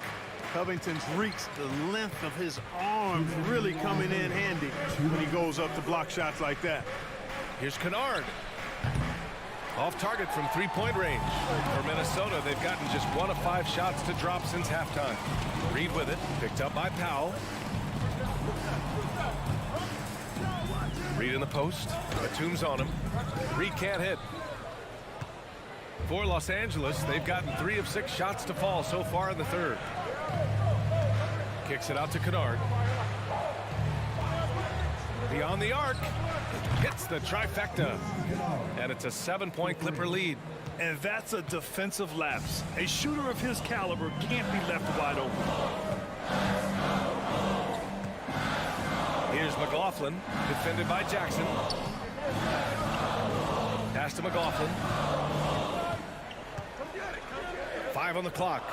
Covington's reach, the length of his arms really coming in handy when he goes up to block shots like that. Here's Kennard. Off target from three-point range. For Minnesota, they've gotten just 1 of 5 shots to drop since halftime. Reed with it, picked up by Powell. Reed in the post. Batum's on him. Reed can't hit. For Los Angeles, they've gotten 3 of 6 shots to fall so far in the third. Kicks it out to Kennard. Beyond the arc. Hits the trifecta. And it's a 7-point Clipper lead. And that's a defensive lapse. A shooter of his caliber can't be left wide open. Here's McLaughlin, defended by Jackson. Pass to McLaughlin. 5 on the clock.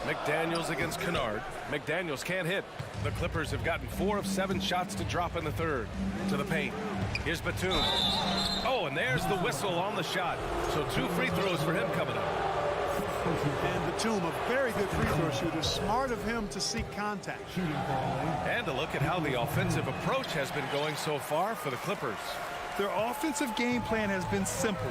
McDaniels against Kennard. McDaniels can't hit. The Clippers have gotten 4 of 7 shots to drop in the third. To the paint. Here's Batum. Oh, and there's the whistle on the shot. So 2 free throws for him coming up. And Batum, a very good free throw shooter. Smart of him to seek contact. And to look at how the offensive approach has been going so far for the Clippers. Their offensive game plan has been simple.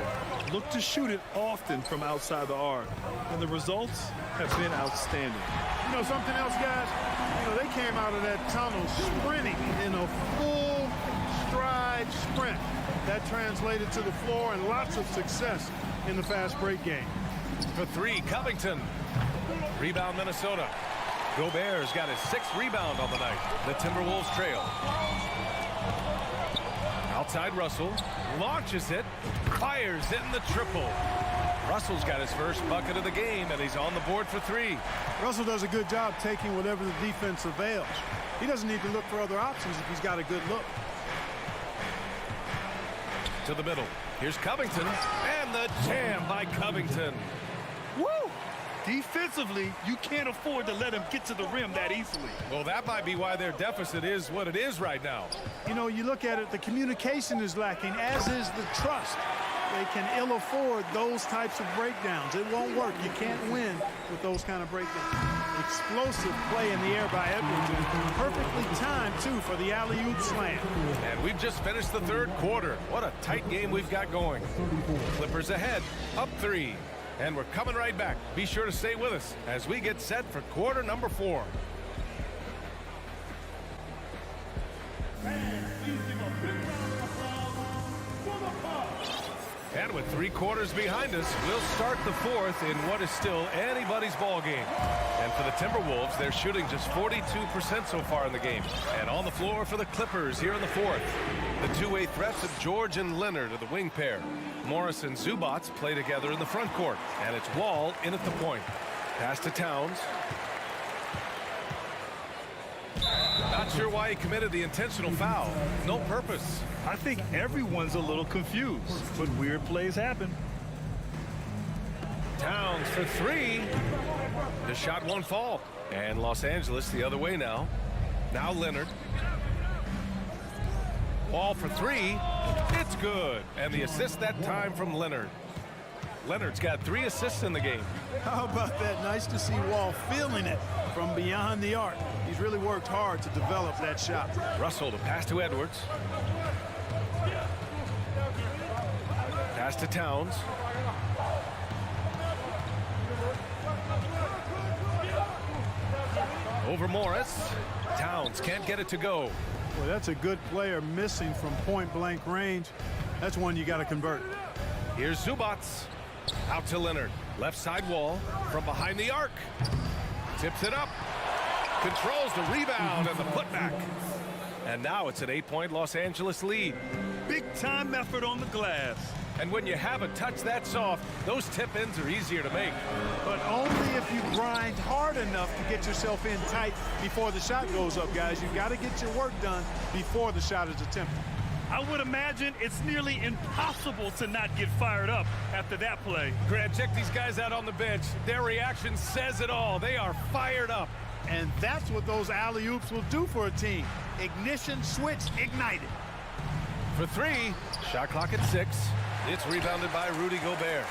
Look to shoot it often from outside the arc. And the results have been outstanding. You know something else, guys? You know, they came out of that tunnel sprinting in a full stride sprint. That translated to the floor and lots of success in the fast break game. For 3, Covington. Rebound, Minnesota. Gobert's got his 6th rebound on the night. The Timberwolves trail. Outside Russell. Launches it. Fires it in the triple. Russell's got his first bucket of the game, and he's on the board for 3. Russell does a good job taking whatever the defense avails. He doesn't need to look for other options if he's got a good look. To the middle. Here's Covington. And the jam by Covington. Woo! Defensively, you can't afford to let him get to the rim that easily. Well, that might be why their deficit is what it is right now. You know, you look at it, the communication is lacking, as is the trust. They can ill afford those types of breakdowns. It won't work. You can't win with those kind of breakdowns. Explosive play in the air by Edwards. Perfectly timed, too, for the alley-oop slam. And we've just finished the third quarter. What a tight game we've got going. Clippers ahead, up 3. And we're coming right back. Be sure to stay with us as we get set for quarter number 4. And with 3 quarters behind us, we'll start the 4th in what is still anybody's ball game. And for the Timberwolves, they're shooting just 42% so far in the game. And on the floor for the Clippers here in the 4th. The two-way threats of George and Leonard are the wing pair. Morris and Zubac play together in the front court. And it's Wall in at the point. Pass to Towns. Not sure why he committed the intentional foul. No purpose. I think everyone's a little confused, but weird plays happen. Towns for 3. The shot won't fall. And Los Angeles the other way now. Now Leonard. Wall for 3. It's good. And the assist that time from Leonard. Leonard's got 3 assists in the game. How about that? Nice to see Wall feeling it from beyond the arc. He's really worked hard to develop that shot. Russell to pass to Edwards. Pass to Towns. Over Morris. Towns can't get it to go. Well, that's a good player missing from point-blank range. That's one you got to convert. Here's Zubats. Out to Leonard. Left side wall from behind the arc. Tips it up. Controls the rebound and the putback. And now it's an 8-point Los Angeles lead. Big-time effort on the glass. And when you have a touch that soft, those tip-ins are easier to make. But only if you grind hard enough to get yourself in tight before the shot goes up, guys. You've got to get your work done before the shot is attempted. I would imagine it's nearly impossible to not get fired up after that play. Grant, check these guys out on the bench. Their reaction says it all. They are fired up. And that's what those alley-oops will do for a team. Ignition switch ignited. For three, shot clock at 6. It's rebounded by Rudy Gobert.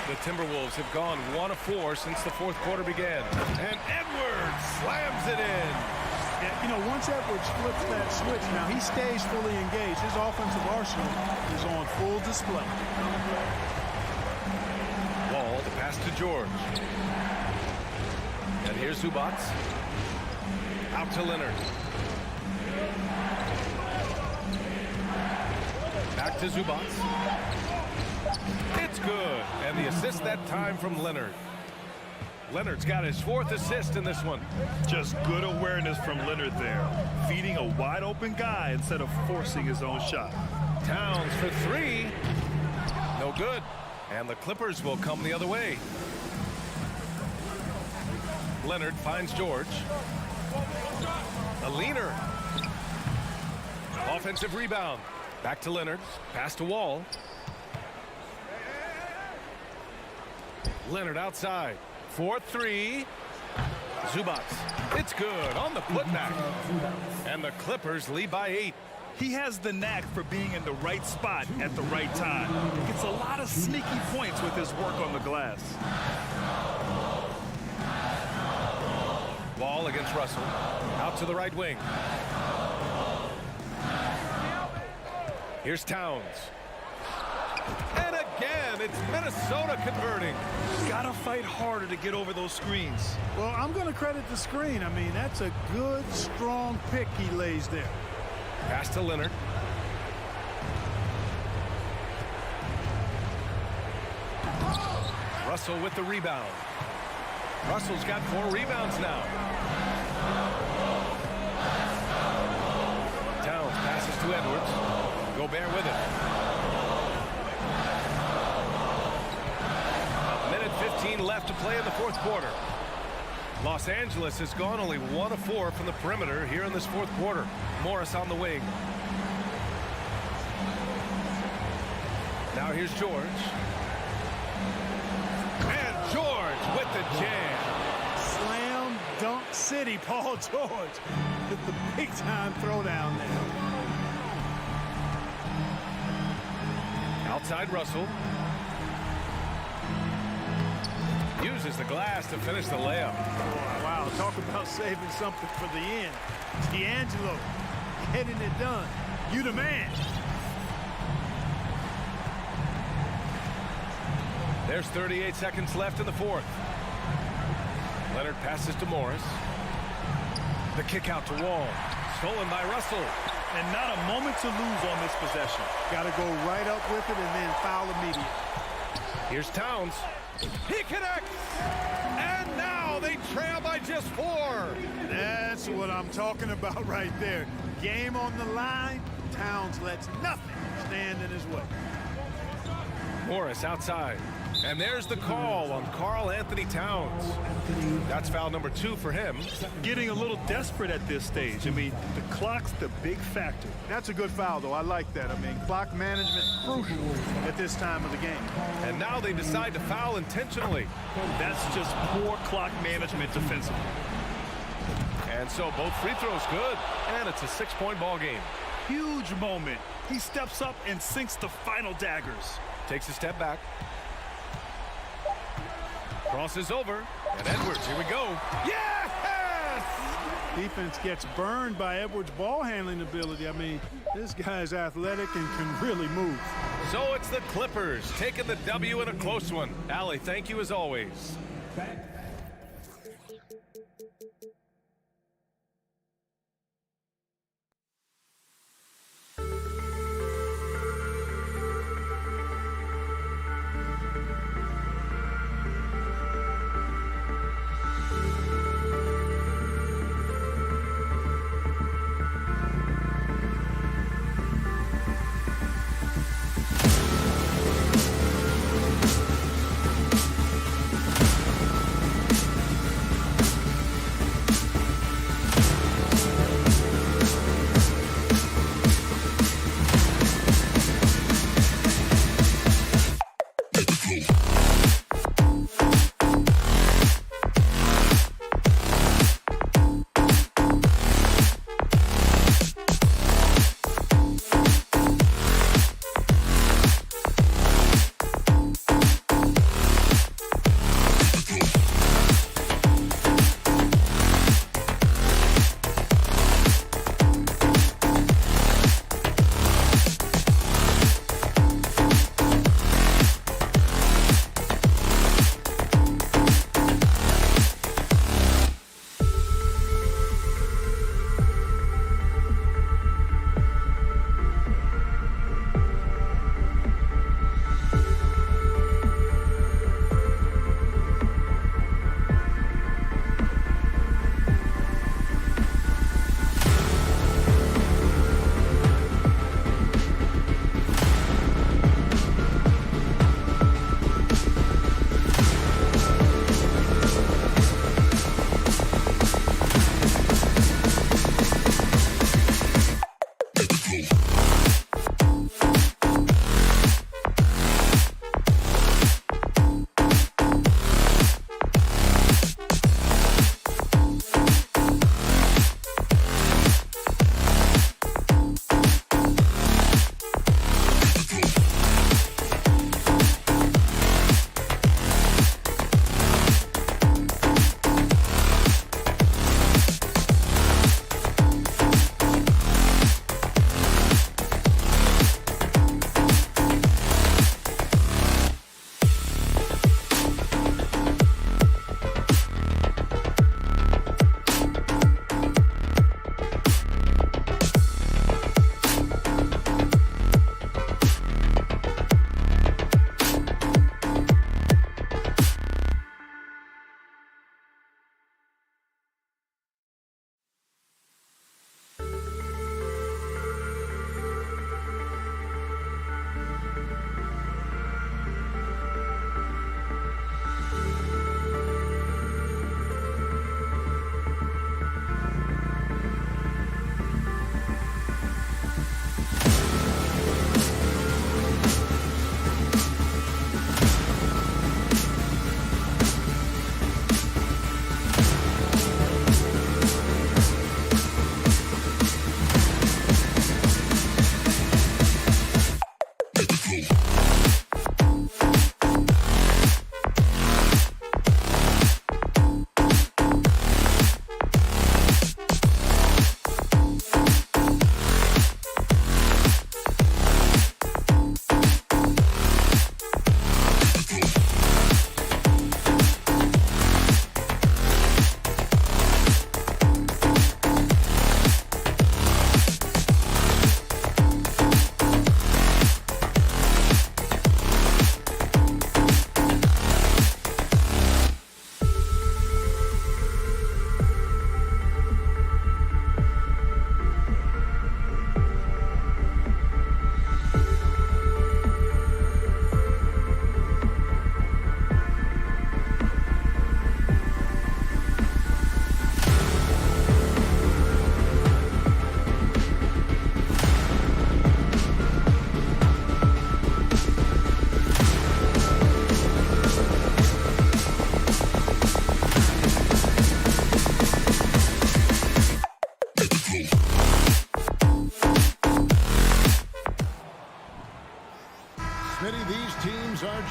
The Timberwolves have gone 1 of 4 since the fourth quarter began. And Edwards slams it in. Yeah, you know, once Edwards flips that switch, now he stays fully engaged. His offensive arsenal is on full display. Wall to pass to George. And here's Zubats. Out to Leonard. Back to Zubats. It's good. And the assist that time from Leonard. Leonard's got his 4th assist in this one. Just good awareness from Leonard there. Feeding a wide open guy instead of forcing his own shot. Towns for 3. No good. And the Clippers will come the other way. Leonard finds George. A leaner. Offensive rebound. Back to Leonard. Pass to Wall. Leonard outside. 4-3. Zubats. It's good on the putback. And the Clippers lead by 8. He has the knack for being in the right spot at the right time. He gets a lot of sneaky points with his work on the glass. Wall against Russell. Out to the right wing. Here's Towns. And again, it's Minnesota converting. Gotta fight harder to get over those screens. Well, I'm going to credit the screen. I mean, that's a good, strong pick he lays there. Pass to Leonard. Russell with the rebound. Russell's got 4 rebounds now. Towns passes to Edwards. Gobert with it. A minute 15 left to play in the fourth quarter. Los Angeles has gone only 1 of 4 from the perimeter here in this fourth quarter. Morris on the wing. Now here's George. And George with the jam. Slam dunk city, Paul George. With the big-time throwdown there. Outside Russell. Uses the glass to finish the layup. Oh, wow, talk about saving something for the end. D'Angelo getting it done. You the man. There's 38 seconds left in the fourth. Leonard passes to Morris. The kick out to Wall. Stolen by Russell. And not a moment to lose on this possession. Got to go right up with it and then foul immediately. Here's Towns. He connects. And now they trail by just 4. That's what I'm talking about right there. Game on the line. Towns lets nothing stand in his way. Morris outside. And there's the call on Karl Anthony Towns. That's foul number 2 for him. Getting a little desperate at this stage. I mean, the clock's the big factor. That's a good foul, though. I like that. I mean, clock management crucial at this time of the game. And now they decide to foul intentionally. That's just poor clock management defensively. And so both free throws good. And it's a 6-point ball game. Huge moment. He steps up and sinks the final daggers. Takes a step back. Crosses over. And Edwards, here we go. Yes! defense gets burned by Edwards' ball handling ability. I mean, this guy's athletic and can really move. So it's the Clippers taking the W in a close one. Allie, thank you as always.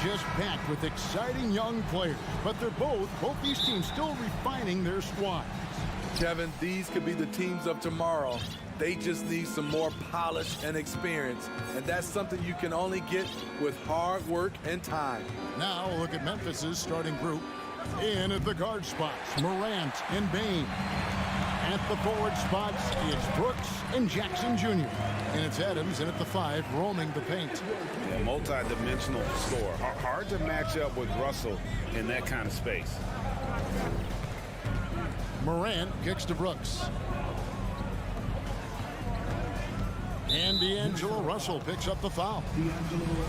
just packed with exciting young players, but both these teams still refining their squads. Kevin, these could be the teams of tomorrow. They just need some more polish and experience. And that's something you can only get with hard work and time. Now we'll look at Memphis's starting group. In at the guard spots, Morant and Bain. At the forward spots, it's Brooks and Jackson Jr. And it's Adams in at the 5, roaming the paint. Yeah, multi-dimensional scorer. Hard to match up with Russell in that kind of space. Morant kicks to Brooks. And D'Angelo Russell picks up the foul.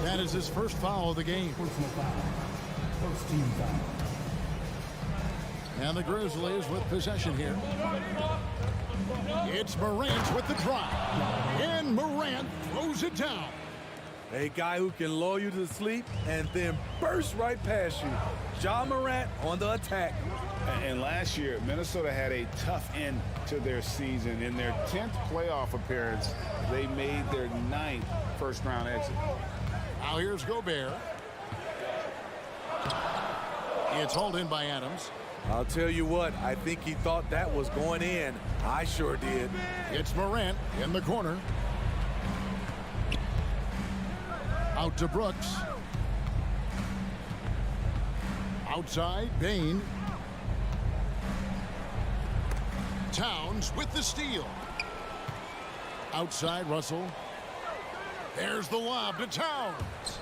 That is his first foul of the game. First team foul. And the Grizzlies with possession here. It's Morant with the drive. And Morant throws it down. A guy who can lull you to sleep and then burst right past you. Ja Morant on the attack. And last year, Minnesota had a tough end to their season. In their 10th playoff appearance, they made their 9th first-round exit. Now here's Gobert. It's hauled in by Adams. I'll tell you what, I think he thought that was going in. I sure did. It's Morant in the corner. Out to Brooks. Outside, Bain. Towns with the steal. Outside, Russell. There's the lob to Towns.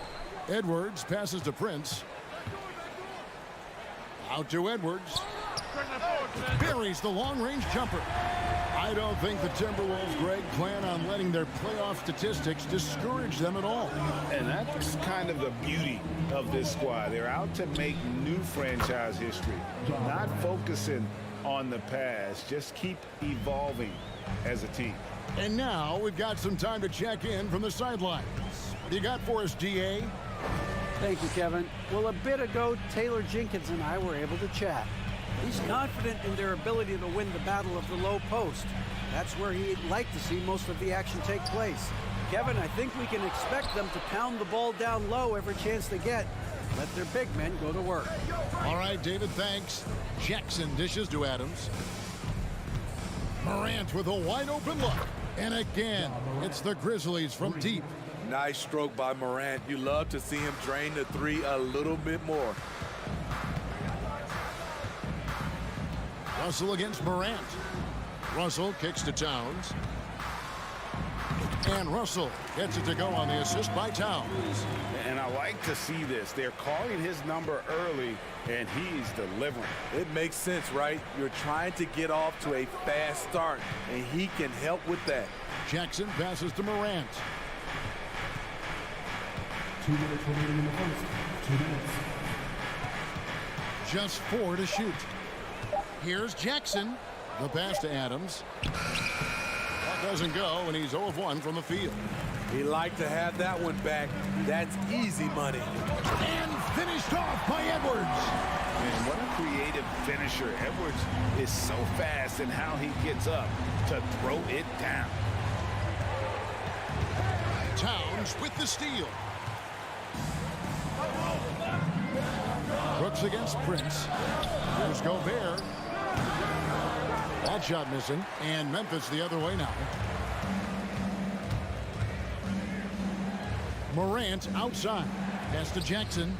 Edwards passes to Prince. Out to Edwards. Buries the long-range jumper. I don't think the Timberwolves, Greg, plan on letting their playoff statistics discourage them at all. And that's kind of the beauty of this squad. They're out to make new franchise history, not focusing on the past, just keep evolving as a team. And now we've got some time to check in from the sidelines. What do you got for us, GA? Thank you, Kevin. Well, a bit ago, Taylor Jenkins and I were able to chat. He's confident in their ability to win the battle of the low post. That's where he'd like to see most of the action take place. Kevin, I think we can expect them to pound the ball down low every chance they get. Let their big men go to work. All right, David, thanks. Jackson dishes to Adams. Morant with a wide open look. And again, it's the Grizzlies from deep. Nice stroke by Morant. You love to see him drain the three a little bit more. Russell against Morant. Russell kicks to Towns. And Russell gets it to go on the assist by Towns. And I like to see this. They're calling his number early, and he's delivering. It makes sense, right? You're trying to get off to a fast start, and he can help with that. Jackson passes to Morant. 2 minutes remaining in the first. 2 minutes. Just 4 to shoot. Here's Jackson. The pass to Adams. That doesn't go, and he's 0 of 1 from the field. He'd like to have that one back. That's easy money. And finished off by Edwards. Man, what a creative finisher. Edwards is so fast in how he gets up to throw it down. Towns with the steal. Brooks against Prince. Here's Gobert. That shot missing. And Memphis the other way now. Morant outside. Pass to Jackson.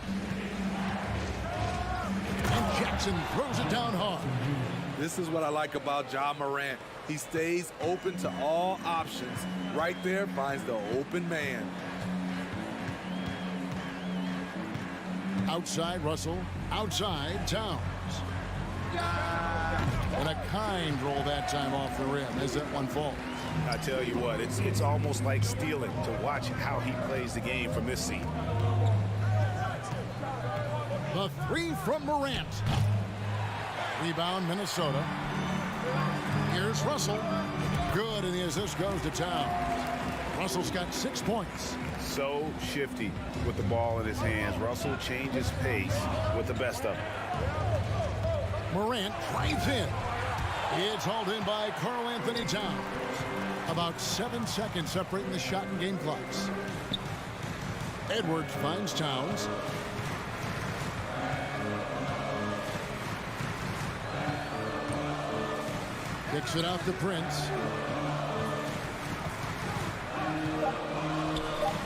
And Jackson throws it down hard. This is what I like about Ja Morant. He stays open to all options. Right there finds the open man. Outside Russell. Outside Towns. And a kind roll that time off the rim as that one falls. I tell you what, it's almost like stealing to watch how he plays the game from this seat. The 3 from Morant. Rebound Minnesota. Here's Russell. Good, and the assist goes to Towns. Russell's got 6 points. So shifty with the ball in his hands. Russell changes pace with the best of them. Morant drives in. It's hauled in by Karl Anthony Towns. About 7 seconds separating the shot and game clocks. Edwards finds Towns. Kicks it out to Prince.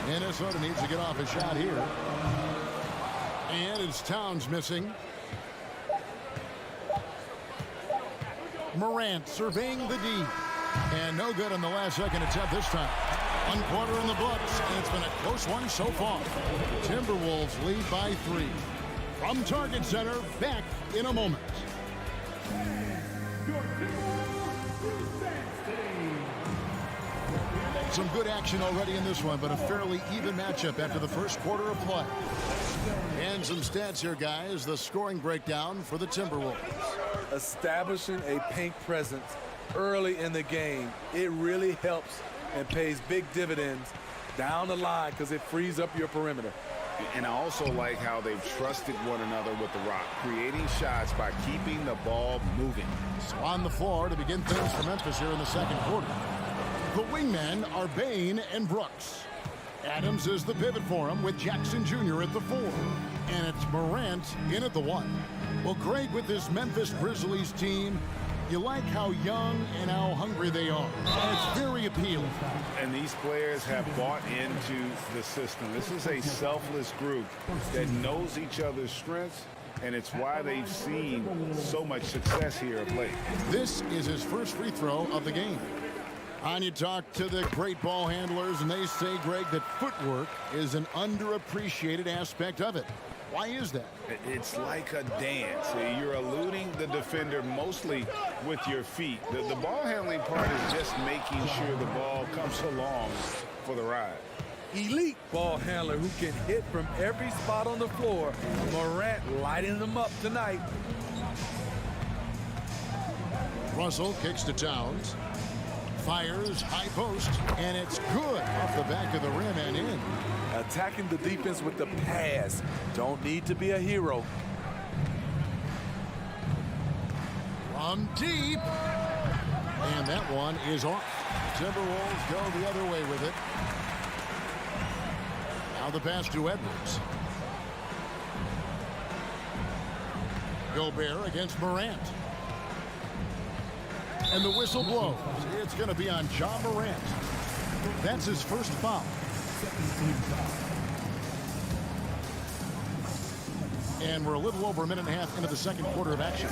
Minnesota needs to get off a shot here. And it's Towns missing. Morant surveying the D. And no good on the last second attempt this time. 1 quarter in the books, and it's been a close one so far. Timberwolves lead by 3. From Target Center, back in a moment. Some good action already in this one, but a fairly even matchup after the first quarter of play. And some stats here, guys. The scoring breakdown for the Timberwolves. Establishing a paint presence early in the game, it really helps and pays big dividends down the line because it frees up your perimeter. And I also like how they've trusted one another with the rock, creating shots by keeping the ball moving. So on the floor to begin things for Memphis here in the second quarter. The wingmen are Bain and Brooks. Adams is the pivot for him with Jackson Jr. at the 4. And it's Morant in at the 1. Well, Greg, with this Memphis Grizzlies team, you like how young and how hungry they are. And it's very appealing. And these players have bought into the system. This is a selfless group that knows each other's strengths, and it's why they've seen so much success here of late. This is his first free throw of the game. And you talk to the great ball handlers, and they say, Greg, that footwork is an underappreciated aspect of it. Why is that? It's like a dance. You're eluding the defender mostly with your feet. The ball handling part is just making sure the ball comes along for the ride. Elite ball handler who can hit from every spot on the floor. Morant lighting them up tonight. Russell kicks to Towns. Fires, high post, and it's good off the back of the rim and in. Attacking the defense with the pass. Don't need to be a hero. From deep. And that one is off. Timberwolves go the other way with it. Now the pass to Edwards. Gobert against Morant. And the whistle blows. It's going to be on Ja Morant. That's his first foul. And we're a little over a minute and a half into the second quarter of action.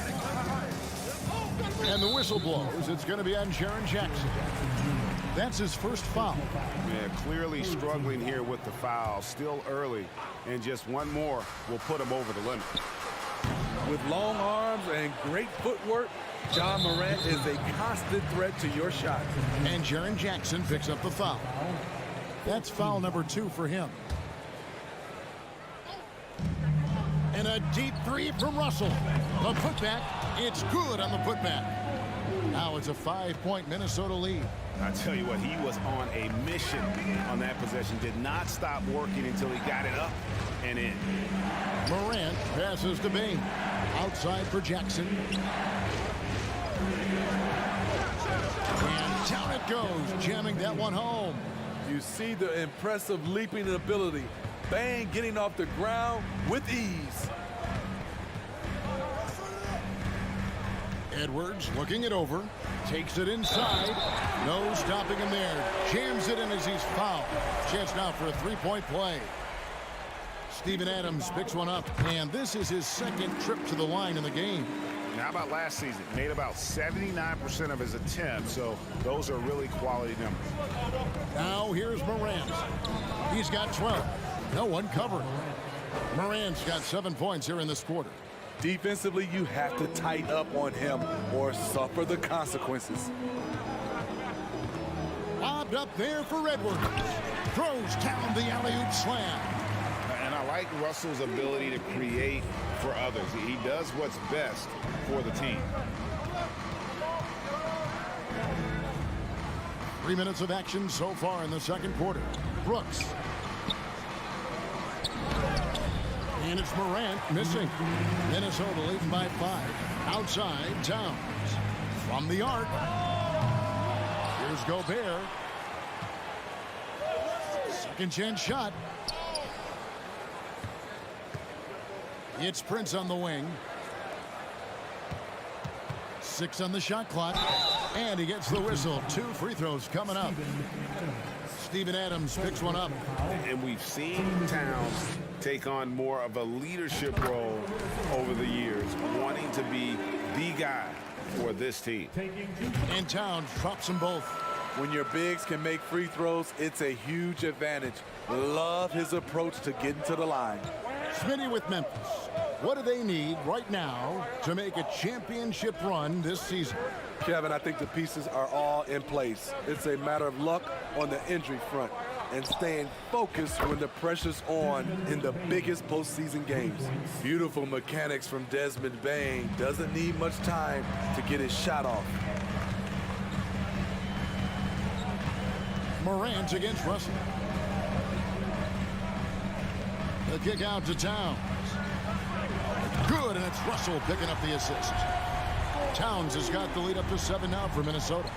And the whistle blows. It's going to be on Jaren Jackson. That's his first foul. Yeah, clearly struggling here with the foul. Still early. And just one more will put him over the limit. With long arms and great footwork, Ja Morant is a constant threat to your shot. And Jaren Jackson picks up the foul. That's foul number 2 for him. And a deep 3 from Russell. The putback, it's good on the putback. Now it's a 5-point Minnesota lead. I tell you what, he was on a mission on that possession. Did not stop working until he got it up and in. Morant passes to Bain. Outside for Jackson. And down it goes, jamming that one home. You see the impressive leaping ability. Bain getting off the ground with ease. Edwards looking it over. Takes it inside. No stopping him there. Jams it in as he's fouled. Chance now for a 3-point play. Steven Adams picks one up. And this is his second trip to the line in the game. Now, how about last season? Made about 79% of his attempts, so those are really quality numbers. Now here's Morant. He's got 12. No one covered. Morant's got 7 points here in this quarter. Defensively, you have to tighten up on him or suffer the consequences. Lobbed up there for Edwards. Throws down the alley-oop slam. And I like Russell's ability to create for others. He does what's best for the team. 3 minutes of action so far in the second quarter. Brooks. And it's Morant missing. Minnesota leading by 5. Outside, Towns. From the arc. Here's Gobert. Second chance shot. It's Prince on the wing. 6 on the shot clock. And he gets the whistle. 2 free throws coming up. Steven Adams picks one up. And we've seen Towns take on more of a leadership role over the years, wanting to be the guy for this team. And Towns drops them both. When your bigs can make free throws, it's a huge advantage. Love his approach to getting to the line. Smitty with Memphis. What do they need right now to make a championship run this season? Kevin, I think the pieces are all in place. It's a matter of luck on the injury front and staying focused when the pressure's on in the biggest postseason games. Beautiful mechanics from Desmond Bane. Doesn't need much time to get his shot off. Morant against Russell. The kick out to Towns. Good, and it's Russell picking up the assist. Towns has got the lead up to 7 now for Minnesota.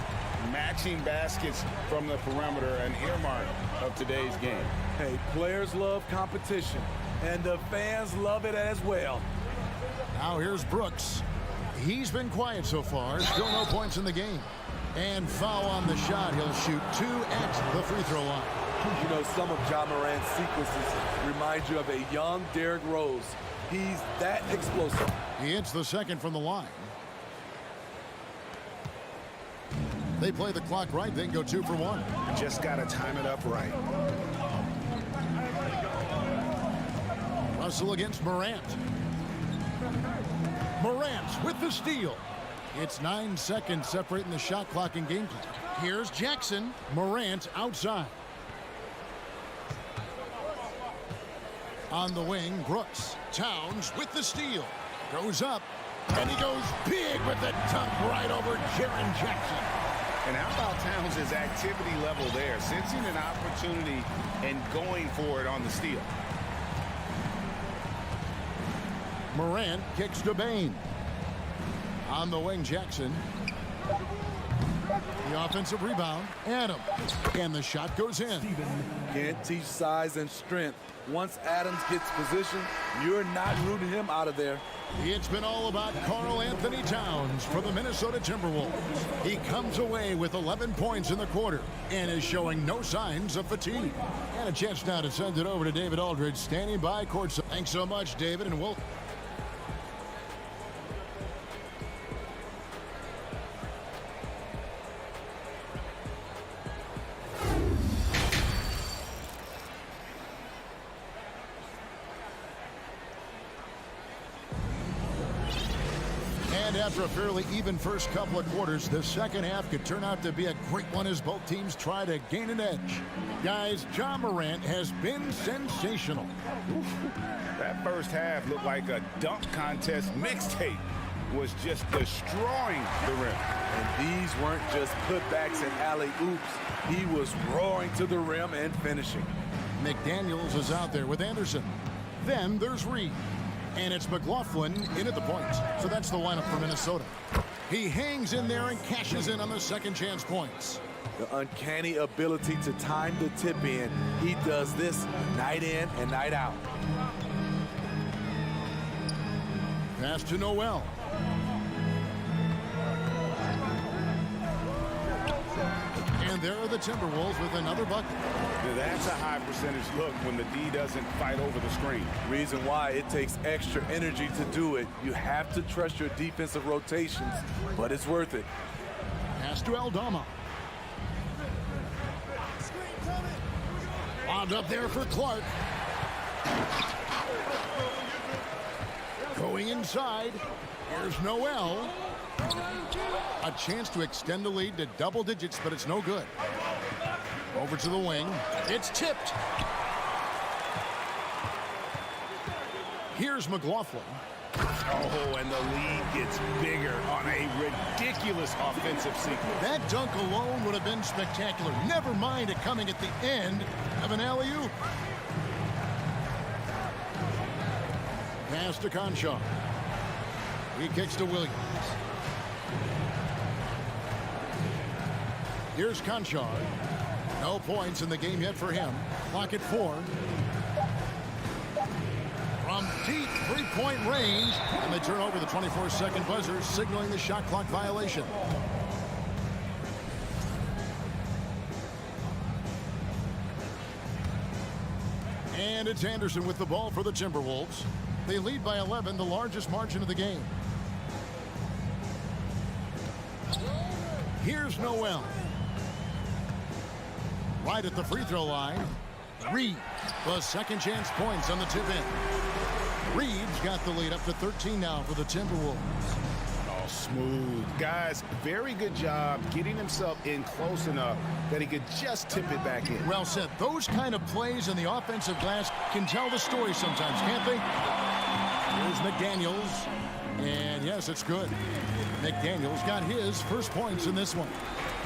Matching baskets from the perimeter, an earmark of today's game. Hey, players love competition, and the fans love it as well. Now here's Brooks. He's been quiet so far. Still no points in the game. And foul on the shot. He'll shoot 2 at the free throw line. You know, some of Ja Morant's sequences remind you of a young Derrick Rose. He's that explosive. He hits the second from the line. They play the clock right. They can go 2 for 1. Just got to time it up right. Russell against Morant. Morant with the steal. It's 9 seconds separating the shot clock and game clock. Here's Jackson. Morant outside. On the wing, Brooks. Towns with the steal. Goes up. And he goes big with the dunk right over Jaren Jackson. And how about Towns' activity level there? Sensing an opportunity and going for it on the steal. Morant kicks to Bane. On the wing, Jackson. The offensive rebound. Adams. And the shot goes in. Can't teach size and strength. Once Adams gets position, you're not rooting him out of there. It's been all about Karl Anthony Towns for the Minnesota Timberwolves. He comes away with 11 points in the quarter and is showing no signs of fatigue. And a chance now to send it over to David Aldridge, standing by courtside. Thanks so much, David, and we'll... After a fairly even first couple of quarters, the second half could turn out to be a great one as both teams try to gain an edge. Guys, Ja Morant has been sensational. That first half looked like a dunk contest mixtape. Was just destroying the rim. And these weren't just putbacks and alley-oops. He was roaring to the rim and finishing. McDaniels is out there with Anderson. Then there's Reed. And it's McLaughlin in at the point. So that's the lineup for Minnesota. He hangs in there and cashes in on the second chance points. The uncanny ability to time the tip in. He does this night in and night out. Pass to Noel. And there are the Timberwolves with another bucket. That's a high percentage look when the D doesn't fight over the screen. Reason why it takes extra energy to do it. You have to trust your defensive rotations, but it's worth it. Pass to Aldama. Wound up there for Clark. Going inside. Here's Noel. A chance to extend the lead to double digits, but it's no good. Over to the wing. It's tipped. Here's McLaughlin. Oh, and the lead gets bigger on a ridiculous offensive sequence. That dunk alone would have been spectacular. Never mind it coming at the end of an alley-oop. Pass to Conchar. He kicks to Williams. Here's Conchar. No points in the game yet for him. Clock at 4. From deep three-point range. And they turn over the 24-second buzzer, signaling the shot clock violation. And it's Anderson with the ball for the Timberwolves. They lead by 11, the largest margin of the game. Here's Noel. Right at the free throw line. Reed, the second chance points on the tip in. Reed's got the lead up to 13 now for the Timberwolves. Oh, smooth. Guys, very good job getting himself in close enough that he could just tip it back in. Well said. Those kind of plays in the offensive glass can tell the story sometimes, can't they? Here's McDaniels. And yes, it's good. McDaniels got his first points in this one.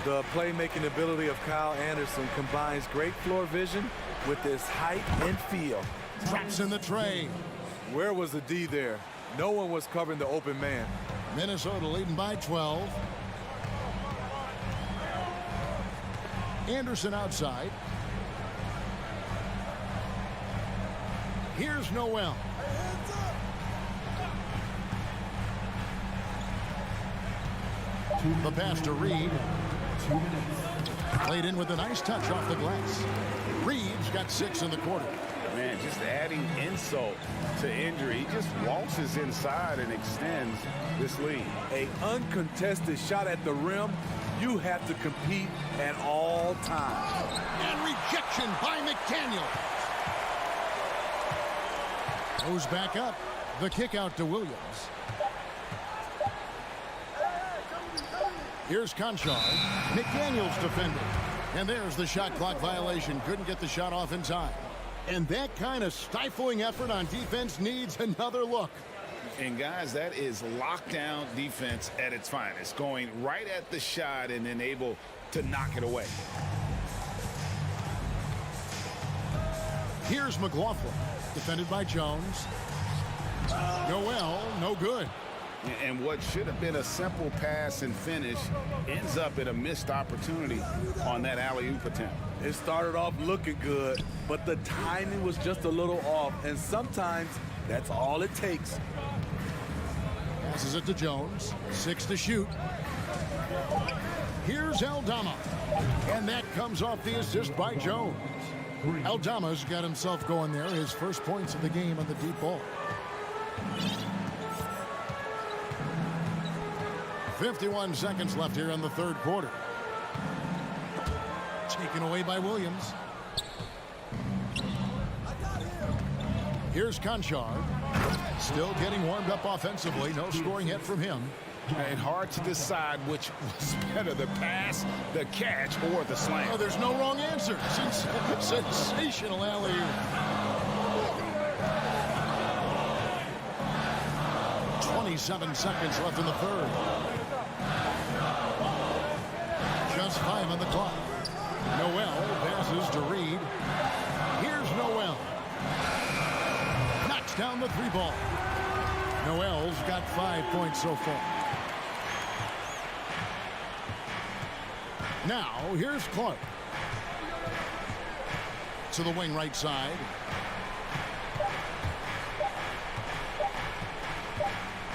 The playmaking ability of Kyle Anderson combines great floor vision with his height and feel. Drops in the tray. Where was the D there? No one was covering the open man. Minnesota leading by 12. Anderson outside. Here's Noel. The pass to Reed. 2 minutes. Played in with a nice touch off the glass. Reed's got 6 in the quarter. Man, just adding insult to injury. He just waltzes inside and extends this lead. An uncontested shot at the rim, you have to compete at all times. And rejection by McDaniel. Goes back up. The kick out to Williams. Here's Conchar. McDaniels defending. And there's the shot clock violation. Couldn't get the shot off in time. And that kind of stifling effort on defense needs another look. And guys, that is lockdown defense at its finest. Going right at the shot and then able to knock it away. Here's McLaughlin. Defended by Jones. Noel, no good. And what should have been a simple pass and finish ends up in a missed opportunity on that alley-oop attempt. It started off looking good, but the timing was just a little off, and sometimes that's all it takes. Passes it to Jones. 6 to shoot. Here's Aldama. And that comes off the assist by Jones. Aldama's got himself going there. His first points of the game on the deep ball. 51 seconds left here in the third quarter. Taken away by Williams. Here's Conchar. Still getting warmed up offensively. No scoring hit from him. And hard to decide which was better, the pass, the catch, or the slam. Oh, there's no wrong answer. Sensational alley-oop. 27 seconds left in the third. Just 5 on the clock. Noel passes to Reed. Here's Noel. Knocks down the 3-ball. Noel's got 5 points so far. Now, here's Clark. To the wing right side.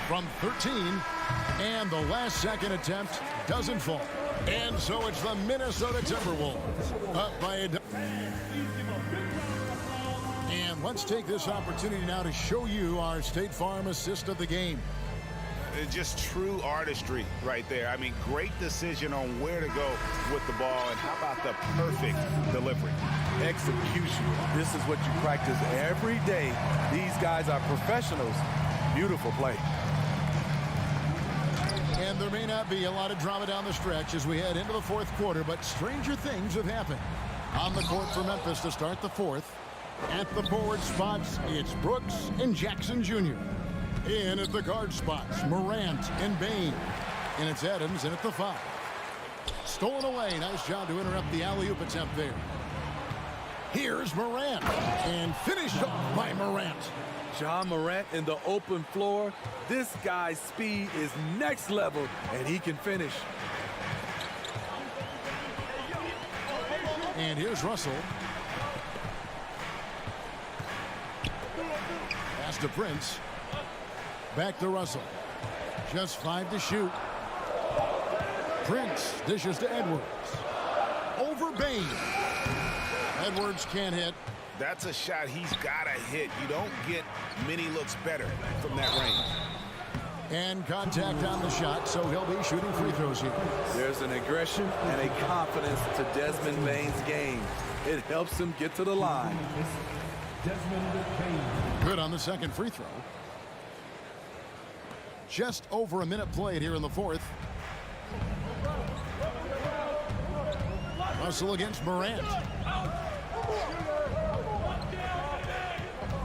From 13, and the last second attempt doesn't fall. And so it's the Minnesota Timberwolves up by a... And let's take this opportunity now to show you our State Farm assist of the game. Just true artistry right there. I mean, great decision on where to go with the ball, and how about the perfect delivery? Execution. This is what you practice every day. These guys are professionals. Beautiful play. And there may not be a lot of drama down the stretch as we head into the fourth quarter, but stranger things have happened. On the court for Memphis to start the fourth. At the forward spots, it's Brooks and Jackson Jr. In at the guard spots, Morant and Bain. And it's Adams in at the 5. Stolen away. Nice job to interrupt the alley-oop attempt there. Here's Morant. And finished off by Morant. John Morant in the open floor. This guy's speed is next level, and he can finish. And here's Russell. Pass to Prince. Back to Russell. Just 5 to shoot. Prince dishes to Edwards. Over Bain. Edwards can't hit. That's a shot he's got to hit. You don't get many looks better from that range. And contact on the shot, so he'll be shooting free throws here. There's an aggression and a confidence to Desmond Bane's game. It helps him get to the line. Good on the second free throw. Just over a minute played here in the fourth. Russell against Morant.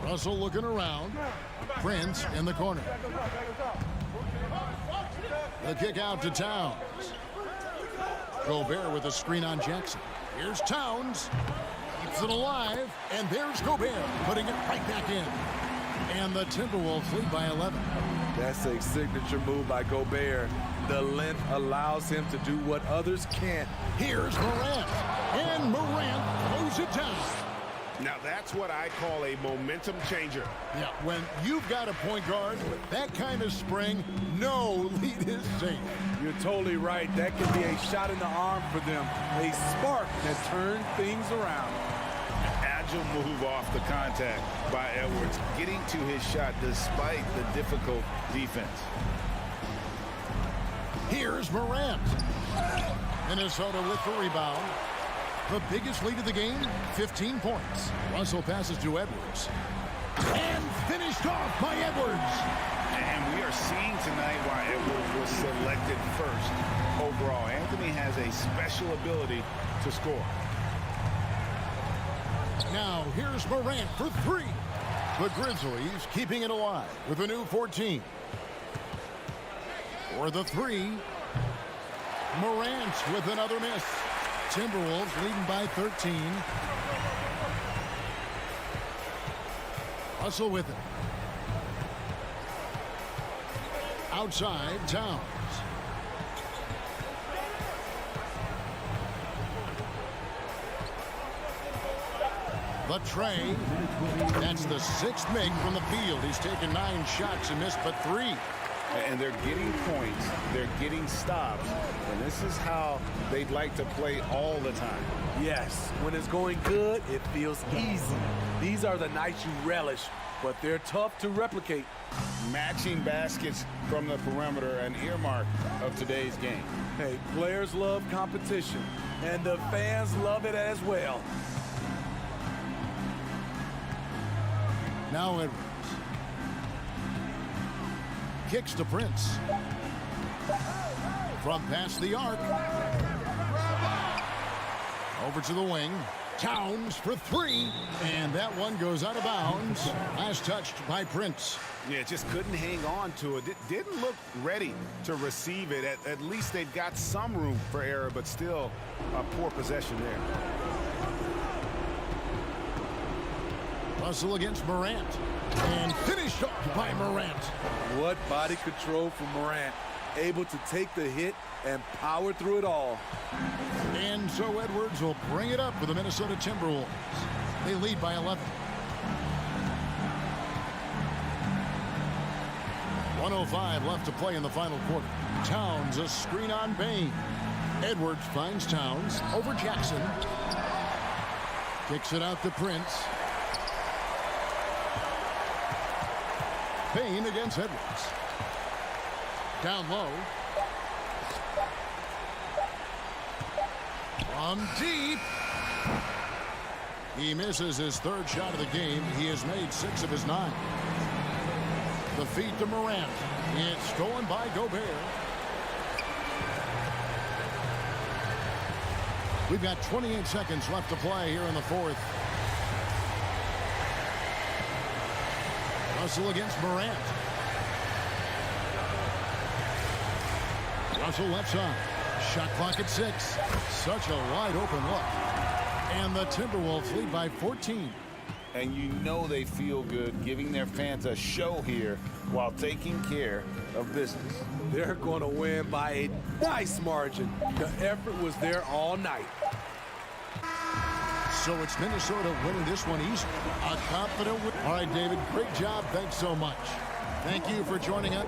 Russell looking around. Prince in the corner. The kick out to Towns. Gobert with a screen on Jackson. Here's Towns. Keeps it alive. And there's Gobert putting it right back in. And the Timberwolves lead by 11. That's a signature move by Gobert. The length allows him to do what others can't. Here's Morant. And Morant throws it down. Now that's what I call a momentum changer. Yeah, when you've got a point guard with that kind of spring, no lead is safe. You're totally right. That could be a shot in the arm for them. A spark that turns things around. Agile move off the contact by Edwards, getting to his shot despite the difficult defense. Here's Morant. Minnesota with the rebound. The biggest lead of the game, 15 points. Russell passes to Edwards. And finished off by Edwards. And we are seeing tonight why Edwards was selected first overall. Anthony has a special ability to score. Now here's Morant for three. The Grizzlies keeping it alive with a new 14. For the three, Morant with another miss. Timberwolves leading by 13. Russell with it. Outside, Towns. The tray. That's the sixth make from the field. He's taken 9 shots and missed but 3. And they're getting points. They're getting stops. And this is how they'd like to play all the time. Yes, when it's going good, it feels easy. These are the nights you relish, but they're tough to replicate. Matching baskets from the perimeter, an earmark of today's game. Hey, players love competition, and the fans love it as well. Now Edwards. Kicks to Prince. From past the arc. Over to the wing. Towns for 3. And that one goes out of bounds. Last touched by Prince. Yeah, just couldn't hang on to it. Didn't look ready to receive it. At least they've got some room for error, but still a poor possession there. Russell against Morant. And finished off by Morant. What body control from Morant. Able to take the hit and power through it all. And so Edwards will bring it up for the Minnesota Timberwolves. They lead by 11. 1:05 left to play in the final quarter. Towns a screen on Bane. Edwards finds Towns over Jackson. Kicks it out to Prince. Bane against Edwards. Down low. From deep. He misses his 3rd shot of the game. He has made 6 of his 9. The feed to Morant. It's stolen by Gobert. We've got 28 seconds left to play here in the 4th. Russell against Morant. Russell left side. Shot clock at 6. Such a wide open look. And the Timberwolves lead by 14. And you know they feel good giving their fans a show here while taking care of business. They're going to win by a nice margin. The effort was there all night. So it's Minnesota winning this one easy. A confident win. All right, David, great job. Thanks so much. Thank you for joining us.